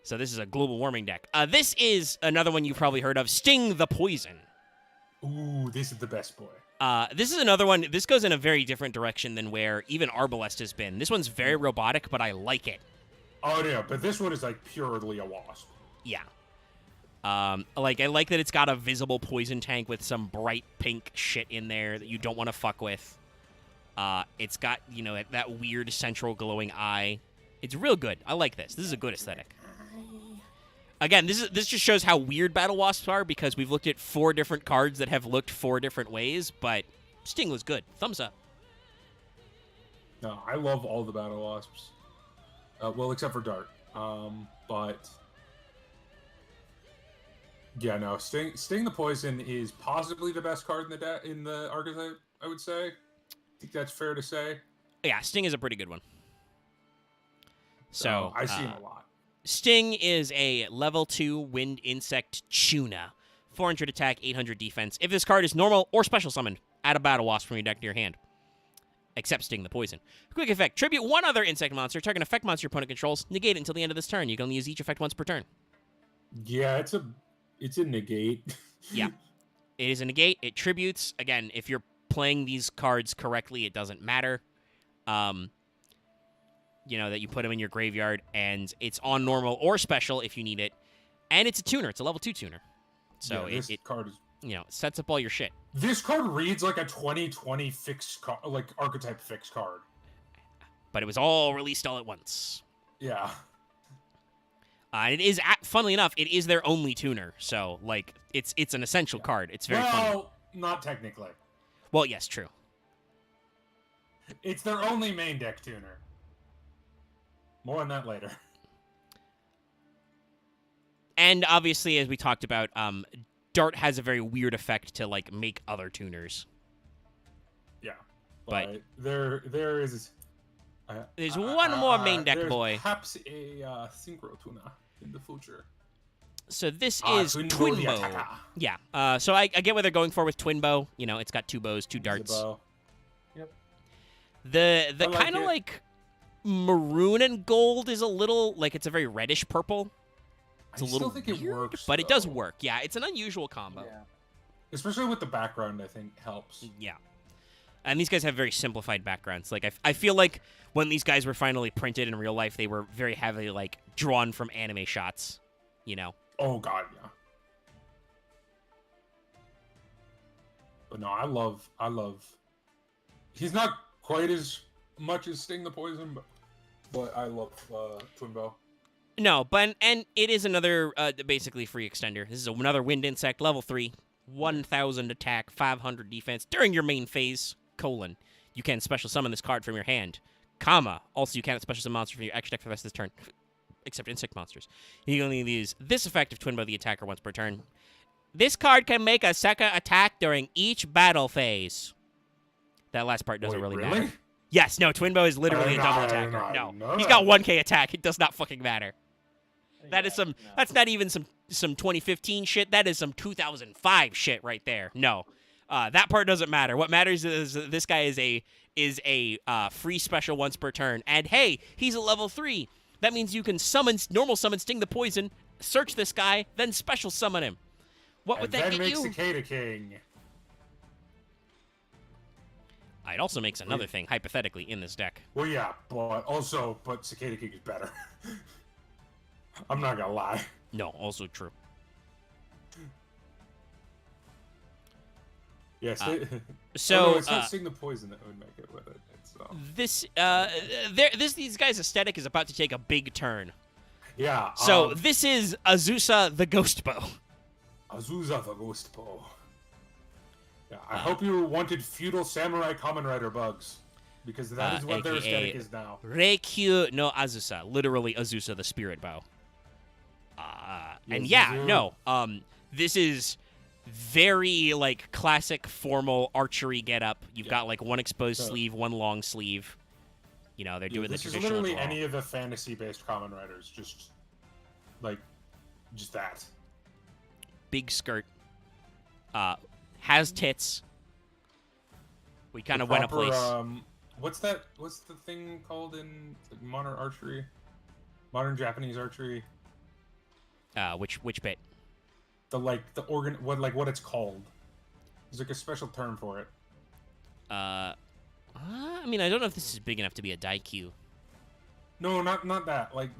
So this is a global warming deck. This is another one you've probably heard of, Sting the Poison. Ooh, this is the best boy. This is another one. This goes in a very different direction than where even Arbalest has been. This one's very robotic, but I like it. Oh yeah, but this one is like purely a wasp. Yeah. Like, I like that it's got a visible poison tank with some bright pink shit in there that you don't want to fuck with. It's got, you know, that weird central glowing eye. It's real good. I like this. This is a good aesthetic. Again, this just shows how weird Battle Wasps are, because we've looked at 4 different cards that have looked 4 different ways, but Sting was good. Thumbs up. No, I love all the Battle Wasps. Well, except for Dart. But yeah, no, Sting the Poison is possibly the best card in the archetype, I would say. I think that's fair to say. Yeah, Sting is a pretty good one. So I see him a lot. Sting is a level 2 wind insect tuna. 400 attack, 800 defense. If this card is normal or special summoned, add a Battle Wasp from your deck to your hand. Except Sting the Poison. Quick effect. Tribute one other insect monster. Target an effect monster your opponent controls. Negate it until the end of this turn. You can only use each effect once per turn. Yeah, it's a negate. Yeah. It is a negate. It tributes. Again, if you're playing these cards correctly, it doesn't matter. You know, that you put them in your graveyard, and it's on normal or special if you need it. And it's a tuner. It's a level 2 tuner. So yeah, this card is... You know, sets up all your shit. This card reads like a 2020 fixed card, like archetype fixed card. But it was all released all at once. Yeah. And it is, funnily enough, it is their only tuner. So, like, it's an essential card. It's very funny. Well, not technically. Well, yes, true. It's their only main deck tuner. More on that later. And obviously, as we talked about, Dart has a very weird effect to, like, make other tuners. Yeah. But there is... there's one more main deck there's boy. Perhaps a synchro tuner in the future. So this is Twinbow. Yeah. So I get what they're going for with Twinbow. You know, it's got 2 bows, 2 darts. Yep. The kind of like maroon and gold is a little like it's a very reddish purple. It's a little think it weird, works, but it does work. Yeah, it's an unusual combo. Yeah. Especially with the background, I think helps. Yeah. And these guys have very simplified backgrounds. Like I feel like when these guys were finally printed in real life, they were very heavily like drawn from anime shots. You know. Oh god, yeah. But no, I love. He's not quite as much as Sting the Poison, but I love Twinbow. No, but and it is another basically free extender. This is another wind insect, level 3, 1,000 attack, 500 defense during your main phase. You can special summon this card from your hand. Also, you can't special summon monster from your extra deck for the rest of this turn, except insect monsters. You can only use this effect of Twinbow the attacker once per turn. This card can make a second attack during each battle phase. That last part doesn't really matter. Yes, no, Twinbow is literally a double attacker. No, he's got 1k attack. It does not fucking matter. That is some. No. That's not even some 2015 shit. That is some 2005 shit right there. No, that part doesn't matter. What matters is this guy is a free special once per turn. And hey, he's a level 3. That means you can normal summon Sting the Poison, search this guy, then special summon him. What would that get you? Then make Cicada King. It also makes another thing, hypothetically, in this deck. Well, yeah, but Cicada King is better. I'm not gonna lie. No, also true. Yes. So it's not Sting the Poison that would make it with it. It's, these guys' aesthetic is about to take a big turn. Yeah. So this is Azusa the Ghost Bow. Azusa the Ghost Bow. Yeah, I hope you wanted feudal samurai Kamen Rider bugs, because that is what their aesthetic is now. Reikyu no Azusa, literally Azusa the Spirit Bow. And yeah, no, this is very like classic formal archery getup. You've got like one exposed sleeve, one long sleeve. You know, they're doing the traditional. This is literally any of the fantasy-based Kamen Riders, just that. Big skirt. Has tits. We kind of went a place. What's the thing called in modern archery? Modern Japanese archery. Which bit? What it's called? There's like a special term for it. I mean, I don't know if this is big enough to be a Daikyu. No, not that. Like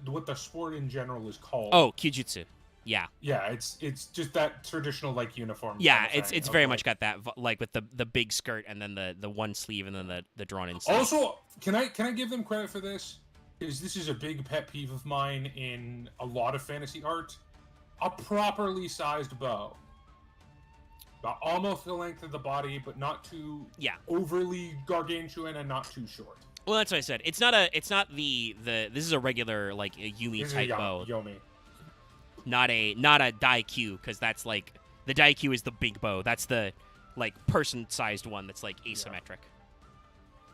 what the sport in general is called. Oh, Kyujutsu. Yeah. Yeah, it's just that traditional like uniform. Yeah, kind of it's very much got that like with the big skirt and then the one sleeve and then the drawn in sleeve. Also, can I give them credit for this? Because this is a big pet peeve of mine in a lot of fantasy art. A properly sized bow. About almost the length of the body, but not too overly gargantuan and not too short. Well, that's what I said. It's not the this is a regular like a Yumi type bow. Yomi. Not a Daikyu, because that's like the Daikyu is the big bow. That's the like person-sized one that's like asymmetric.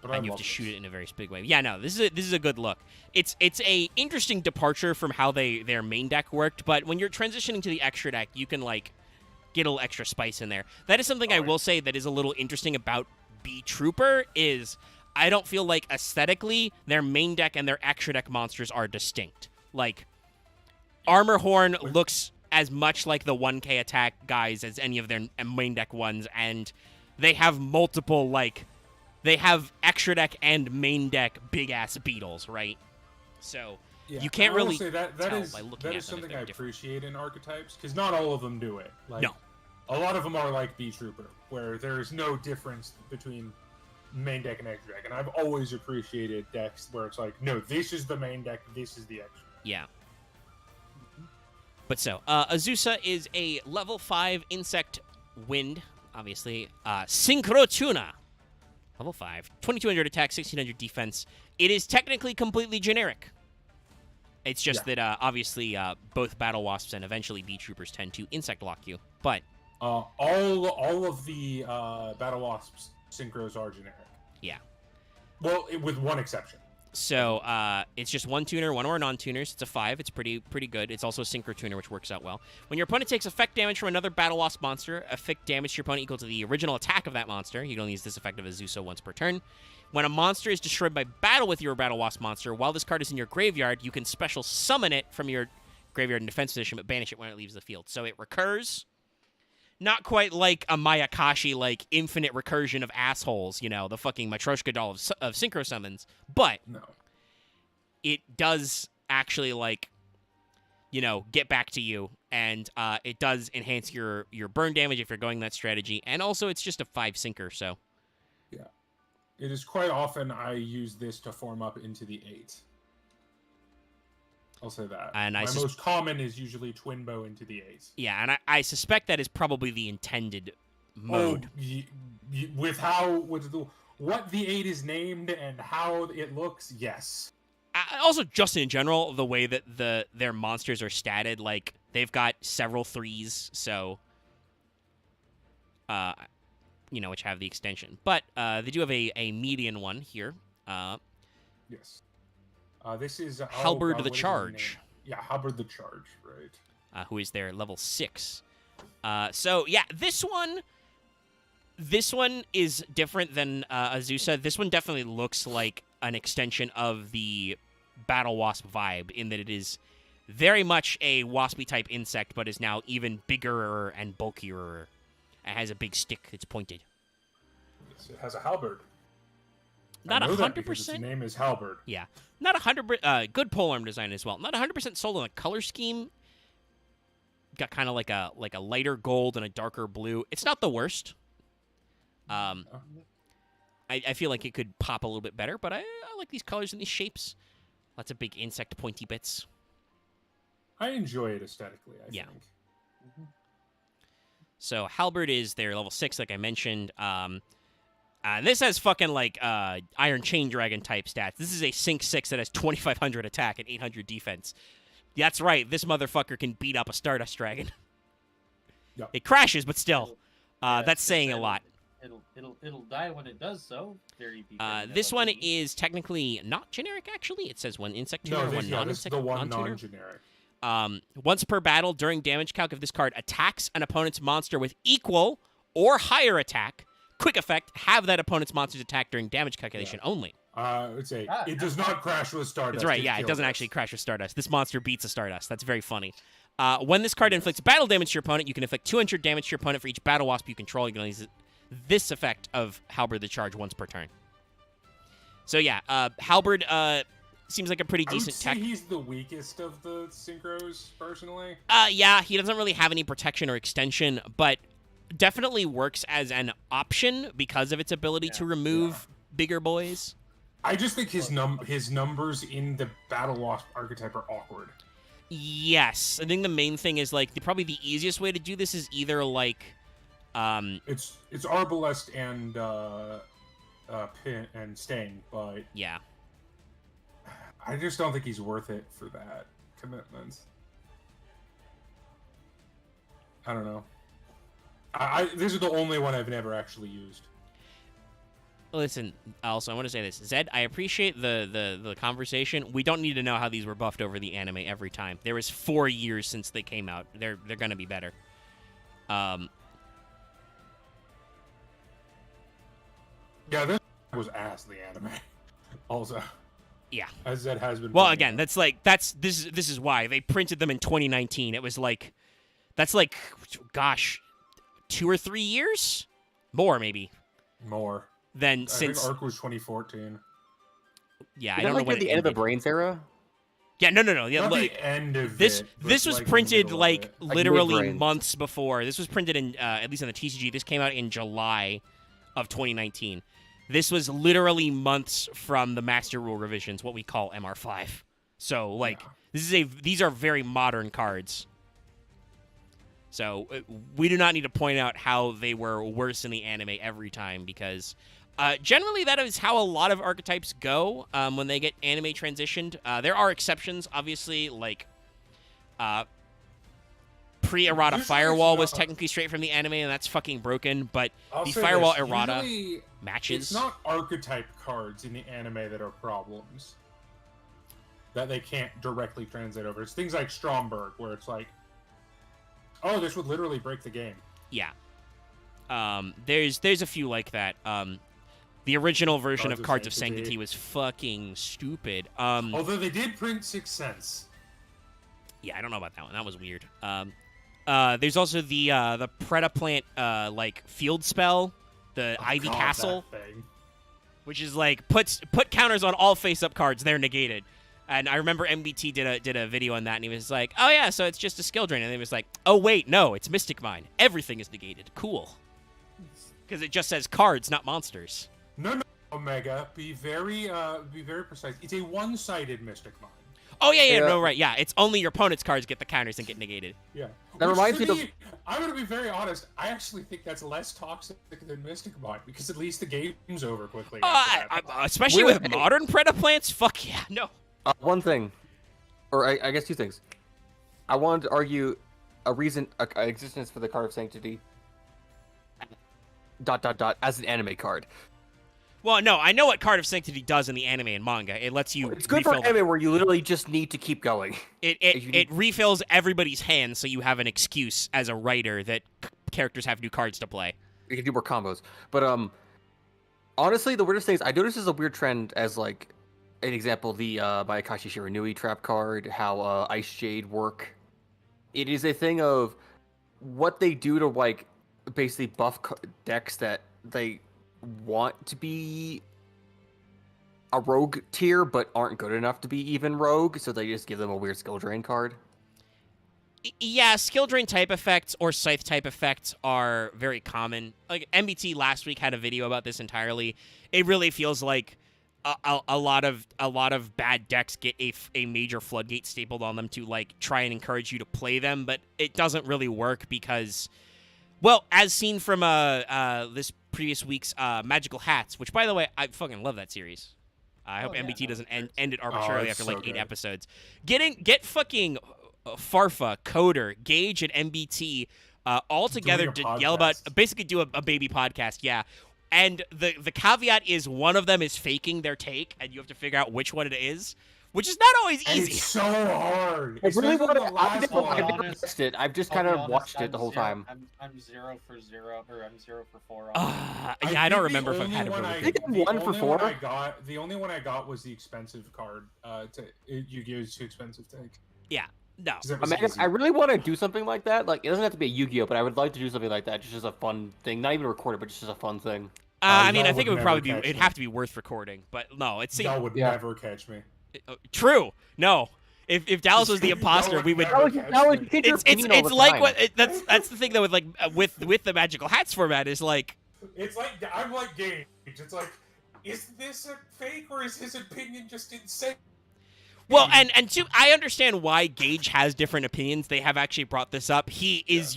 But and you have to shoot it in a very big way. Yeah, no, this is a good look. It's a interesting departure from how their main deck worked, but when you're transitioning to the extra deck, you can like get a little extra spice in there. That is something I will say that is a little interesting about B Trooper is I don't feel like aesthetically their main deck and their extra deck monsters are distinct. Like Armor Horn looks as much like the 1k attack guys as any of their main deck ones, and they have multiple like they have extra deck and main deck big ass beetles, right? So you can't really say that tell is by looking that at is them something if I they're different. appreciate in archetypes because not all of them do it. Like, No. A lot of them are like B Trooper, where there is no difference between main deck and extra deck, and I've always appreciated decks where it's like, no, this is the main deck, this is the extra. Yeah. But so, Azusa is a level 5 insect wind, obviously. Synchro Tuna. Level 5. 2200 attack, 1600 defense. It is technically completely generic. It's just that, obviously, both Battle Wasps and eventually Bee Troopers tend to insect lock you. But all of the Battle Wasps synchros are generic. yeah. Well, with one exception. So it's just one tuner, one or non-tuners. It's a 5. It's pretty good. It's also a synchro tuner, which works out well. When your opponent takes effect damage from another Battle Wasp monster, effect damage to your opponent equal to the original attack of that monster. You can only use this effect of Azusa once per turn. When a monster is destroyed by battle with your Battle Wasp monster, while this card is in your graveyard, you can special summon it from your graveyard in defense position, but banish it when it leaves the field. So it recurs. Not quite like a Mayakashi, like, infinite recursion of assholes, you know, the fucking Matryoshka doll of synchro summons. But no, it does actually, like, you know, get back to you, and it does enhance your burn damage if you're going that strategy, and also it's just a 5 sinker, so. Yeah. It is quite often I use this to form up into the 8. I'll say that. And my most common is usually twin bow into the 8. Yeah, and I suspect that is probably the intended mode. Oh, what the 8 is named and how it looks, yes. Also, just in general, the way that their monsters are statted, like, they've got several 3s, so, you know, which have the extension. But they do have a median one here. Yes. This is Halberd the Charge. Yeah, Halberd the Charge, right. Who is their level 6. So, yeah, this one is different than Azusa. This one definitely looks like an extension of the Battle Wasp vibe in that it is very much a waspy-type insect, but is now even bigger and bulkier. It has a big stick that's pointed. Yes, it has a halberd. Not 100%. Its name is Halberd. Yeah, not 100%. Good polearm design as well. Not 100% sold on the color scheme. Got kind of like a lighter gold and a darker blue. It's not the worst. I feel like it could pop a little bit better, but I like these colors and these shapes. Lots of big insect pointy bits. I enjoy it aesthetically, I think. Mm-hmm. So Halberd is their level 6, like I mentioned. This has fucking, like, Iron Chain Dragon type stats. This is a Sync 6 that has 2,500 attack and 800 defense. That's right, this motherfucker can beat up a Stardust Dragon. Yep. It crashes, but still. Yeah, that's saying a lot. It'll die when it does so. This one is technically not generic, actually. It says one insect tuner, one non-insect the one non-tuner. non-generic. Once per battle, during damage calc, if this card attacks an opponent's monster with equal or higher attack, quick effect, have that opponent's monster's attack during damage calculation only. I would say it does not crash with Stardust. That's right, yeah, it doesn't actually crash with Stardust. This monster beats a Stardust. That's very funny. When this card inflicts battle damage to your opponent, you can inflict 200 damage to your opponent for each battle wasp you control. You can only use this effect of Halberd the Charge once per turn. So yeah, Halberd seems like a pretty decent I would tech. say he's the weakest of the synchros, personally. Yeah, he doesn't really have any protection or extension, but definitely works as an option because of its ability to remove bigger boys. I just think his numbers in the Battle Wasp archetype are awkward. Yes, I think the main thing is like probably the easiest way to do this is either like, it's Arbalest and Pin and Sting, but yeah, I just don't think he's worth it for that commitment. I don't know. This is the only one I've never actually used. Listen, also, I want to say this. Zed, I appreciate the conversation. We don't need to know how these were buffed over the anime every time. There was 4 years since they came out. They're going to be better. Yeah, this was ass, the anime. Also. Yeah. As Zed has been. Well, again, this is why. They printed them in 2019. It was like, that's like, gosh, 2 or 3 years? More, maybe. More. Then I since think Arc was 2014. Yeah, Is I don't that know when at the it end of the ended. Brains era. Yeah, no. Yeah, Not like the end of this. it, but This was like the printed middle of like it. literally mid-Brains. months before. This was printed in at least on the TCG. This came out in July of 2019. This was literally months from the Master Rule revisions, what we call MR5. So like these are very modern cards. So we do not need to point out how they were worse in the anime every time because generally that is how a lot of archetypes go when they get anime transitioned. There are exceptions, obviously, like pre-errata Usually Firewall it's was not- technically straight from the anime, and that's fucking broken, but I'll the say Firewall this, errata usually matches. It's not archetype cards in the anime that are problems that they can't directly translate over. It's things like Stromberg, where it's like, oh, this would literally break the game. Yeah. There's a few like that. The original version of Cards of Sanctity was fucking stupid. Although they did print Sixth Sense. Yeah, I don't know about that one. That was weird. There's also the Predaplant like field spell, the Ivy God, Castle, that thing. which is like put counters on all face-up cards. They're negated. And I remember MBT did a video on that, and he was like, "Oh yeah, so it's just a skill drain." And he was like, "Oh wait, no, it's Mystic Mine. Everything is negated. Cool." Because it just says cards, not monsters. No, Omega. Be very precise. It's a one-sided Mystic Mine. Oh yeah, Yeah. no, right, yeah. It's only your opponent's cards get the counters and get negated. Yeah. That Which, reminds to me of- me, I'm going to be very honest. I actually think that's less toxic than Mystic Mine because at least the game's over quickly. after that. Especially We're- with modern Predaplants. Fuck yeah, no. One thing, or I guess two things. I wanted to argue a reason, an existence for the Card of Sanctity. ... as an anime card. Well, no, I know what Card of Sanctity does in the anime and manga. It lets you. It's good for refill anime where you literally just need to keep going. It refills everybody's hands, so you have an excuse as a writer that characters have new cards to play. You can do more combos. But honestly, the weirdest thing is I noticed this is a weird trend as like an example, the Mayakashi Shiranui trap card, how Ice Jade work. It is a thing of what they do to like basically buff decks that they want to be a rogue tier but aren't good enough to be even rogue, so they just give them a weird skill drain card. Yeah, skill drain type effects or scythe type effects are very common. Like MBT last week had a video about this entirely. It really feels like a lot of bad decks get a major floodgate stapled on them to like try and encourage you to play them, but it doesn't really work because, well, as seen from this previous week's Magical Hats, which by the way I fucking love that series. I hope MBT doesn't end it arbitrarily it's after like so 8 good. episodes. Get fucking Farfa, Coder, Gage, and MBT all together Doing to a yell about, podcast. basically do a baby podcast, yeah. And the caveat is one of them is faking their take, and you have to figure out which one it is, which is not always And easy. it's so hard. I really Especially want the to. I've last never one. honest. watched it. I've just I'll kind be of honest, watched it I'm the whole zero- time. I'm 0 for 0, or I'm 0 for 4. Yeah, I think don't the remember if I've only had a one really I- good. think I'm the 1 for only 4. one the only one I got was the expensive card. Yu-Gi-Oh's too expensive take. No. 'Cause that I was mean, easy. I really want to do something like that. Like, it doesn't have to be a Yu-Gi-Oh, but I would like to do something like that, just as a fun thing. Not even record it, but just as a fun thing. I mean, y'all I think it would would probably never be. catch It'd me. have to be worth recording, but no, it's Y'all would Yeah. never catch me. true. No, if Dallas was the Y'all imposter, would we would. never catch me. You change your It's opinion all it's the like time. what that's the thing though with like with the magical hats format is like. It's like I'm like Gage. It's like, is this a fake or is his opinion just insane? Well, and two, I understand why Gage has different opinions. They have actually brought this up. He is,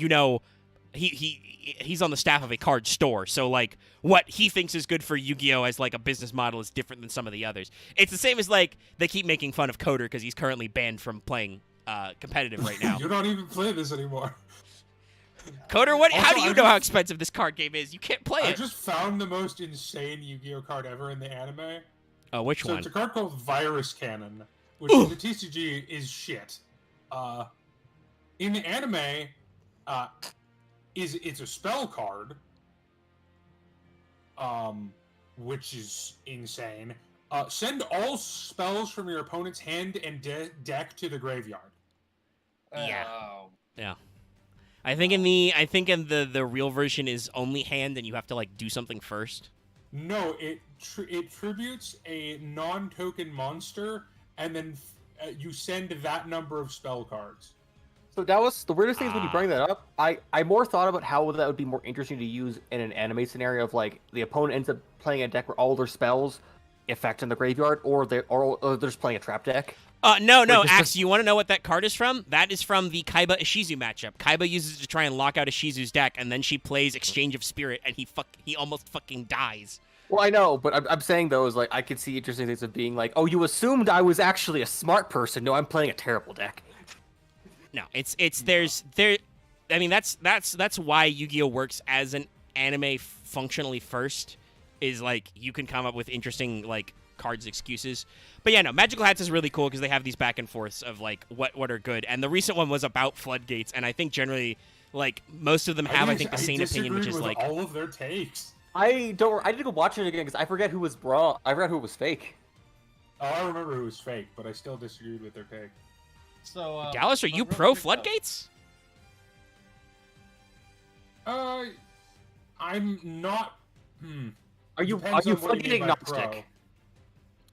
he's on the staff of a card store, so like what he thinks is good for Yu-Gi-Oh as like a business model is different than some of the others. It's the same as like they keep making fun of Coder because he's currently banned from playing competitive right now. You don't even play this anymore. Coder, how Also, do you I know how just- expensive this card game is? You can't play I it. just found the most insane Yu-Gi-Oh card ever in the anime. Oh, which So one? it's a card called Virus Cannon, which in the TCG is shit. In the anime, it's a spell card, which is insane. Send all spells from your opponent's hand and deck to the graveyard. Yeah. Oh. Yeah. I think in the real version is only hand, and you have to like do something first. No, it tributes a non-token monster, and then you send that number of spell cards. So that was the weirdest thing is when you bring that up. I more thought about how that would be more interesting to use in an anime scenario of like the opponent ends up playing a deck where all their spells effect in the graveyard, or they're just playing a trap deck. No, just- Axe, you want to know what that card is from? That is from the Kaiba Ishizu matchup. Kaiba uses it to try and lock out Ishizu's deck, and then she plays Exchange of Spirit, and he almost fucking dies. Well, I know, but I'm saying though is like I could see interesting things of being like, oh, you assumed I was actually a smart person. No, I'm playing a terrible deck. No, I mean that's why Yu-Gi-Oh works as an anime functionally first, is like you can come up with interesting like cards excuses. But yeah, no, Magical Hats is really cool because they have these back and forths of like what are good. And the recent one was about floodgates, and I think generally like most of them have I think the same opinion, which is with like all of their takes. I need to go watch it again because I forget who was wrong. I forgot who was fake. Oh, I remember who was fake, but I still disagreed with their take. So Dallas, are you real pro quick, floodgates? I'm not. Are you Depends on what floodgate mean by agnostic? pro.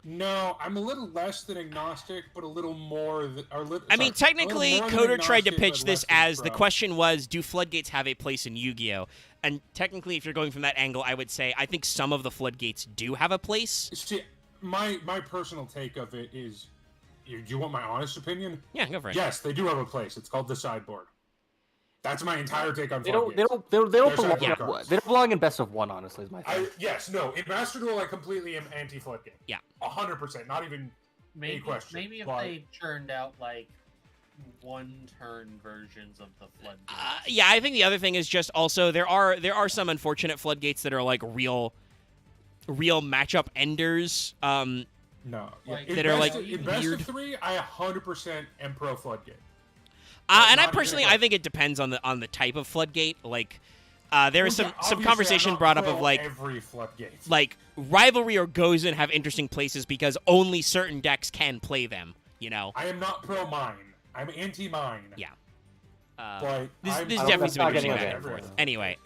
No, I'm a little less than agnostic, but a little more. I mean, technically, Coder tried to pitch this as the pro. question was, do floodgates have a place in Yu-Gi-Oh? And technically, if you're going from that angle, I would say I think some of the floodgates do have a place. See, my personal take of it is, do you want my honest opinion? Yeah, go for it. Yes, they do have a place. It's called the sideboard. That's my entire take on They floodgates. don't They're belong. sideboard cards. They don't belong in best of one. Honestly, is my thing. In Master Duel, I completely am anti-floodgate. Yeah. 100%. Not even maybe, question, maybe if but- they churned out like one-turn versions of the floodgates. Yeah, I think the other thing is just also there are some unfortunate floodgates that are like real matchup enders. No. Like, In that are, best- like, in best weird. of 3, I 100% am pro floodgate. And I not personally, even a- I think it depends on the type of floodgate. Like, there is Well, some yeah, obviously, conversation I'm not brought up pro of like every floodgate. Rivalry or Gozen have interesting places because only certain decks can play them. You know. I am not pro mine. I'm anti mine. Yeah. But This I'm- is I'm definitely not some interesting getting back there. and forth. Anyway,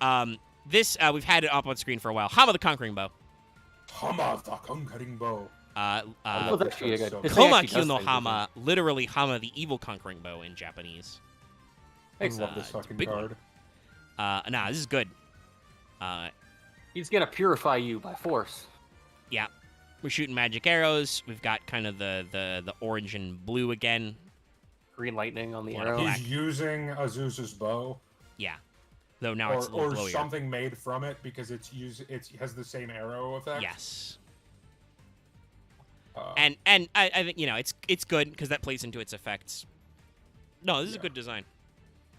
this we've had it up on screen for a while. Hama the Conquering Bow. Hama the Conquering Bow. Well, that's actually a good. so this thing Koma actually does Kyo no things Hama, literally Hama the Evil Conquering Bow in Japanese. I Thanks, love this it's a fucking big one. card. Nah, this is good. He's gonna purify you by force. Yeah. We're shooting magic arrows. We've got kind of the orange and blue again. Green lightning on the What a arrow. black- He's using Azusa's bow, Yeah. Though now it's a little or glowier. something made from it because it has the same arrow effect. Yes. Uh, And I think, it's good because that plays into its effects. No, this is a good design.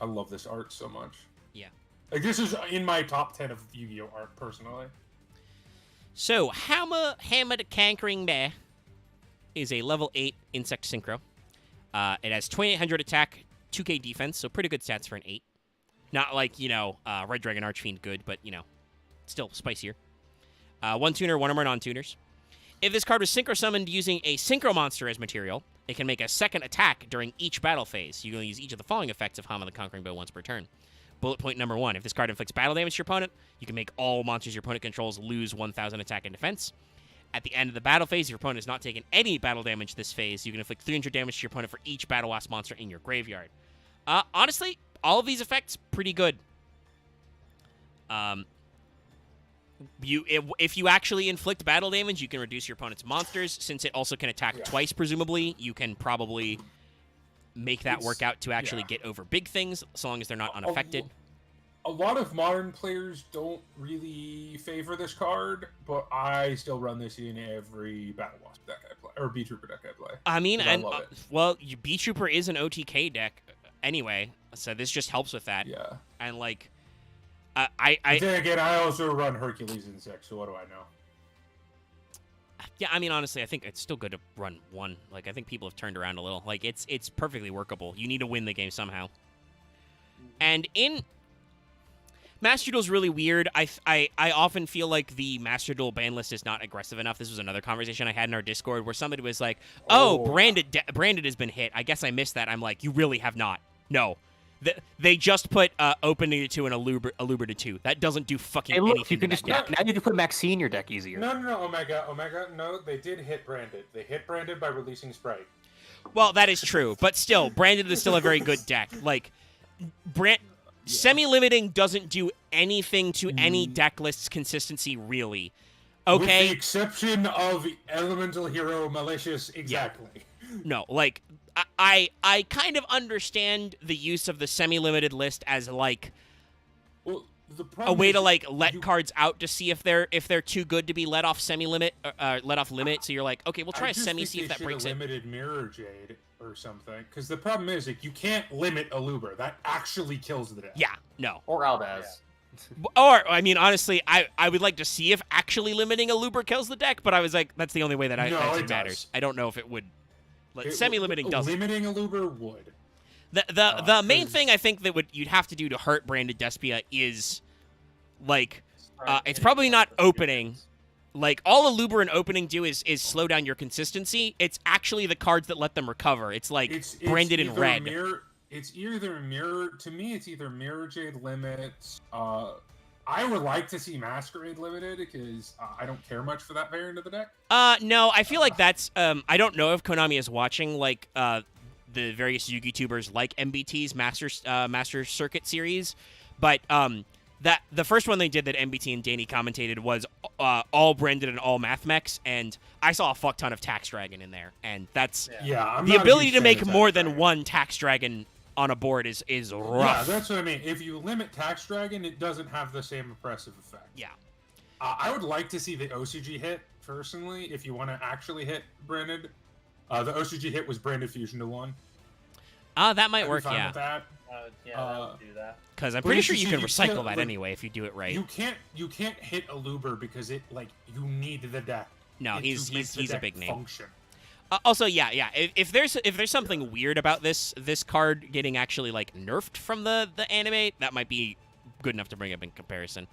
I love this art so much. Yeah. Like, this is in my top 10 of Yu-Gi-Oh art, personally. So, Hama the Conquering Bow is a level 8 insect synchro. It has 2800 attack, 2k defense, so pretty good stats for an 8. Not like, Red Dragon Archfiend good, but, still spicier. 1 tuner, 1 or more non-tuners. If this card was synchro summoned using a synchro monster as material, It can make a second attack during each battle phase. You can use each of the following effects of Hama the Conquering Bow once per turn. Bullet point number 1. If this card inflicts battle damage to your opponent, you can make all monsters your opponent controls lose 1,000 attack and defense. At the end of the battle phase, if your opponent has not taken any battle damage this phase, you can inflict 300 damage to your opponent for each Battle Wasp monster in your graveyard. Honestly, all of these effects, pretty good. If you actually inflict battle damage, you can reduce your opponent's monsters. Since it also can attack twice, presumably, you can probably make that work out to actually get over big things, so long as they're not unaffected. A lot of modern players don't really favor this card, but I still run this in every Battle Wasp deck I play, or B-Trooper deck I play. I mean, and love it. well, B-Trooper is an OTK deck anyway, so this just helps with that. Yeah. And, like, then again, I also run Hercules Insect, so what do I know? Yeah, I mean, honestly, I think it's still good to run one. Like, I think people have turned around a little. Like, it's perfectly workable. You need to win the game somehow. And in Master Duel's really weird. I often feel like the Master Duel ban list is not aggressive enough. This was another conversation I had in our Discord where somebody was like, "Oh, branded has been hit." I guess I missed that. I'm like, "You really have not." No. They just put Opening to 2 and Aluber to 2. That doesn't do fucking anything. You can just now you can put Maxine in your deck easier. No, Omega. No, they did hit branded. They hit branded by releasing Sprite. Well, that is true, but still, branded is still a very good deck. Like, semi-limiting doesn't do anything to any deck list's consistency, really. Okay? With the exception of Elemental Hero Malicious, exactly. Yeah. No, like, I kind of understand the use of the semi-limited list as, like, a way to, like, let cards out to see if they're too good to be let off semi-limit, let off limit. So you're like, okay, we'll try a semi, see if that breaks it. Limited Mirror Jade or something, because the problem is, like, you can't limit Aluber. That actually kills the deck. Yeah, no. Or Aldaz. Yeah. Or, I mean, honestly, I would like to see if actually limiting Aluber kills the deck, but I was like, that's the only way that it matters. I don't know if it would. Like, semi-limiting doesn't. Limiting Aluber would. The main thing I think that you'd have to do to hurt branded Despia is, like, it's probably not opening. Like, all Aluber and Opening do is slow down your consistency. It's actually the cards that let them recover. It's like branded in red. It's either Mirror... To me, it's either Mirror Jade limits. I would like to see Masquerade limited, because I don't care much for that variant of the deck. No, I feel like that's... I don't know if Konami is watching, like, the various Yu-Gi-Tubers like MBT's Master Circuit series, but that the first one they did that MBT and Danny commentated was all branded and all math mechs, and I saw a fuck ton of Tax Dragon in there, and that's I'm the ability to make more than one Tax Dragon on a board is rough. Yeah, that's what I mean. If you limit Tax Dragon, it doesn't have the same oppressive effect. Yeah. I would like to see the OCG hit, personally, if you want to actually hit branded. The OCG hit was branded Fusion to 1. That might work, yeah. With that. That would do that. Because I'm pretty sure you can recycle that anyway if you do it right. You can't hit Aluber because it, like, you need the deck. No, he's a big name. Function. Also, yeah. If there's something weird about this card getting actually, like, nerfed from the anime, that might be good enough to bring up in comparison.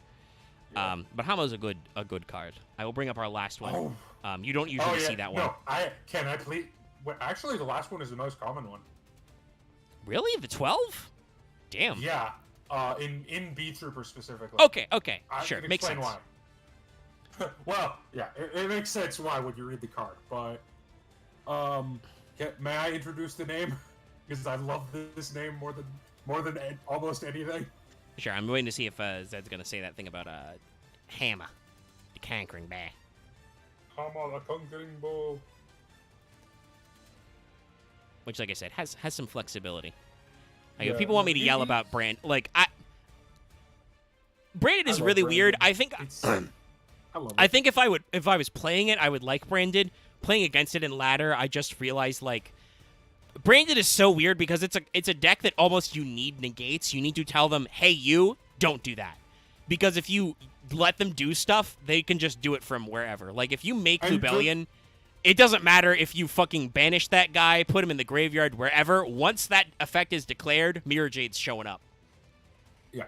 Yeah. But Hamo's a good card. I will bring up our last one. Oh. You don't usually see that one. No, can I please? Well, actually, the last one is the most common one. Really? The 12? Damn. Yeah. In B Trooper specifically. Okay. Sure, makes sense. Why. Well, yeah, it makes sense why when you read the card, but may I introduce the name? Because I love this name more than almost anything. Sure, I'm waiting to see if Zed's gonna say that thing about Hammer, the conquering bear. Hammer, the conquering bow. Which, like I said, has some flexibility. Like, if people want me to yell about brand, like branded is really weird. I think I think if I was playing it, I would like branded. Playing against it in ladder, I just realized, like, branded is so weird because it's a deck that almost you need negates. You need to tell them, hey, you don't do that, because if you let them do stuff, they can just do it from wherever. Like, if you make Lubellion, it doesn't matter if you fucking banish that guy, put him in the graveyard, wherever. Once that effect is declared, Mirror Jade's showing up. Yeah.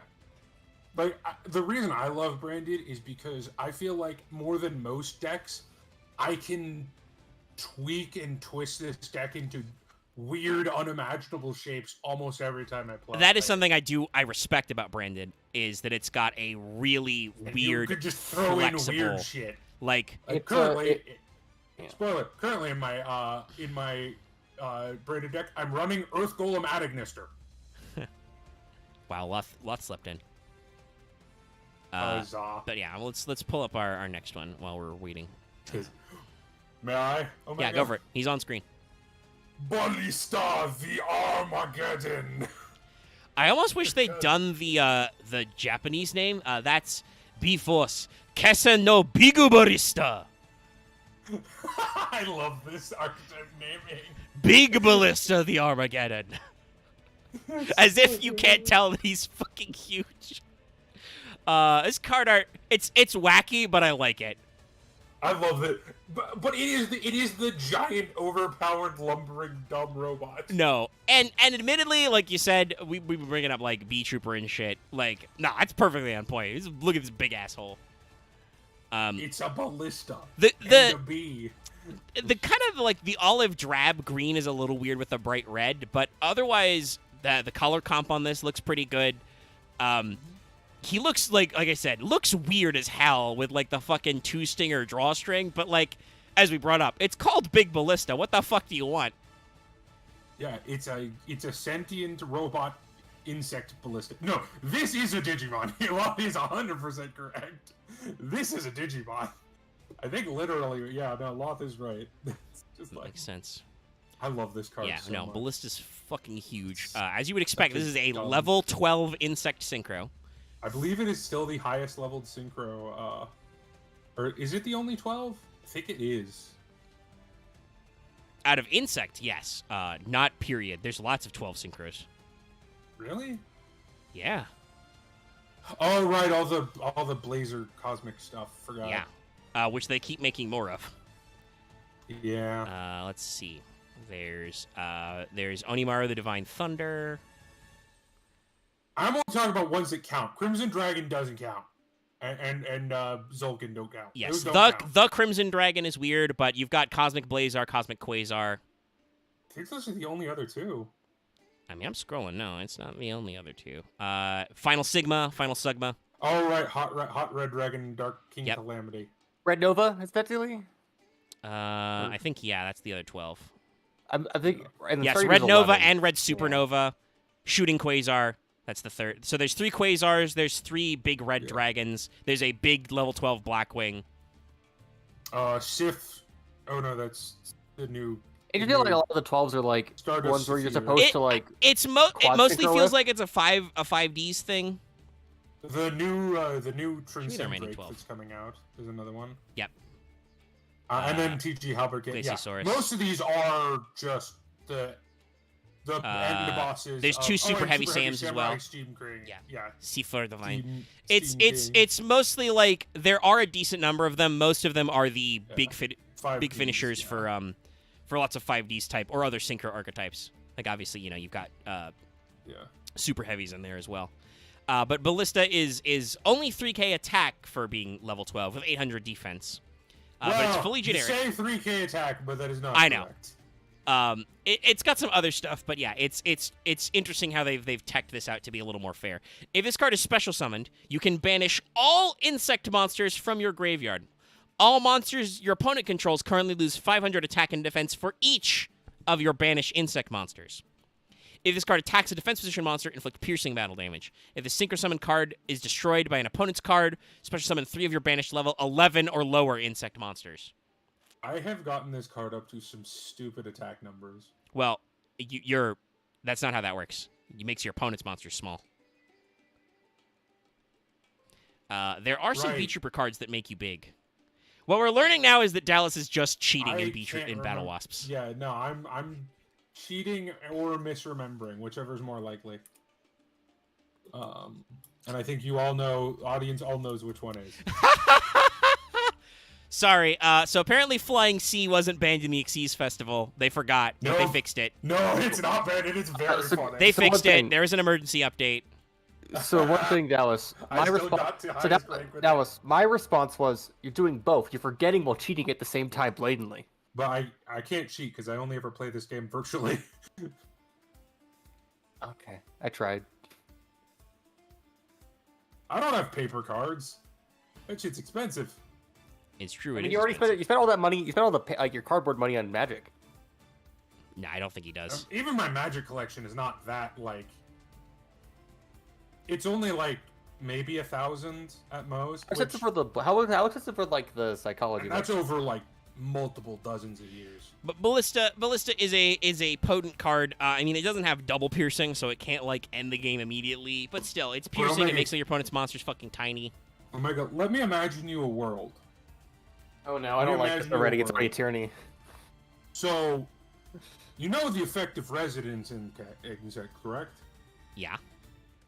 Like, the reason I love branded is because I feel like more than most decks, I can tweak and twist this deck into weird, unimaginable shapes almost every time I play. That is something I respect about Brandon, is that it's got a really And weird, you could just throw flexible, in weird shit. like Currently, spoiler. Currently in my Brandon deck, I'm running Earth Golem Adignister. wow, lot slept in. Huzzah. But yeah, let's pull up our next one while we're waiting. May I? Oh my Yeah, God. go for it. He's on screen. Ballista the Armageddon. I almost wish they'd done the Japanese name. That's Bifos Kesen no Bigubarista. I love this archetype naming. Big Ballista the Armageddon. As if you can't tell that he's fucking huge. This card art, it's wacky, but I like it. I love it, but it is the giant, overpowered, lumbering, dumb robot. No, and admittedly, like you said, we were bringing up like B Trooper and shit. Like, nah, it's perfectly on point. Look at this big asshole. It's a ballista. And a bee. The kind of like the olive drab green is a little weird with the bright red, but otherwise, the color comp on this looks pretty good. He looks like I said, looks weird as hell with like the fucking 2-stinger drawstring, but like, as we brought up, it's called Big Ballista. What the fuck do you want? Yeah, it's a sentient robot insect ballista. No, this is a Digimon. Well, he's 100% correct. This is a Digimon. I think literally, yeah, no, Loth is right. It's just like, Makes sense. I love this card Yeah, so no, much. Ballista's fucking huge. As you would expect, this is a dumb. level 12 insect synchro. I believe it is still the highest leveled synchro, or is it the only 12? I think it is. Out of insect, yes. Not period. There's lots of 12 synchros. Really? Yeah. Oh, right, all the Blazer cosmic stuff. Forgot. Yeah. Which they keep making more of. Yeah. Let's see. There's Onimaru the Divine Thunder. I'm only talking about ones that count. Crimson Dragon doesn't count, and Zolkin don't count. Yes, Those don't count. the Crimson Dragon is weird, but you've got Cosmic Blazar, Cosmic Quasar. I think those are the only other two. I mean, I'm scrolling. No, it's not the only other two. Final Sigma. Oh, right, Hot Red Dragon, Dark King Yep. Calamity. Red Nova, is that really? I think, yeah, that's the other 12. I think. And Yes, 30 Red was Nova 11. and Red Supernova. Shooting Quasar. That's the third. So there's 3 Quasars. There's 3 big red dragons. There's a big level 12 Blackwing. Sith. Oh no, that's the new. And you feel like a lot of the 12s are like Stardust ones where you're Sphere. supposed to like. It quad mostly synchro feels with? like it's a 5Ds thing. The new there may be Transcendrate 12. that's coming out. There's another one. Yep. And then TG Halberd. Yeah. Glaciosaurus. Most of these are just the end bosses. there's 2 super heavy Super Sams as Samurai, well. Steam King. Yeah. Yeah. Seafer Divine. Steam King. It's mostly like there are a decent number of them. Most of them are the big 5Ds, finishers yeah. for lots of 5Ds type or other synchro archetypes. Like obviously, you've got super heavies in there as well. But Ballista is only 3k attack for being level 12 with 800 defense. But it's fully generic. You say 3k attack, but that is not I know. correct. It's got some other stuff, but yeah, it's interesting how they've teched this out to be a little more fair. If this card is special summoned, you can banish all insect monsters from your graveyard. All monsters your opponent controls currently lose 500 attack and defense for each of your banished insect monsters. If this card attacks a defense position monster, inflict piercing battle damage. If the synchro summon card is destroyed by an opponent's card, special summon 3 of your banished level 11 or lower insect monsters. I have gotten this card up to some stupid attack numbers. Well, that's not how that works. It makes your opponent's monsters small. There are some Right. V-Trooper cards that make you big. What we're learning now is that Dallas is just cheating I in can't Battle remember- Wasps. Yeah, no, I'm cheating or misremembering, whichever is more likely. And I think you all know, audience all knows which one is. Sorry. So apparently Flying C wasn't banned in the Xyz Festival. They forgot. But they No. fixed it. No, it's not bad. It is very so funny. They So one fixed thing- it. There was an emergency update. So one thing, Dallas, I my still response. got to So highest rank with Dallas, my response was, you're doing both. You're forgetting while cheating at the same time blatantly. But I can't cheat because I only ever play this game virtually. Okay, I tried. I don't have paper cards. That shit's expensive. It's true. I mean, you already spent all that money. You spent all the your cardboard money on Magic. No, I don't think he does. Even my Magic collection is not that like. It's only like maybe 1,000 at most. How expensive for the how expensive for like the psychology? That's over like multiple dozens of years. But Ballista is a potent card. I mean, it doesn't have double piercing, so it can't like end the game immediately. But still, it's piercing. It makes your opponent's monsters fucking tiny. Omega, let me imagine you a world. Oh no, I don't like this already. It's already tyranny. So, you know the effect of residence insect, correct? Yeah.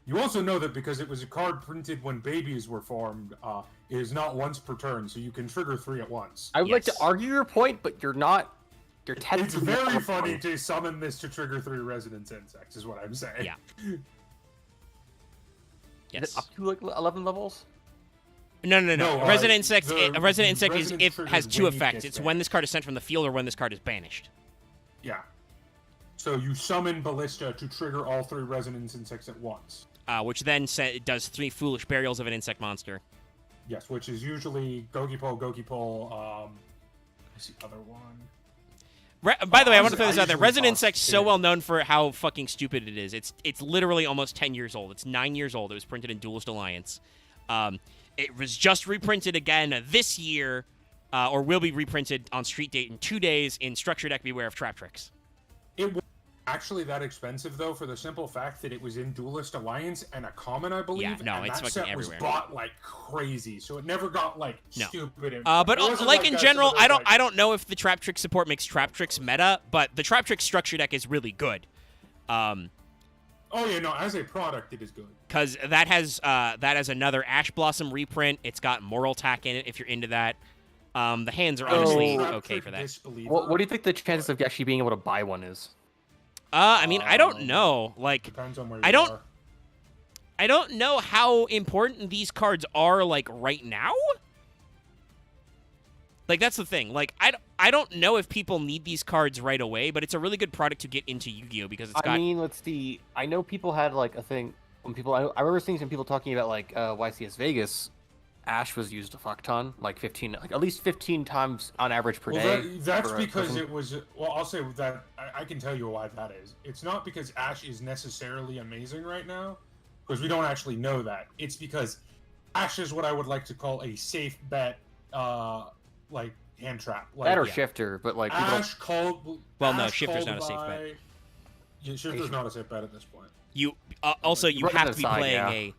You also know that because it was a card printed when babies were formed, it is not once per turn, so you can trigger 3 at once. I would like to argue your point, but you're not. You're It's very funny to summon this to trigger 3 residence insects, is what I'm saying. Yeah. Yes. Is it up to like 11 levels? No. A resident insect resident has 2 when he effects. gets It's banished. when this card is sent from the field or when this card is banished. Yeah. So you summon Ballista to trigger all 3 resonance insects at once. Which then does 3 foolish burials of an insect monster. Yes, which is usually Gokipole, what's the other one? By the way, I want to throw this I out there. usually Resident toss Insect's so 2. well known for how fucking stupid it is. It's literally almost 10 years old. It's 9 years old. It was printed in Duelist Alliance. It was just reprinted again this year, or will be reprinted on Street Date in 2 days in Structure Deck Beware of Trap Tricks. It was actually that expensive, though, for the simple fact that it was in Duelist Alliance and a common, I believe. Yeah, no, and it's that fucking set everywhere. was bought like crazy, so it never got like No. stupid. But it wasn't like in that general, some of those, I don't know if the Trap Trick support makes Trap Tricks meta, but the Trap Trick Structure Deck is really good. Oh yeah, no, as a product, it is good. Because that has another Ash Blossom reprint. It's got Moral Tack in it if you're into that. The hands are honestly okay for that. What do you think the chances of actually being able to buy one is? I mean, I don't know. Like, Depends on where I you don't- are. I don't know how important these cards are, like, right now. Like, that's the thing. Like, I don't know if people need these cards right away, but it's a really good product to get into Yu-Gi-Oh! Because it's got... I mean, let's see. I know people had, like, a thing... When people... I remember seeing some people talking about, like, YCS Vegas. Ash was used a fuck ton. Like, 15... Like, at least 15 times on average per day. That's for a because person. it was. Well, I'll say that I can tell you why that is. It's not because Ash is necessarily amazing right now, because we don't actually know that. It's because Ash is what I would like to call a safe bet, like hand trap. Like, That or Shifter, but, like... people Ash called. Well, no, Ash Shifter's called not a safe bet. by- Yeah, Shifter's not a safe bet at this point. You also you Running have to be aside, playing yeah. a...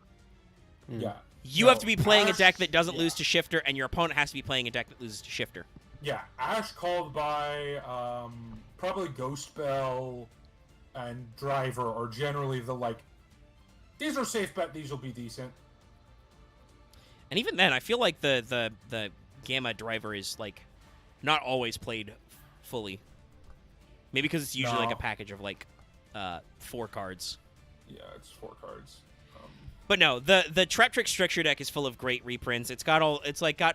Yeah. You have to be playing a Ash- deck that doesn't yeah. lose to Shifter, and your opponent has to be playing a deck that loses to Shifter. Yeah, Ash called by probably Ghost Bell and Driver are generally the like. These are safe bet. These will be decent. And even then, I feel like the Gamma Driver is like not always played fully. Maybe because it's usually like No. a package of like 4 cards. Yeah, it's 4 cards. But no, the Trap Trick Structure deck is full of great reprints. It's got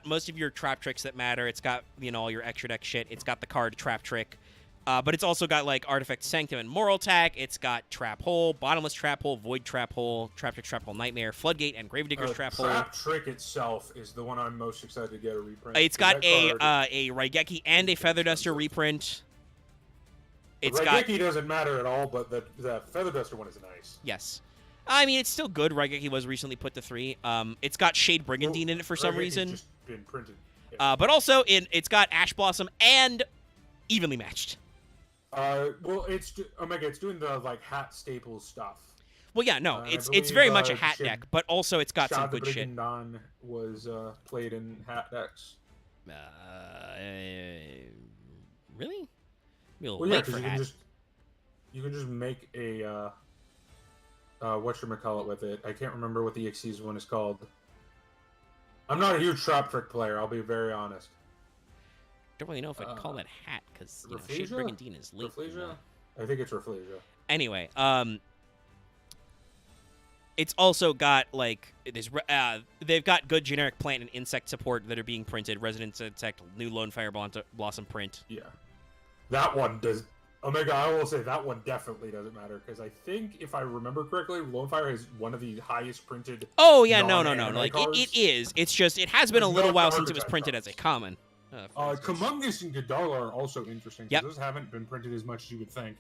most of your Trap Tricks that matter. It's got, all your extra deck shit. It's got the card Trap Trick. But it's also got like Artifact Sanctum and Moral Tack. It's got Trap Hole, Bottomless Trap Hole, Void Trap Hole, Trap Trick Trap Hole Nightmare, Floodgate, and Gravedigger's Trap Hole. Trap Trick itself is the one I'm most excited to get a reprint. It's got That card- a Raigeki and a Feather Duster reprint. It's Raigeki got doesn't matter at all, but the Feather Duster one is nice. yes. I mean, it's still good. Raigeki was recently put to 3. It's got Shade Brigandine in it for some Raigeki's reason. just been printed. Yeah. But also, it's got Ash Blossom and evenly matched. Well, it's Omega. It's doing the like hat staples stuff. Well, yeah, no, I it's believe, very much a uh, hat Shade- deck, but also it's got some Shad the good shit. Brigandine was played in hat decks. Really? Real Well, yeah, late because for you can hat. just make a whatchamacallit with it. I can't remember what the Xyz one is called. I'm not a huge Trap Trick player. I'll be very honest. Don't really know if I'd call that hat because Shade Rafflesia? Brigandine is late. Rafflesia? I think it's Rafflesia. Anyway, It's also got like they've got good generic plant and insect support that are being printed. Resident Insect, new Lone Fire Blossom print. Yeah, that one does. Omega, I will say that one definitely doesn't matter because I think if I remember correctly, Lone Fire is one of the highest printed. Oh yeah, no. non-anime Like cards. it is. It's just it has been a Not little the while since it was archetype printed cards. as a common. Kumungus and Godala are also interesting. Yep. Those haven't been printed as much as you would think.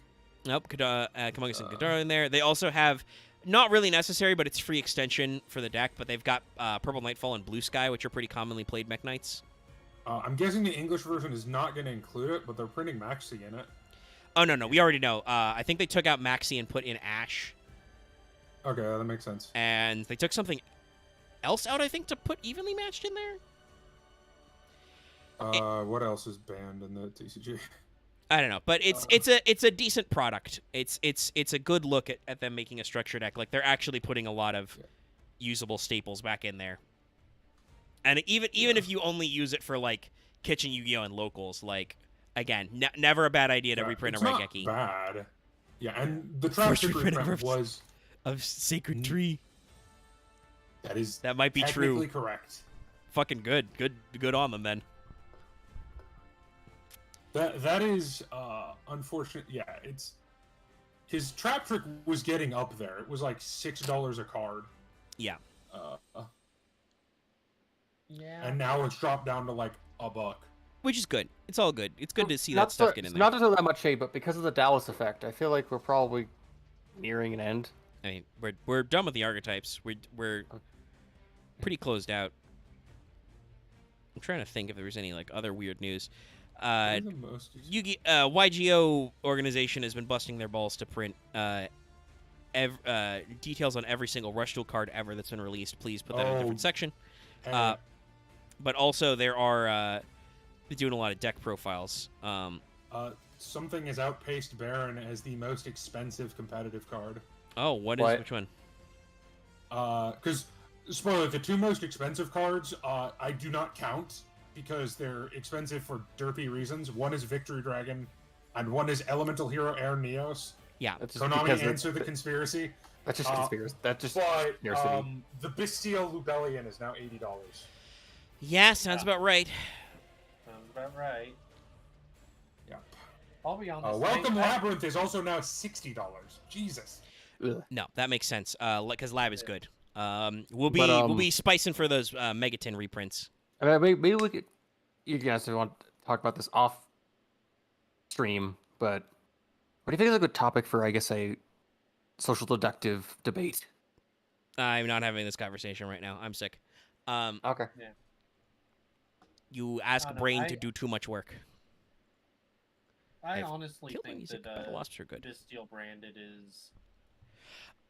Nope, Kumungus and Ghidorah in there. They also have, not really necessary, but it's free extension for the deck, but they've got Purple Nightfall and Blue Sky, which are pretty commonly played Mech Knights. I'm guessing the English version is not going to include it, but they're printing Maxi in it. Oh, no, we already know. I think they took out Maxi and put in Ash, Okay, that makes sense. and they took something else out, I think, to put evenly matched in there? What else is banned in the TCG? I don't know, but it's a decent product. It's a good look at them making a structure deck. Like they're actually putting a lot of usable staples back in there. And even if you only use it for like Kitchen Yu-Gi-Oh and locals, like again, never a bad idea to reprint a Raigeki. Bad. Yeah, and the Trapstick reprint was of Sacred Tree. That might be true. Technically correct. Fucking good on them then. That is unfortunate. Yeah, it's his Trap Trick was getting up there. It was like $6 a card. Yeah. Yeah. And now it's dropped down to like $1. Which is good. It's all good. It's good to see that stuff get in there. Not to throw that much shade, but because of the Dallas effect, I feel like we're probably nearing an end. I mean, we're done with the archetypes. We're pretty closed out. I'm trying to think if there was any like other weird news. YGO organization has been busting their balls to print details on every single Rush Duel card ever that's been released. Please put that in a different section. Hey. But also there are they're doing a lot of deck profiles. Something has outpaced Baron as the most expensive competitive card. Oh, which one? Because spoiler, the two most expensive cards I do not count because they're expensive for derpy reasons. One is Victory Dragon, and one is Elemental Hero Air Neos. Yeah, that's just Konami answer the conspiracy. That's just conspiracy. That's just But scarcity. the Bestial Lubellion is now $80. Yeah, sounds about right. Sounds about right. Yep. I'll be honest. Welcome Labyrinth is also now $60. Jesus. Ugh. No, that makes sense. Because Lab is good. We'll be spicing for those Megaton reprints. I mean, maybe we could. You guys want to talk about this off stream, but what do you think is a good topic for, I guess, a social deductive debate? I'm not having this conversation right now. I'm sick. Okay. Yeah. You ask Brain to do too much work. I honestly killed my think music, that but the wasps are good. Bestial branded is.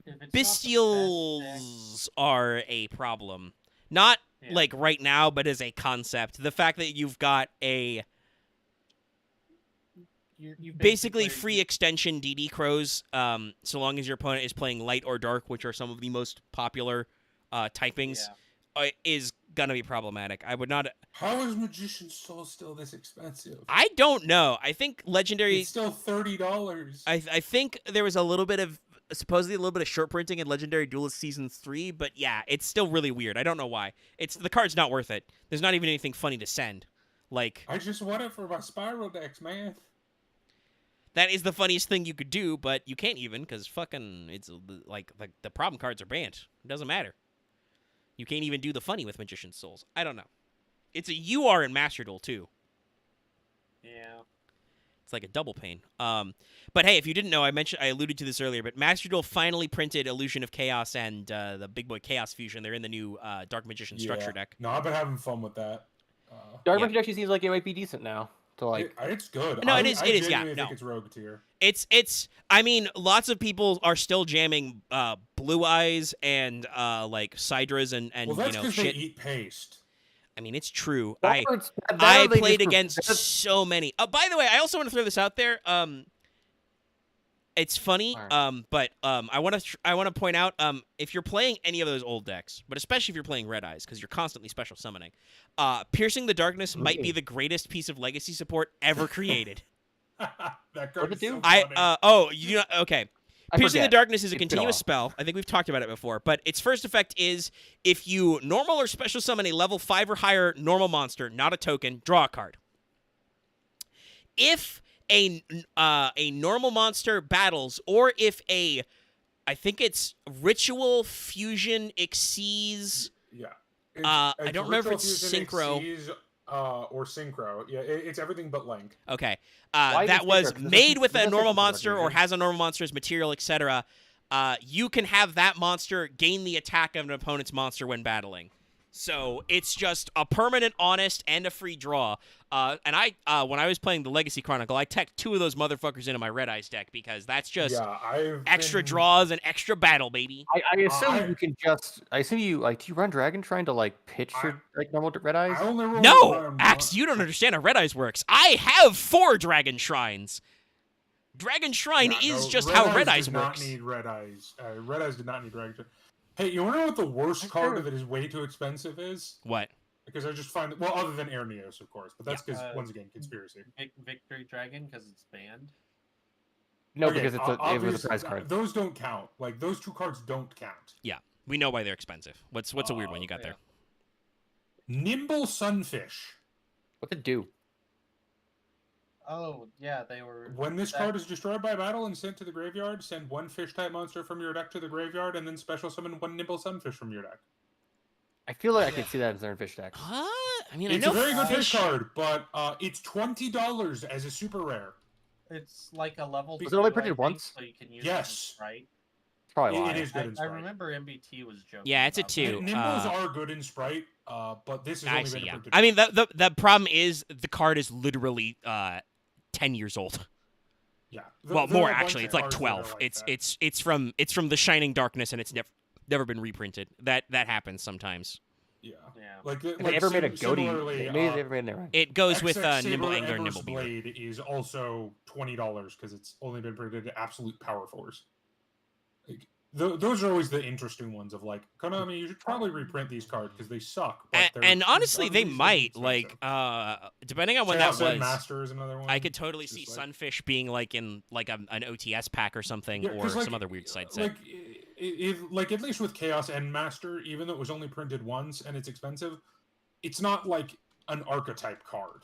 If it's not the best deck- Bestials are a problem. Not like right now, but as a concept. The fact that you've got a you basically free extension DD Crows, so long as your opponent is playing light or dark, which are some of the most popular typings, is gonna be problematic. I would not. How is Magician's Soul still this expensive? I don't know. I think Legendary. It's still $30. I think there was supposedly a little bit of short printing in Legendary Duelist Season 3, but yeah, it's still really weird. I don't know why. The card's not worth it. There's not even anything funny to send. Like, I just want it for my Spiral decks, man. that is the funniest thing you could do, but you can't even because fucking it's like the problem cards are banned. It doesn't matter. You can't even do the funny with Magician's Souls. I don't know. It's a UR in Master Duel too. Yeah. It's like a double pain. But hey, if you didn't know, I alluded to this earlier, but Master Duel finally printed Illusion of Chaos and the Big Boy Chaos Fusion. They're in the new Dark Magician structure deck. No, I've been having fun with that. Dark Magician actually seems like it might be decent now. To like, it's good. No, I it is. Yeah, genuinely think it's rogue tier. It's. I mean, lots of people are still jamming Blue Eyes and like Sidras and Well, that's you know because shit. they eat paste. I mean, it's true. that I they played just- against so many. By the way, I also want to throw this out there. It's funny, but I want to point out if you're playing any of those old decks, but especially if you're playing Red Eyes because you're constantly special summoning, Piercing the Darkness might be the greatest piece of legacy support ever created. That card is so do? funny. You know, okay. Piercing the forget. Darkness is a It's been a continuous while. spell. I think we've talked about it before. But its first effect is if you normal or special summon a level 5 or higher normal monster, not a token, draw a card. If a normal monster battles, or if I think it's Ritual Fusion exceeds. Yeah. I don't remember if it's Ritual Fusion Synchro. Exceeds, or Synchro. Yeah, it's everything but Link. Okay. Why That does was Synchro? 'Cause made with a that's normal Synchro monster or version. has a normal monster's material, etc. You can have that monster gain the attack of an opponent's monster when battling. So it's just a permanent honest and a free draw. And when I was playing the Legacy Chronicle, I teched 2 of those motherfuckers into my Red Eyes deck because that's just extra draws and extra battle, baby. I assume you can just. I assume you do you run Dragon trying to like pitch your like normal Red Eyes? I only roll No, Axe, you don't understand how Red Eyes works. I have 4 Dragon Shrines. Dragon Shrine is just how Red Eyes works. Did not need Red Eyes. Red Eyes did not need Dragon. Hey, you want to know what the worst card that is way too expensive is? What? Because I just find well, other than Airneos, of course, but that's because once again, conspiracy. Victory Dragon because it's banned. No, Okay, because it was a prize card. Those don't count. Like those 2 cards don't count. Yeah, we know why they're expensive. What's a weird one you got there? Nimble Sunfish. What'd it do? Oh yeah, they were. When this card is destroyed by battle and sent to the graveyard, send 1 fish-type monster from your deck to the graveyard, and then special summon 1 Nimble Sunfish from your deck. I feel like I could see that as an fish deck. Huh? I mean, It's I a know very good fish card, but it's $20 as a super rare. It's like a level. Was it only 2, printed I think, once? So you can use Yes. it, right? It's probably It why. is good in I Sprite. remember MBT was joking. Yeah, it's a about 2. that. Nimbles are good in Sprite, but this is I only see. been Yeah. printed. I mean, the problem is the card is literally 10 years old. Yeah. Well, There more are a bunch actually. of It's like cards that 12. are like that. It's from the Shining Darkness, and it's never been reprinted. That happens sometimes. Yeah. Yeah. Like, If they ever made a goatee, similarly, maybe they ever made an It goes with XX Nimble Saber Angler, Ember's Nimble Beaver. Blade is also $20 because it's only been printed at Absolute Power Force. Like, those are always the interesting ones of like Konami. You should probably reprint these cards because they suck. But And honestly, they unreasonably might expensive. depending on when Chaos that End was. Master is another one. I could totally Just see like- Sunfish being like in like an OTS pack or something, Yeah, or 'cause, like, some other weird side set. like at least with Chaos End Master, even though it was only printed once and it's expensive, it's not like an archetype card.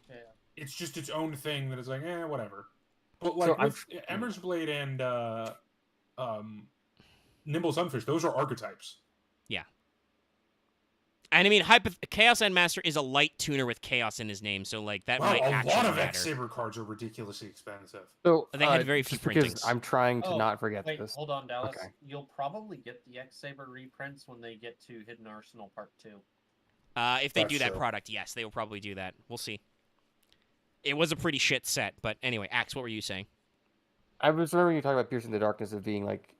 Yeah. It's just its own thing that is like, whatever. But like So with Ember's Blade and Nimble Sunfish, those are archetypes. And I mean, Chaos End Master is a light tuner with Chaos in his name, so like that Wow, might a actually lot of matter. X-Saber cards are ridiculously expensive. So They had very few just because printings. I'm trying to Oh, not forget Wait, this. hold on, Dallas. Okay. You'll probably get the X Saber reprints when they get to Hidden Arsenal Part 2. If they That's do that true. product, yes, they will probably do that. We'll see. It was a pretty shit set, but anyway, Axe, what were you saying? I was remembering you talking about Piercing the Darkness of being like,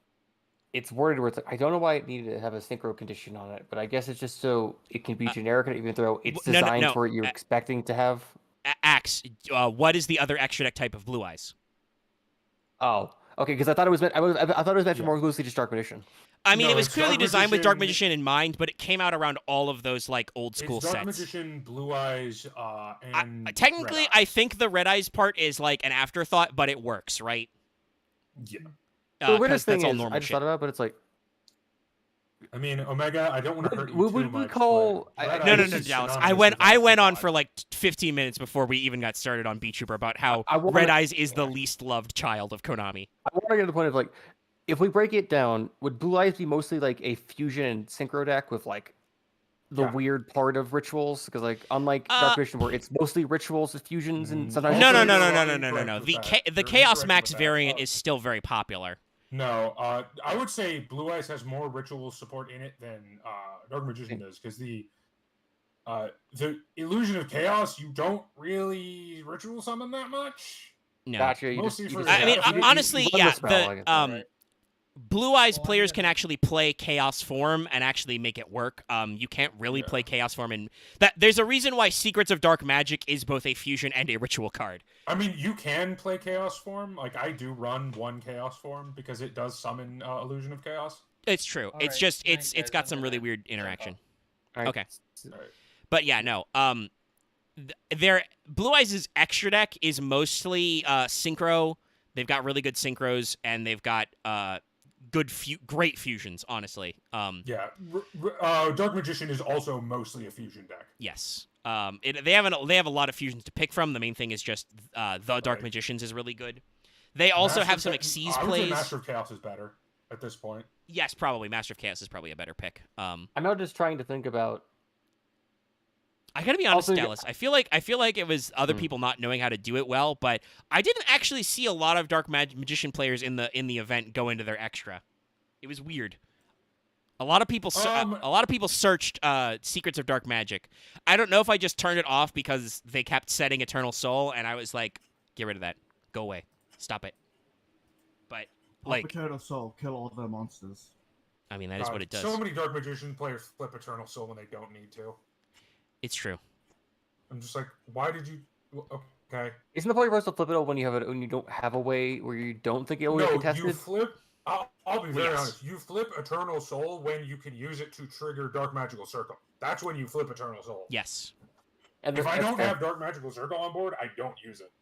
it's worded where it's like, I don't know why it needed to have a synchro condition on it, but I guess it's just so it can be generic, even though it's no, designed for what you're expecting to have. Axe, what is the other extra deck type of Blue Eyes? Oh, okay, because I thought it was meant. I thought it was meant for more loosely just Dark Magician. I mean, No, it was it's clearly Dark designed with Dark Magician- Magician in mind, but it came out around all of those like old school It's Dark sets. Magician, Blue Eyes, and Technically, Red I think the Red Eyes part is like an afterthought, but it works, right? Yeah. The weirdest that's thing all is, normal I just shit. thought about it, but it's like, I mean, Omega, I don't want to hurt you would too we much. call- but I- Red No, Eyes is Dallas. synonymous with I went on afterthought. for like 15 minutes before we even got started on Beat Trooper about how I wanna- Red Eyes is the least loved child of Konami. I want to get to the point of like, if we break it down, would Blue Eyes be mostly like a fusion and synchro deck with like the Yeah. weird part of rituals? Because like, unlike Dark Magician, where it's mostly rituals with fusions and sometimes No. Also, The you're incorrect with that. You're Chaos incorrect Max with that. variant is still very popular. No, I would say Blue Eyes has more ritual support in it than Dark Magician does, because the Illusion of Chaos, you don't really ritual summon that much. No. Gotcha. Mostly you for- just- I mean, Yeah, honestly, run the yeah. spell, I guess. Right. Blue Eyes Well, players I'm can gonna- actually play Chaos Form and actually make it work. You can't really Yeah. play Chaos Form, and that there's a reason why Secrets of Dark Magic is both a fusion and a ritual card. I mean, you can play Chaos Form. Like, I do run one Chaos Form because it does summon Illusion of Chaos. It's true. All It's right, just thanks, it's guys. got I'm some really gonna weird jump interaction. off. All right. Okay. Alright. But yeah, no. Their Blue Eyes' extra deck is mostly synchro They've got really good synchros, and they've got great fusions, honestly. Yeah, Dark Magician is also mostly a fusion deck. Yes. They have a lot of fusions to pick from. The main thing is just the Dark Magicians is really good. They also have some Xyz I would plays. say Master of Chaos is better at this point. Yes, probably Master of Chaos is probably a better pick. I'm now just trying to think about. I gotta be honest, Also, Dallas. I feel like it was other people not knowing how to do it well, but I didn't actually see a lot of Dark Magician players in the event go into their extra. It was weird. A lot of people searched Secrets of Dark Magic. I don't know if I just turned it off because they kept setting Eternal Soul, and I was like, get rid of that. Go away. Stop it. But like Eternal Soul, kill all the monsters. I mean, that is what it does. So many Dark Magician players flip Eternal Soul when they don't need to. It's true. I'm just like, why did you? Okay. Isn't the point for us to flip it when you don't have a way where you don't think it will be contested? You flip. I'll be very honest. You flip Eternal Soul when you can use it to trigger Dark Magical Circle. That's when you flip Eternal Soul. Yes. And if I don't have Dark Magical Circle on board, I don't use it.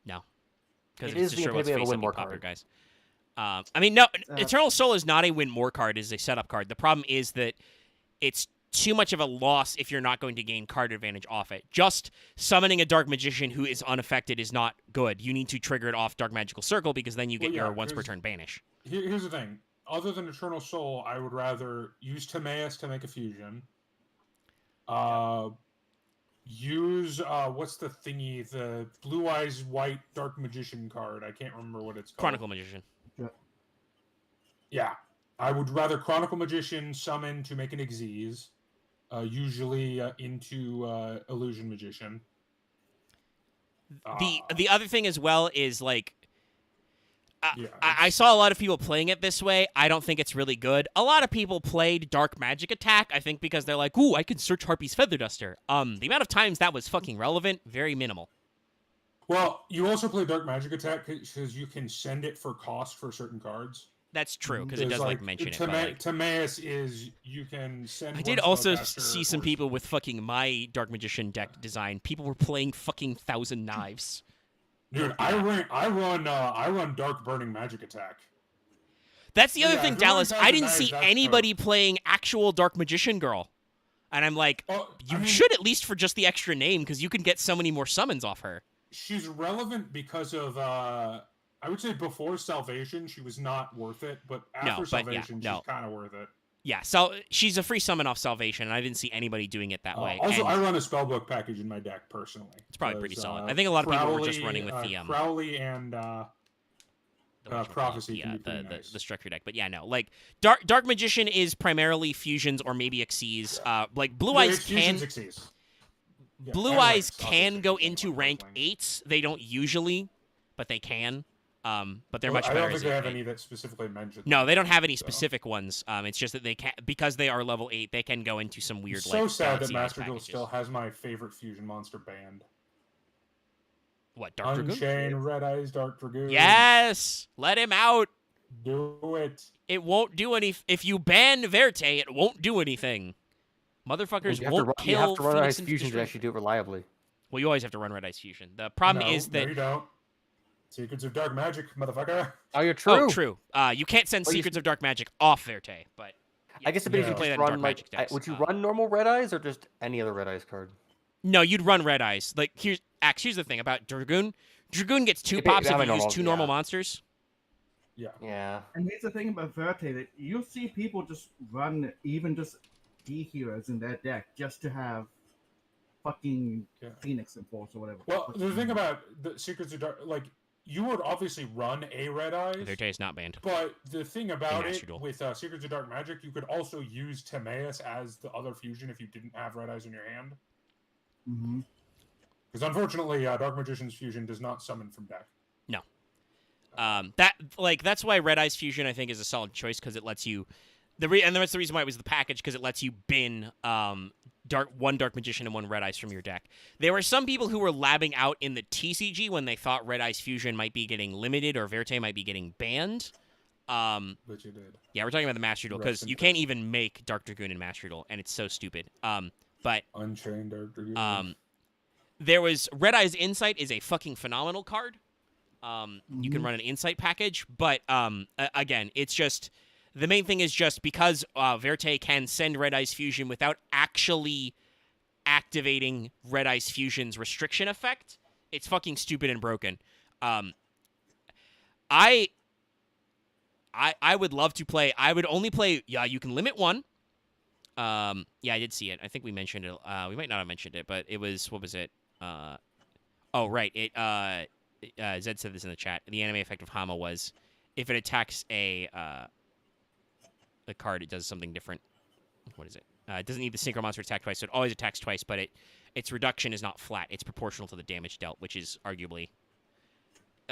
No. Because it is the epitome of a win more card, guys. I mean, no, Eternal Soul is not a win more card; it is a setup card. The problem is that it's too much of a loss if you're not going to gain card advantage off it. Just summoning a Dark Magician who is unaffected is not good. You need to trigger it off Dark Magical Circle because then you get your once per turn banish. Here's the thing. Other than Eternal Soul, I would rather use Timaeus to make a fusion. Use what's the thingy? The Blue Eyes White Dark Magician card. I can't remember what it's called. Chronicle Magician. Yeah. I would rather Chronicle Magician summon to make an Xyz. Usually into Illusion Magician. The other thing as well is like I saw a lot of people playing it this way. I don't think it's really good. A lot of people played Dark Magic Attack, I think, because they're like, ooh, I can search Harpy's Feather Duster. The amount of times that was fucking relevant, very minimal. Well, you also play Dark Magic Attack because you can send it for cost for certain cards. That's true, because it does mention it. Timaeus is you can send. I did also see some people with fucking my Dark Magician deck design. People were playing fucking Thousand Knives. Dude, I run Dark Burning Magic Attack. That's the other thing, Dallas. I didn't see anybody playing actual Dark Magician Girl, and I'm like, you should at least for just the extra name, because you can get so many more summons off her. She's relevant because of I would say before Salvation, she was not worth it, but after Salvation, she's kind of worth it. Yeah, so she's a free summon off Salvation, and I didn't see anybody doing it that way. Also, I run a spellbook package in my deck personally. It's probably pretty solid. I think a lot of people were just running with the Crowley and Prophecy. The structure deck, but yeah, no, like Dark Magician is primarily fusions or maybe Xyz. Like Blue Eyes can. Blue Eyes can go into rank 8s. They don't usually, but they can. But they're much better. I don't think they have any that specifically mentioned. No, they don't have any specific ones. It's just that they can, because they are level 8, they can go into some weird. So sad that Master Duel still has my favorite fusion monster banned. What, Dark Dragoon? Unchained Red Eyes Dark Dragoon. Yes, let him out. Do it. It won't do any. If you ban Verte, it won't do anything. Motherfuckers won't kill. You have to run Red Eyes Fusion to actually do it reliably. Well, you always have to run Red Eyes Fusion. The problem is that no, you don't. Secrets of Dark Magic, motherfucker. Oh, you're true. Oh, true. You can't send Secrets of Dark Magic off Verte, but I guess if you play that run like, would you run normal Red Eyes or just any other Red Eyes card? No, you'd run Red Eyes. Like here's the thing about Dragoon. Dragoon gets 2 pops if you use 2 normal monsters. Yeah. And here's the thing about Verte, that you'll see people just run even just D heroes in their deck just to have fucking Phoenix Enforce or whatever. Well, the thing about the Secrets of Dark, like, you would obviously run a Red Eyes. Verte is not banned. But the thing about it with Secrets of Dark Magic, you could also use Timaeus as the other fusion if you didn't have Red Eyes in your hand. Mm-hmm. Because unfortunately, Dark Magician's fusion does not summon from deck. No. That's why Red Eyes Fusion I think is a solid choice, because it lets you. And that's the reason why it was the package, because it lets you bin one Dark Magician and 1 Red Eyes from your deck. There were some people who were labbing out in the TCG when they thought Red Eyes Fusion might be getting limited or Verte might be getting banned. But you did. Yeah, we're talking about the Master Duel, because you can't even make Dark Dragoon in Master Duel, and it's so stupid. But Unchained Dark Dragoon. There was Red Eyes Insight is a fucking phenomenal card. You can run an insight package, but again, it's just the main thing is just because Verte can send Red Eyes Fusion without actually activating Red Eyes Fusion's restriction effect. It's fucking stupid and broken. I would love to play. I would only play. Yeah, you can limit one. Yeah, I did see it. I think we mentioned it. We might not have mentioned it, but it was, what was it? Oh, right. Zed said this in the chat. The anime effect of Hama was if it attacks a card, it does something different. What is it? It doesn't need the synchro monster attack twice, so it always attacks twice, but its reduction is not flat. It's proportional to the damage dealt, which is arguably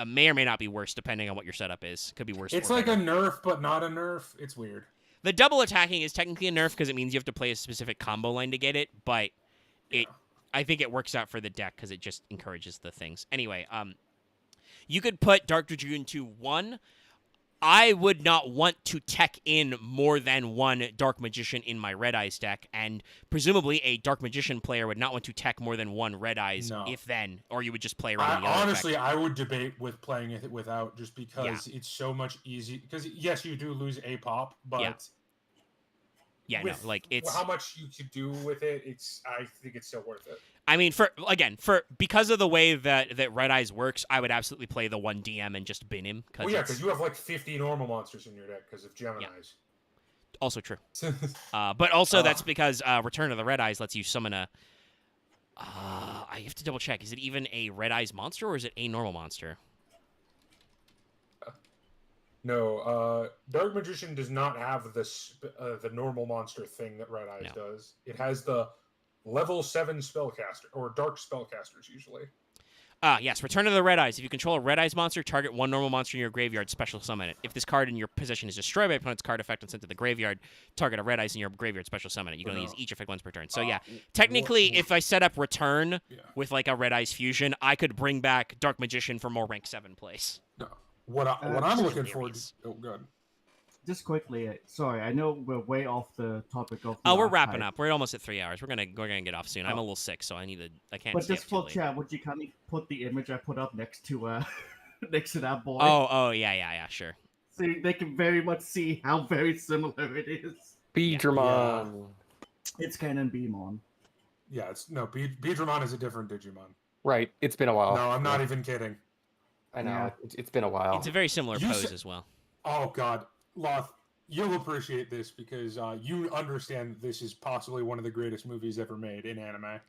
may or may not be worse depending on what your setup is. Could be worse. It's or like better. a nerf, but not a nerf. It's weird. The double attacking is technically a nerf because it means you have to play a specific combo line to get it, but I think it works out for the deck because it just encourages the things. Anyway, you could put Dark Dragoon to 1. I would not want to tech in more than one Dark Magician in my Red Eyes deck, and presumably a Dark Magician player would not want to tech more than one Red Eyes, if then, or you would just play around the other honestly, effect. I would debate with playing it without, just because it's so much easier. Because yes, you do lose a pop, but it's how much you could do with it. I think it's still worth it. I mean, because of the way that Red Eyes works, I would absolutely play the 1 DM and just bin him. Well, yeah, because you have like 50 normal monsters in your deck because of Geminis. Yeah. Also true. But also that's because Return of the Red Eyes lets you summon a... I have to double check. Is it even a Red Eyes monster or is it a normal monster? No, Dark Magician does not have the normal monster thing that Red Eyes does. It has the level 7 spellcaster, or dark spellcasters usually. Yes, Return of the Red Eyes. If you control a Red Eyes monster, target one normal monster in your graveyard, special summon it. If this card in your possession is destroyed by opponent's card effect and sent to the graveyard, target a Red Eyes in your graveyard, special summon it. You can only use each effect once per turn. So yeah, technically, if I set up Return with like a Red Eyes fusion, I could bring back Dark Magician for more rank 7 plays. No. What I'm looking for... Oh, God. Just quickly, sorry, I know we're way off the topic of. We're wrapping up. We're almost at 3 hours. We're gonna get off soon. I'm a little sick, so I can't. But just for chat, would you kindly put the image I put up next to next to that boy? Oh yeah, sure. So they can very much see how very similar it is. Beedramon. Yeah. It's Canon Beamon. Yeah, Beedramon is a different Digimon. Right. It's been a while. No, I'm not even kidding. I know. Yeah. It's been a while. It's a very similar pose as well. Oh God. Loth, you'll appreciate this because you understand this is possibly one of the greatest movies ever made in anime.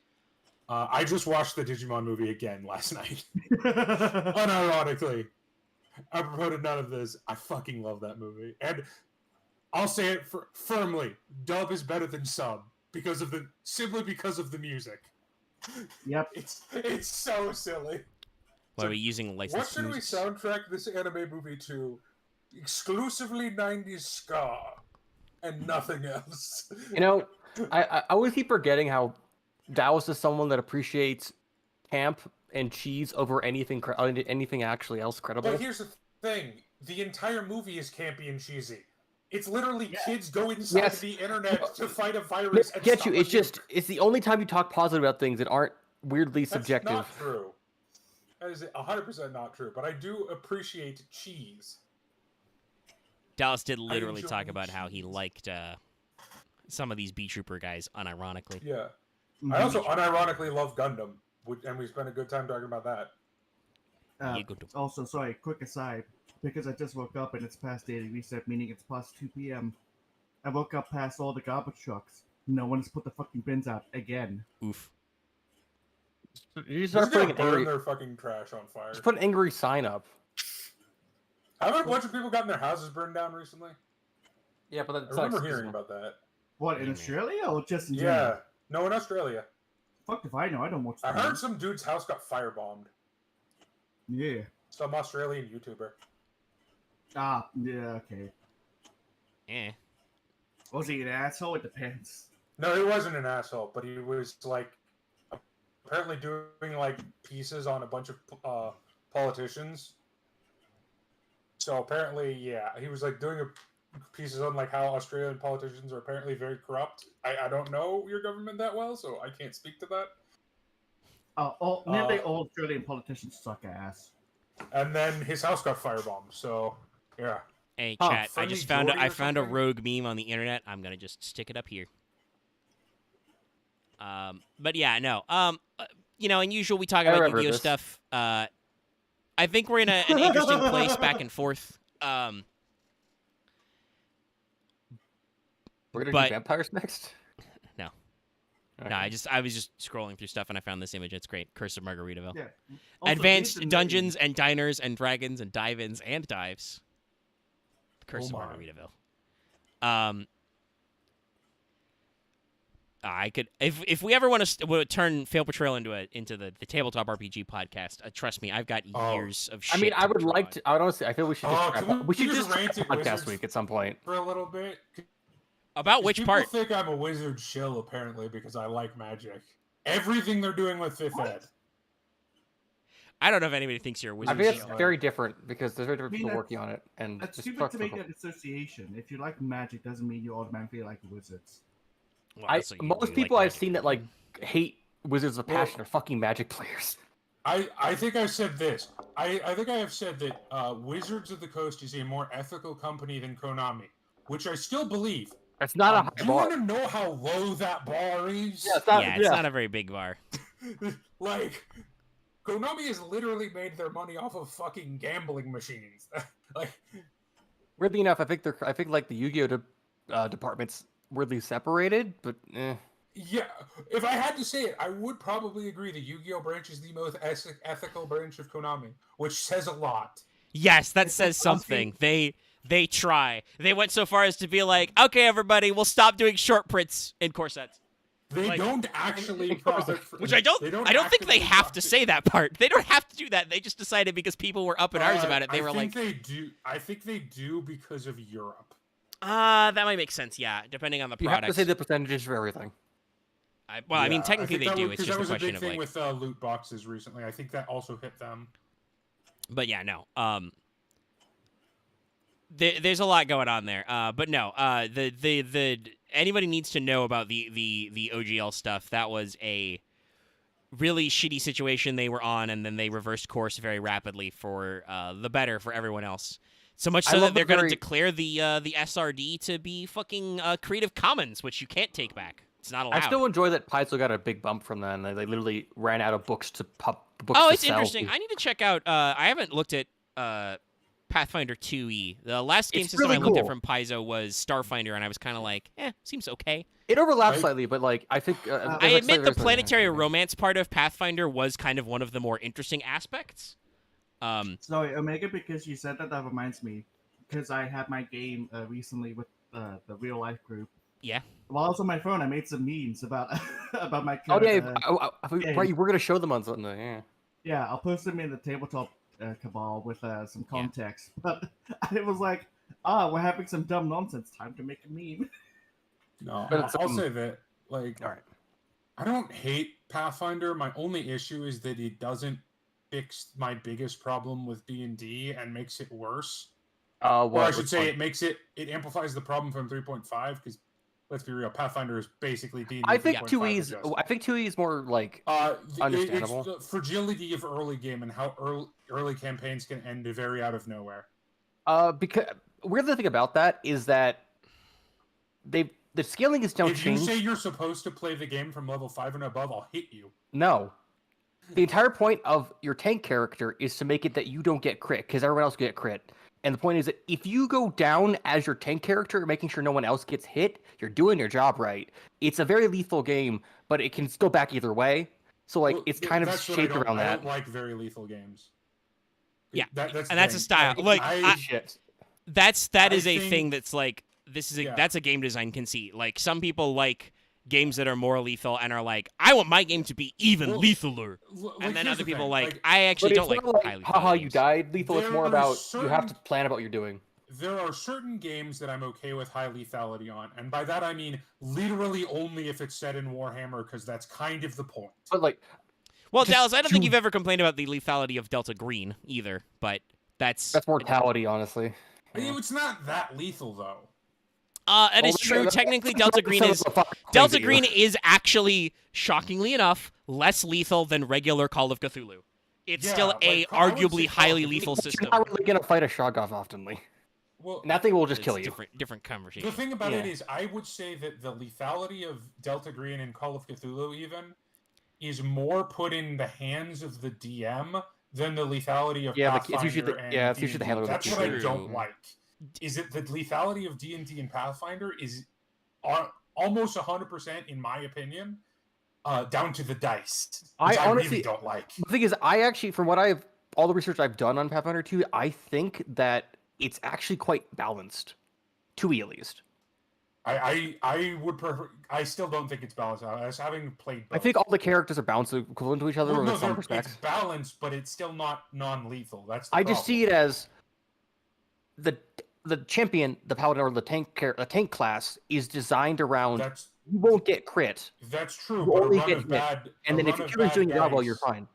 I just watched the Digimon movie again last night. Unironically. I promoted none of this. I fucking love that movie. And I'll say it firmly. Dub is better than sub simply because of the music. Yep. It's so silly. Why are we using licensed What should we soundtrack this anime movie to? Exclusively 90s ska and nothing else. You know, I always keep forgetting how Dallas is someone that appreciates camp and cheese over anything actually else credible. But here's the thing: the entire movie is campy and cheesy. It's literally kids go inside the internet to fight a virus. And get you? It's the only time you talk positive about things that aren't weirdly subjective. That's not true. That is 100% not true. But I do appreciate cheese. Dallas did literally talk about how he liked some of these B-Trooper guys unironically. Yeah. I also unironically love Gundam, and we spent a good time talking about that. Also, sorry, quick aside, because I just woke up and it's past daily reset, meaning it's past 2 p.m. I woke up past all the garbage trucks. No one's put the fucking bins out again. Oof. You start putting their fucking trash on fire. Just put an angry sign up. Haven't a bunch of people gotten their houses burned down recently? Yeah, but that's I remember hearing about that. What, in Australia or just in Yeah. general? No, in Australia. Fuck if I know, I don't watch I heard some dude's house got firebombed. Yeah. Some Australian YouTuber. Ah, yeah, okay. Was he an asshole? It depends. No, he wasn't an asshole, but he was, like, apparently doing, like, pieces on a bunch of politicians. So apparently, yeah, he was like doing pieces on like how Australian politicians are apparently very corrupt. I don't know your government that well, so I can't speak to that. Nearly all Australian politicians suck ass. and then his house got firebombed. So yeah. Hey, Huh, chat, I Friendly just found Jordy I or found a something? rogue meme on the internet. I'm gonna just stick it up here. But yeah, no. In usual we talk I about remember Yu-Gi-Oh this. stuff. I think we're in an interesting place back and forth. We're gonna but- do vampires next. No. Okay. No, I was just scrolling through stuff and I found this image. It's great. Curse of Margaritaville. Yeah. Also, Advanced Nathan dungeons and diners and dragons and dive-ins and dives. The Curse Oh of my. Margaritaville. I could if we ever want to turn Fail Portrayal into the tabletop RPG podcast. Trust me, I've got years of shit. I mean, I to would draw like on. to. I would honestly. I feel we should just. Can we should just just try rant at podcast Wizards week at some point. for a little bit. About which people part? think I'm a wizard shill apparently because I like magic. Everything they're doing with 5th Ed. I don't know if anybody thinks you're a I wizard. think it's shill. very different because there's very different I mean, people that's- working on it, and That's just stupid fuck to make people. that association. If you like magic, doesn't mean you automatically like wizards. Well, I, so you most like people I've magic. seen that like hate Wizards of Well- Passion are fucking Magic players. I think I've said this. I think I have said that Wizards of the Coast is a more ethical company than Konami, which I still believe. That's not a Do high you bar. want to know how low that bar is? Yeah, it's not. Yeah, it's not a very big bar. Like, Konami has literally made their money off of fucking gambling machines. Like, Weirdly enough, I think like the Yu-Gi-Oh department's weirdly separated, but yeah, if I had to say it, I would probably agree the Yu-Gi-Oh branch is the most ethical branch of Konami, which says a lot. Yes, that says something. They try. They went so far as to be like, okay, everybody, we'll stop doing short prints in corsets. They Like- don't actually profit from, Which I don't think they actively have to profit. say that part. They don't have to do that. They just decided because people were up in arms about it. They were like, they do. I think they do because of Europe. that might make sense. Yeah, depending on the you have to product. say the percentages for everything. I mean, technically think they do. Because It's just that a was a question big of thing like. with loot boxes recently. I think that also hit them. But yeah, no. There's a lot going on there. But no. The anybody needs to know about the OGL stuff. That was a really shitty situation they were on, and then they reversed course very rapidly for the better for everyone else. So much I so love that they're the going to very- declare the SRD to be fucking Creative Commons, which you can't take back. It's not allowed. I still enjoy that Paizo got a big bump from that, and they literally ran out of books to books Oh, to it's sell. interesting. I need to check out. I haven't looked at Pathfinder 2e. The last game It's system really I looked at cool. from Paizo was Starfinder, and I was kind of like, seems okay. It overlaps Right. slightly, but like I think I there's, I like, admit slight the variation. planetary romance part of Pathfinder was kind of one of the more interesting aspects. Sorry, Omega, because you said that reminds me. Because I had my game recently with the real life group. Yeah. While I was on my phone, I made some memes about about my. Oh current, yeah, game. right. You were gonna show them on something. Yeah. Yeah, I'll post them in the tabletop cabal with some context. But it was like, we're having some dumb nonsense. Time to make a meme. No, But it's, I'll say that. Like, All right. I don't hate Pathfinder. My only issue is that it doesn't fix my biggest problem with D&D and makes it worse. Or I should say, it amplifies the problem from 3.5 because let's be real, Pathfinder is basically D&D. I think 3.5 2E is. adjusted. I think 2E is more like. Understandable. Understandable. It's the fragility of early game and how early campaigns can end very out of nowhere. Because weird thing about that is that the scaling is don't If you change. say you're supposed to play the game from level 5 and above, I'll hit you. No. The entire point of your tank character is to make it that you don't get crit, because everyone else get crit. And the point is that if you go down as your tank character, making sure no one else gets hit, you're doing your job right. It's a very lethal game, but it can go back either way. So like Well, it's kind of that's what shaped around I that. don't like very lethal games. Yeah, that's the and that's a thing. style. Like, Shit. that I is a think- thing that's like that's a game design conceit. Like some people like games that are more lethal and are like, I want my game to be even Well, lethaler. Like, And then here's other the people thing, like, I actually But don't it's like not highly haha, you games. died lethal. It's more There are about you have to certain- plan about what you're doing. there are certain games that I'm okay with high lethality on, and by that I mean literally only if it's set in Warhammer, because that's kind of the point. But like, Well, just Dallas, I don't think to- you've ever complained about the lethality of Delta Green either, but that's mortality, honestly. It's not that lethal though. it is true. Technically, Delta Green is actually, shockingly enough, less lethal than regular Call of Cthulhu. it's Yeah, still like, a I would arguably say highly Call of lethal Duty- system. You're not really gonna fight a Shoggoth oftenly. Well, And that thing will just It's kill you. different conversation. the thing about it Yeah. is, I would say that the lethality of Delta Green and Call of Cthulhu even is more put in the hands of the DM than the lethality of Yeah, but Pathfinder it's usually the- and yeah, it's usually the D&D. handler of the That's two. what I True. don't like. Is that the lethality of D&D and Pathfinder is almost 100%, in my opinion, down to the dice. Which I honestly really don't like. The thing is, I actually, from what all the research I've done on Pathfinder 2, I think that it's actually quite balanced. 2e at least. I would prefer. I still don't think it's balanced. As having played both. I think all the characters are balanced equivalent to each other Well, in no, some it's respects. balanced, but it's still not non-lethal. That's the I problem. just see it as the champion, the paladin, or the tank class is designed around That's you won't get crit. That's true, You but a only run get of hit. bad, And a then if run your of killer's bad doing your job well, dice- you're fine.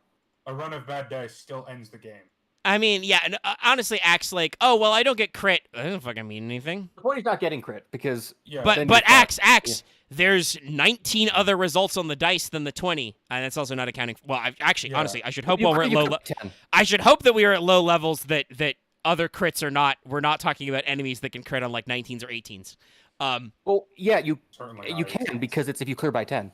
A run of bad dice still ends the game. I mean, yeah, and, honestly, Axe like, oh well, I don't get crit. That doesn't fucking mean anything. The point is not getting crit because Yeah, But then but you're fucked. Axe, there's 19 other results on the dice than the 20, and that's also not accounting. Well, Yeah. honestly, I should hope You while we're at could low. get 10. I should hope that we are at low levels that other crits are not. We're not talking about enemies that can crit on like 19s or 18s. Well, yeah, you certainly you not can 18. because it's if you clear by 10.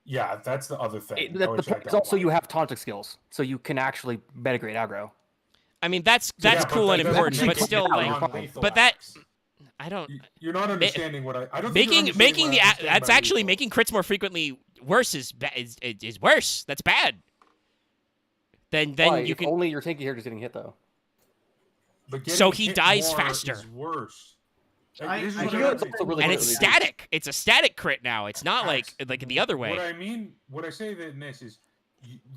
Yeah, that's the other thing. The which I point is don't also like. you have taunting skills, so you can actually metagrade aggro. I mean, that's Yeah, but cool that and doesn't important, make but it still, like, non-lethal but that acts. I don't. You're not understanding what I don't think you're Making understanding what the I understand that's by actually lethal. making crits more frequently worse is worse. That's bad. Then Why? you If can. only your tanky character's getting hit though. But So getting he hit dies more faster. Is worse. I This is feel what it's I'm saying. also really And good it's at least. static. It's a static crit now. It's not like the other What way. I mean, what I say in this is,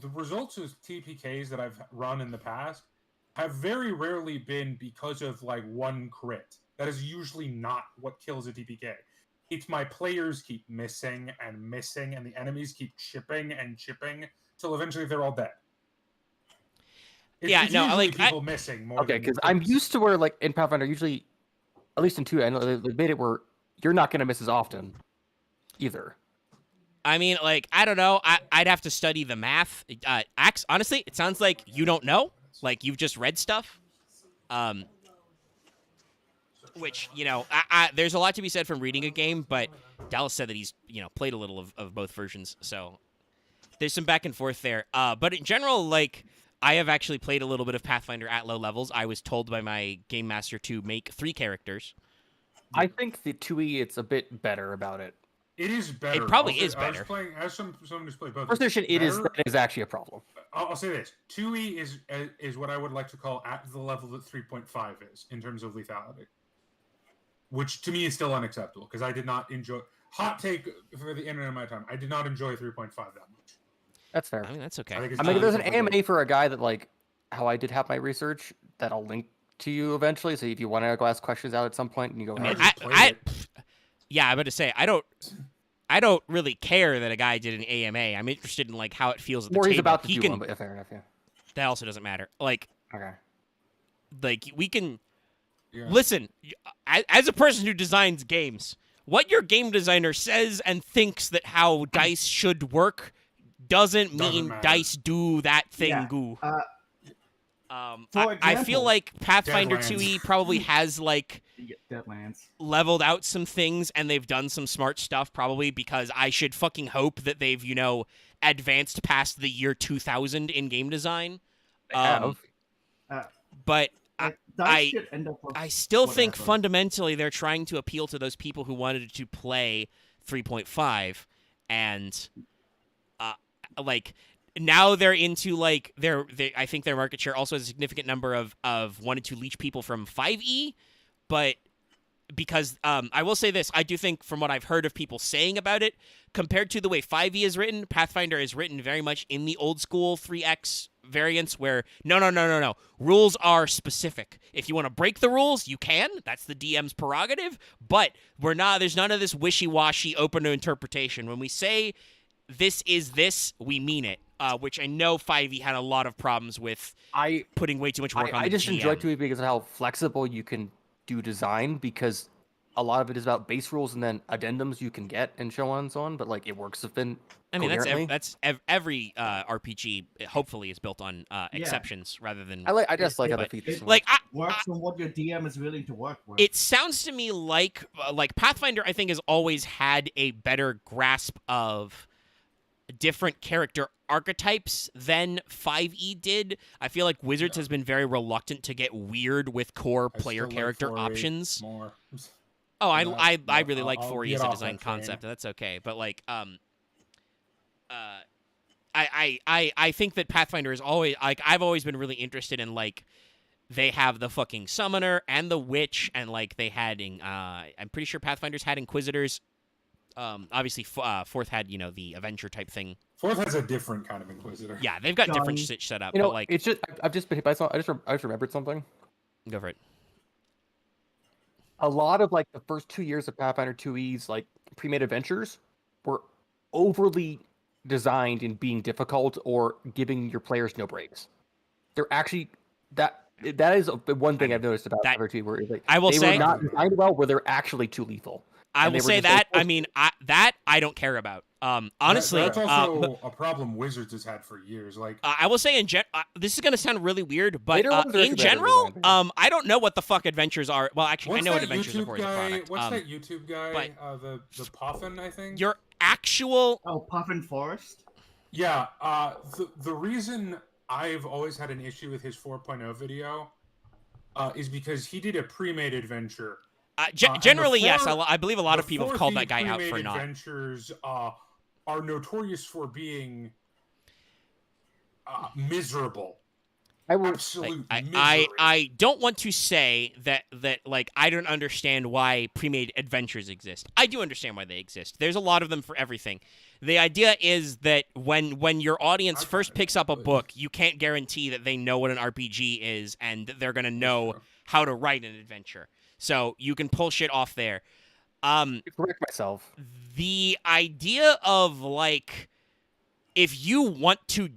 the results of TPKs that I've run in the past have very rarely been because of like one crit. That is usually not what kills a TPK. It's my players keep missing, and the enemies keep chipping and chipping till eventually they're all dead. Yeah, it's no, usually like, people missing more. Okay, than because I'm crits. used to where like in Pathfinder usually, at least in 2, I know they made it where you're not gonna miss as often, either. I mean, like, I don't know. I'd have to study the math. Axe, honestly, it sounds like you don't know. Like, you've just read stuff. Which, you know, there's a lot to be said from reading a game, but Dallas said that he's, you know, played a little of both versions. So there's some back and forth there. But in general, like, I have actually played a little bit of Pathfinder at low levels. I was told by my game master to make 3 characters. I think the 2e it's a bit better about it. It is better. It probably I'll is say- I was better. playing, as someone who's played both. First edition, better. that is actually a problem. I'll say this: 2e is what I would like to call at the level that 3.5 is in terms of lethality, which to me is still unacceptable because I did not enjoy. Hot take for the internet of my time: I did not enjoy 3.5 that much. That's fair. I mean, that's okay. I think it's I mean, there's an something AMA for a guy that like how I did have my research that I'll link to you eventually. So if you want to go ask questions out at some point, and you go, I mean, just played it. yeah, I'm about to say, I don't really care that a guy did an AMA. I'm interested in like how it feels at the or table. he's about to He do can, one, but yeah, fair enough. Yeah. that also doesn't matter. Like Okay. we can Yeah. listen. As a person who designs games, what your game designer says and thinks that how dice should work doesn't mean matter. dice do that thing. Yeah. Goo. For I feel example, like Pathfinder Deadlands. 2e probably has like You get Deadlands. leveled out some things and they've done some smart stuff probably because I should fucking hope that they've, you know, advanced past the year 2000 in game design. They have. But Like, I- dice should end up with I still think whatever. fundamentally they're trying to appeal to those people who wanted to play 3.5 and like now they're into like I think their market share also has a significant number of wanted to leech people from 5e, but because I will say this, I do think from what I've heard of people saying about it, compared to the way 5e is written, Pathfinder is written very much in the old school 3x variants where no. Rules are specific. If you want to break the rules, you can. That's the DM's prerogative, but there's none of this wishy-washy open to interpretation. When we say this is this, we mean it. Which I know 5e had a lot of problems with putting way too much work on I the just GM. enjoy 2e because of how flexible you can do design because a lot of it is about base rules and then addendums you can get and so on and so on. But like it works within. I mean, coherently. every RPG hopefully is built on exceptions rather than. I just like other features. Like works on what your DM is willing to work with. It sounds to me like Pathfinder, I think, has always had a better grasp of different character archetypes than 5e did. I feel like Wizards has been very reluctant to get weird with core player character options. More. Oh, I really like 4e as a design concept. That's okay, but like I think that Pathfinder is always like I've always been really interested in like they have the fucking summoner and the witch and like they had I'm pretty sure Pathfinder's had inquisitors. Obviously fourth had the Avenger type thing. Fourth has a different kind of inquisitor. Yeah, they've got different shit set up. But like it's just I've just been hit by something. I just remembered something. Go for it. A lot of like the first 2 years of Pathfinder 2e's like pre-made adventures were overly designed in being difficult or giving your players no breaks. They're actually that is one thing I've noticed about Pathfinder 2 where like, I will they say were not designed well where they're actually too lethal. I will say that. I mean, that I don't care about. Honestly, that's also a problem Wizards has had for years. Like, I will say this is gonna sound really weird, but in general, I don't know what the fuck adventures are. Well, actually, I know what adventures are for the product. What's that YouTube guy? The Puffin, I think. Your actual Puffin Forest. Yeah. The reason I've always had an issue with his 4.0 video is because he did a pre-made adventure. Generally, yes. I believe a lot of people have called that guy out for not. Adventures are notorious for being miserable. Absolute misery. I don't want to say that like I don't understand why pre-made adventures exist. I do understand why they exist. There's a lot of them for everything. The idea is that when your audience first picks up a book, you can't guarantee that they know what an RPG is and that they're gonna know how to write an adventure. So you can pull shit off there. Correct myself. The idea of like if you want to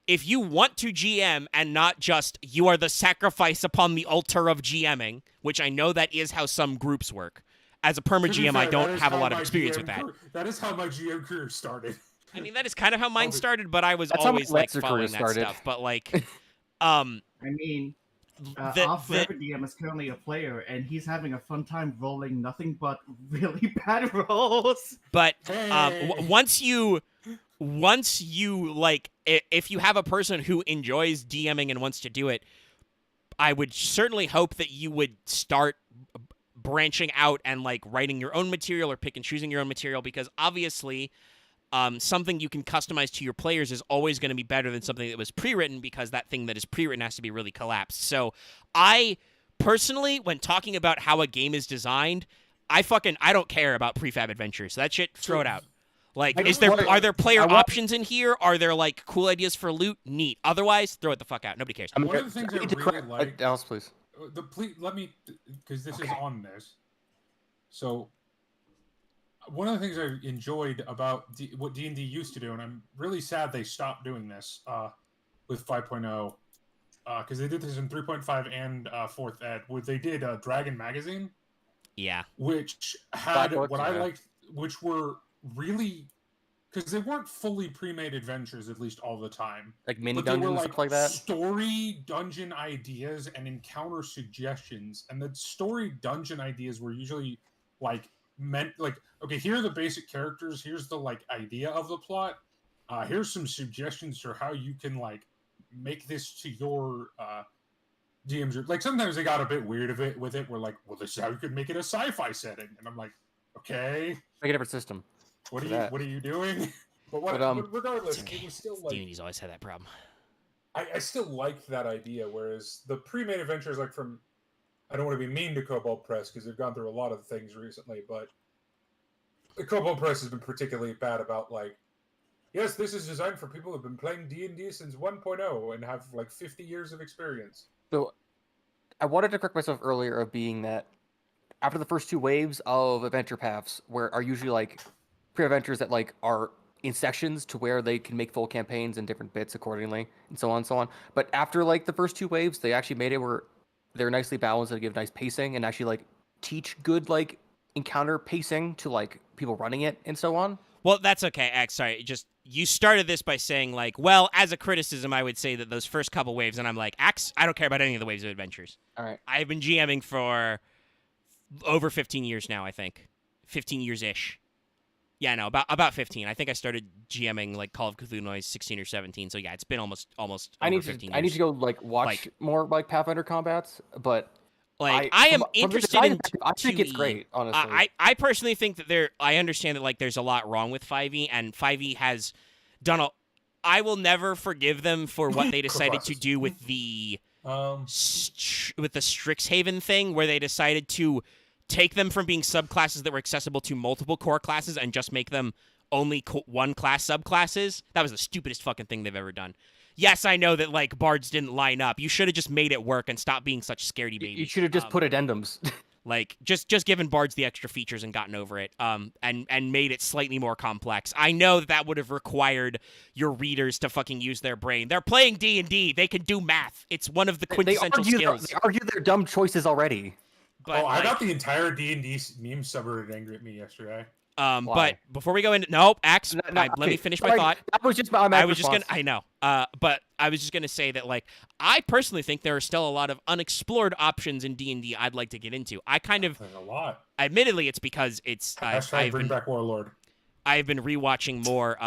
GM and not just you are the sacrifice upon the altar of GMing, which I know that is how some groups work. As a perma GM, I don't have a lot of experience with that. That is how my GM career started. I mean, that is kind of how mine started, but I was always like following that stuff. But like, I mean. Our forever DM is currently a player, and he's having a fun time rolling nothing but really bad rolls. But once you like, if you have a person who enjoys DMing and wants to do it, I would certainly hope that you would start branching out and like writing your own material or pick and choosing your own material, because obviously something you can customize to your players is always going to be better than something that was pre-written, because that thing that is pre-written has to be really collapsed. So I personally, when talking about how a game is designed, I don't care about prefab adventures. That shit, throw it out. Like, are there player options in here? Are there like cool ideas for loot? Neat. Otherwise, throw it the fuck out. Nobody cares. One of the things I really like. Alice, please. Let me, because this is on this. So. One of the things I enjoyed about what D&D used to do, and I'm really sad they stopped doing this with 5.0, because they did this in 3.5 and 4th Ed, where they did Dragon Magazine. Yeah. Which had what I liked, which were really, because they weren't fully pre-made adventures, at least all the time. Like mini dungeons, stuff like that? Story, dungeon ideas, and encounter suggestions. And the story dungeon ideas were usually like, meant like, okay, here are the basic characters, here's the like idea of the plot, here's some suggestions for how you can like make this to your DMs. Like sometimes they got a bit weird with it. We're like, well, this is how you could make it a sci-fi setting, and I'm like, okay, make a different system. What are you doing? But regardless, okay. It was still like D&D's always had that problem. I still liked that idea, whereas the pre-made adventures, like from, I don't want to be mean to Cobalt Press because they've gone through a lot of things recently, but the Cobalt Press has been particularly bad about like, yes, this is designed for people who've been playing D&D since 1.0 and have like 50 years of experience. So I wanted to correct myself earlier of being that after the first two waves of adventure paths, where are usually like pre-adventures that like are in sections to where they can make full campaigns and different bits accordingly, and so on and so on. But after like the first two waves, they actually made it where they're nicely balanced and give nice pacing, and actually like teach good like encounter pacing to like people running it and so on. Well, that's okay. X, sorry. Just you started this by saying like, well, as a criticism, I would say that those first couple waves, and I'm like, X, I don't care about any of the waves of adventures. All right. I've been GMing for over 15 years now. I think 15 years ish. Yeah, no, about 15. I think I started GMing like Call of Cthulhu Noise 16 or 17. So yeah, it's been almost over 15 years. I need to go like watch more like Pathfinder combats, but like I am interested in. I think it's great, honestly. I personally think that I understand that like there's a lot wrong with 5e, and 5e has done a. I will never forgive them for what they decided to do with the Strixhaven thing, where they decided to take them from being subclasses that were accessible to multiple core classes and just make them only one class subclasses. That was the stupidest fucking thing they've ever done. Yes, I know that like bards didn't line up. You should have just made it work and stopped being such scaredy babies. You should have just put addendums. Like just given bards the extra features and gotten over it. And made it slightly more complex. I know that would have required your readers to fucking use their brain. They're playing D&D. They can do math. It's one of the quintessential skills. They argue their dumb choices already. But, I got the entire D&D meme subreddit angry at me yesterday. But before we go into Axe, let me finish my thought. That was just my response. I know. But I was just gonna say that like I personally think there are still a lot of unexplored options in D&D I'd like to get into. There's a lot. Admittedly, it's because I've bring back Warlord. I've been rewatching more.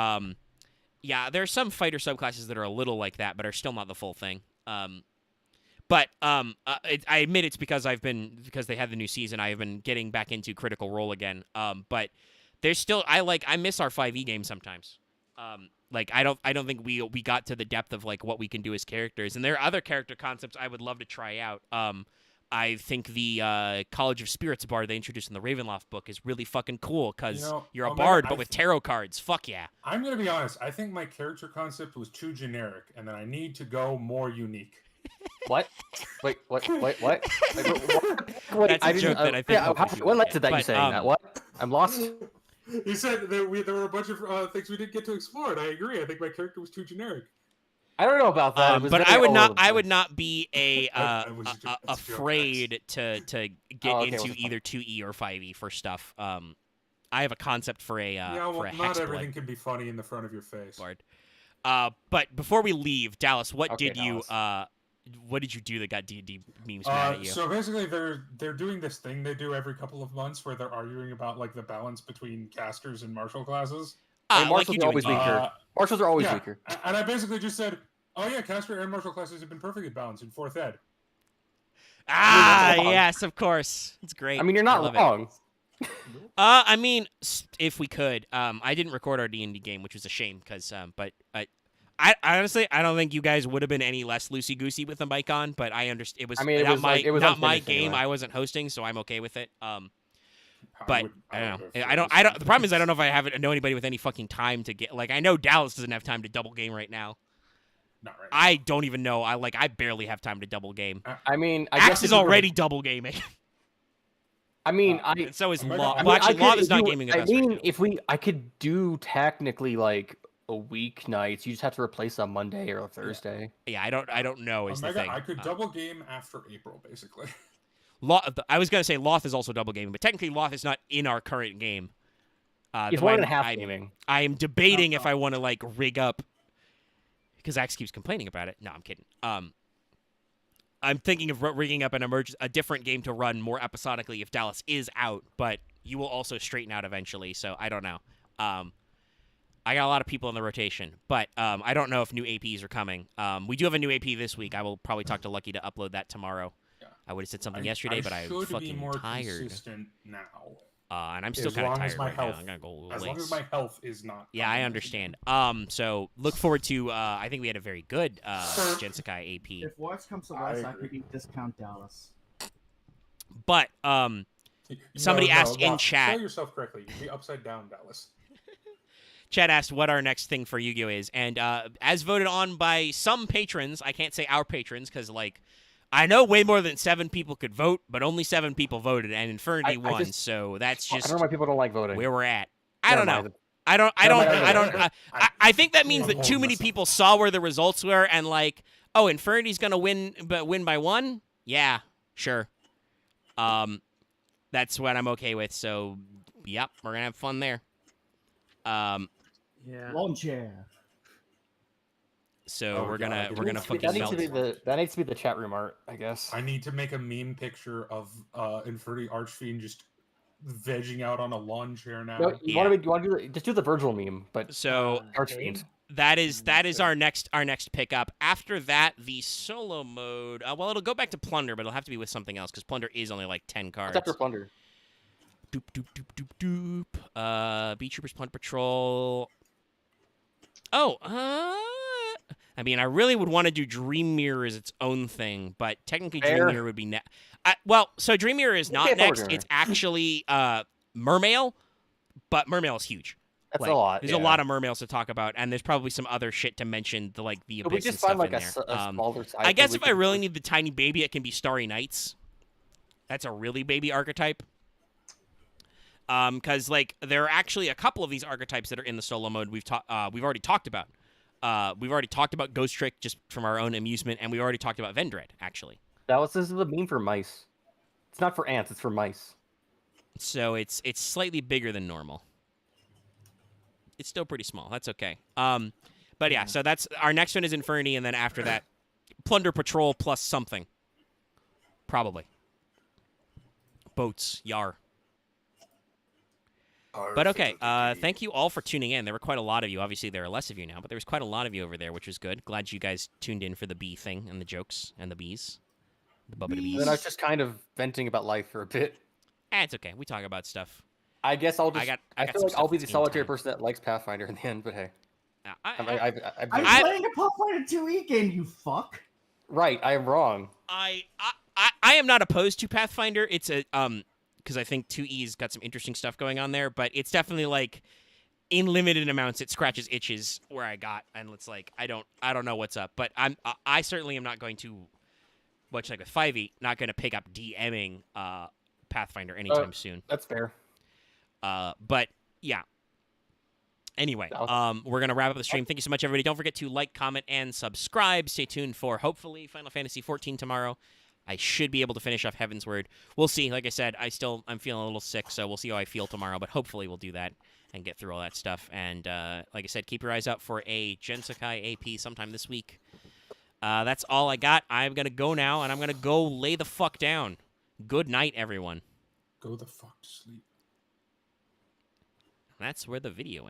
Yeah, there are some fighter subclasses that are a little like that, but are still not the full thing. But I admit it's because because they had the new season. I have been getting back into Critical Role again. But there's still I miss our 5e game sometimes. Like I don't think we got to the depth of like what we can do as characters. And there are other character concepts I would love to try out. I think the College of Spirits bard they introduced in the Ravenloft book is really fucking cool because you're a bard but with tarot cards. Fuck yeah. I'm gonna be honest. I think my character concept was too generic, and that I need to go more unique. What? Wait, what? Wait, That's a joke that I think. What led to that? You saying that? What? I'm lost. You said there were a bunch of things we didn't get to explore, and I agree. I think my character was too generic. I don't know about that. But I would not be afraid to get into either 2e or 5e for stuff. I have a concept for a for a not everything can be funny in the front of your face. Bard. But before we leave, Dallas, what did you do that got D&D memes mad at you? So basically, they're doing this thing they do every couple of months where they're arguing about like the balance between casters and martial classes. Marshals are always weaker. Marshals are always weaker. And I basically just said, oh yeah, caster and martial classes have been perfectly balanced in 4th ed. Yes, of course. It's great. I mean, you're not wrong. I mean, if we could, I didn't record our D&D game, which was a shame, because, but I honestly, I don't think you guys would have been any less loosey goosey with the mic on. But I understand it was. I mean, it was not my game. Anyway. I wasn't hosting, so I'm okay with it. But I don't know. I don't. The problem is I don't know if I know anybody with any fucking time to get. Like I know Dallas doesn't have time to double game right now. Not right now. I don't even know. I barely have time to double game. I mean, Axe is already double gaming. I mean, so is Law. Well, actually, Law is not gaming. I mean, I could do technically like a weeknights. You just have to replace a Monday or a Thursday. Yeah, I don't know is the thing. I could double game after April, basically. I was gonna say Loth is also double gaming, but technically Loth is not in our current game. It's 1.5 gaming. I am debating if I want to like rig up because Axe keeps complaining about it. No, I'm kidding. I'm thinking of rigging up a different game to run more episodically if Dallas is out, but you will also straighten out eventually. So I don't know. I got a lot of people in the rotation, but I don't know if new APs are coming. We do have a new AP this week. I will probably talk to Lucky to upload that tomorrow. Yeah. I would have said something yesterday, but I'm fucking be more tired. Consistent now. And I'm still kind of tired right now. I'm gonna go a little As late. long as my health is not. Yeah, I understand. So look forward to. I think we had a very good Gensekai AP. If worse comes to worse, I could discount Dallas. But somebody asked in chat. Show yourself correctly. You'd be upside down, Dallas. Chat asked what our next thing for Yu-Gi-Oh is, and as voted on by some patrons, I can't say our patrons because like I know way more than 7 people could vote, but only 7 people voted, and Infernity won. So that's just I don't know why people don't like voting. Where we're at. I don't know. I think that means that too many people saw where the results were and like, oh, Infernity's gonna win, but win by 1. Yeah, sure. That's what I'm okay with. So, yep, we're gonna have fun there. Yeah. Lawn chair. So Oh, we're God. gonna fucking That needs to melt. be that needs to be the chat room art, I guess. I need to make a meme picture of Inferni Archfiend just vegging out on a lawn chair now. No, you Yeah. want to do just do the Virgil meme, but So Archfiend. that is our next pickup. After that, the solo mode. Well, it'll go back to Plunder, but it'll have to be with something else because Plunder is only like 10 cards. What's after Plunder? Doop doop doop doop doop. Beat Troopers, Plunder Patrol. Oh, I mean, I really would want to do Dream Mirror as its own thing, but technically Dream Mirror would be next. So Dream Mirror is not next. It's actually Mermail, but Mermail is huge. That's Like, a lot. There's a lot of Mermails to talk about, and there's probably some other shit to mention, the Abyss we and just stuff find like in there. a smaller size. I guess that if we I can- really need the tiny baby, it can be Starry Nights. That's a really baby archetype. Because like there are actually a couple of these archetypes that are in the solo mode we've already talked about. We've already talked about Ghost Trick just from our own amusement, and we already talked about Vendread actually. this is the meme for mice. It's not for ants. It's for mice. So it's slightly bigger than normal. It's still pretty small. That's okay. But yeah, so that's our next one is Inferni, and then after that, Plunder Patrol plus something. Probably. Boats, yar. But okay, thank you all for tuning in. There were quite a lot of you. Obviously, there are less of you now, but there was quite a lot of you over there, which was good. Glad you guys tuned in for the bee thing and the jokes and the bees. The bubbity And bees. then I was just kind of venting about life for a bit. It's okay. We talk about stuff. I guess I'll just. I got feel some like I'll stuff be that's the game solitary time. person that likes Pathfinder in the end. But hey, I'm I- playing a Pathfinder 2e game, you fuck. right, I am wrong. I am not opposed to Pathfinder. It's a because I think 2E's got some interesting stuff going on there, but it's definitely like in limited amounts it scratches itches where I got, and it's like I don't know what's up, but I certainly am not going to, much like with 5e, not going to pick up DMing Pathfinder anytime soon. That's fair. But yeah. Anyway, we're gonna wrap up the stream. Thank you so much, everybody. Don't forget to like, comment, and subscribe. Stay tuned for hopefully Final Fantasy 14 tomorrow. I should be able to finish off Heaven's Word. We'll see. Like I said, I'm feeling a little sick, so we'll see how I feel tomorrow. But hopefully we'll do that and get through all that stuff. And like I said, keep your eyes out for a Gensakai AP sometime this week. That's all I got. I'm gonna go now, and I'm gonna go lay the fuck down. Good night, everyone. Go the fuck to sleep. That's where the video ends.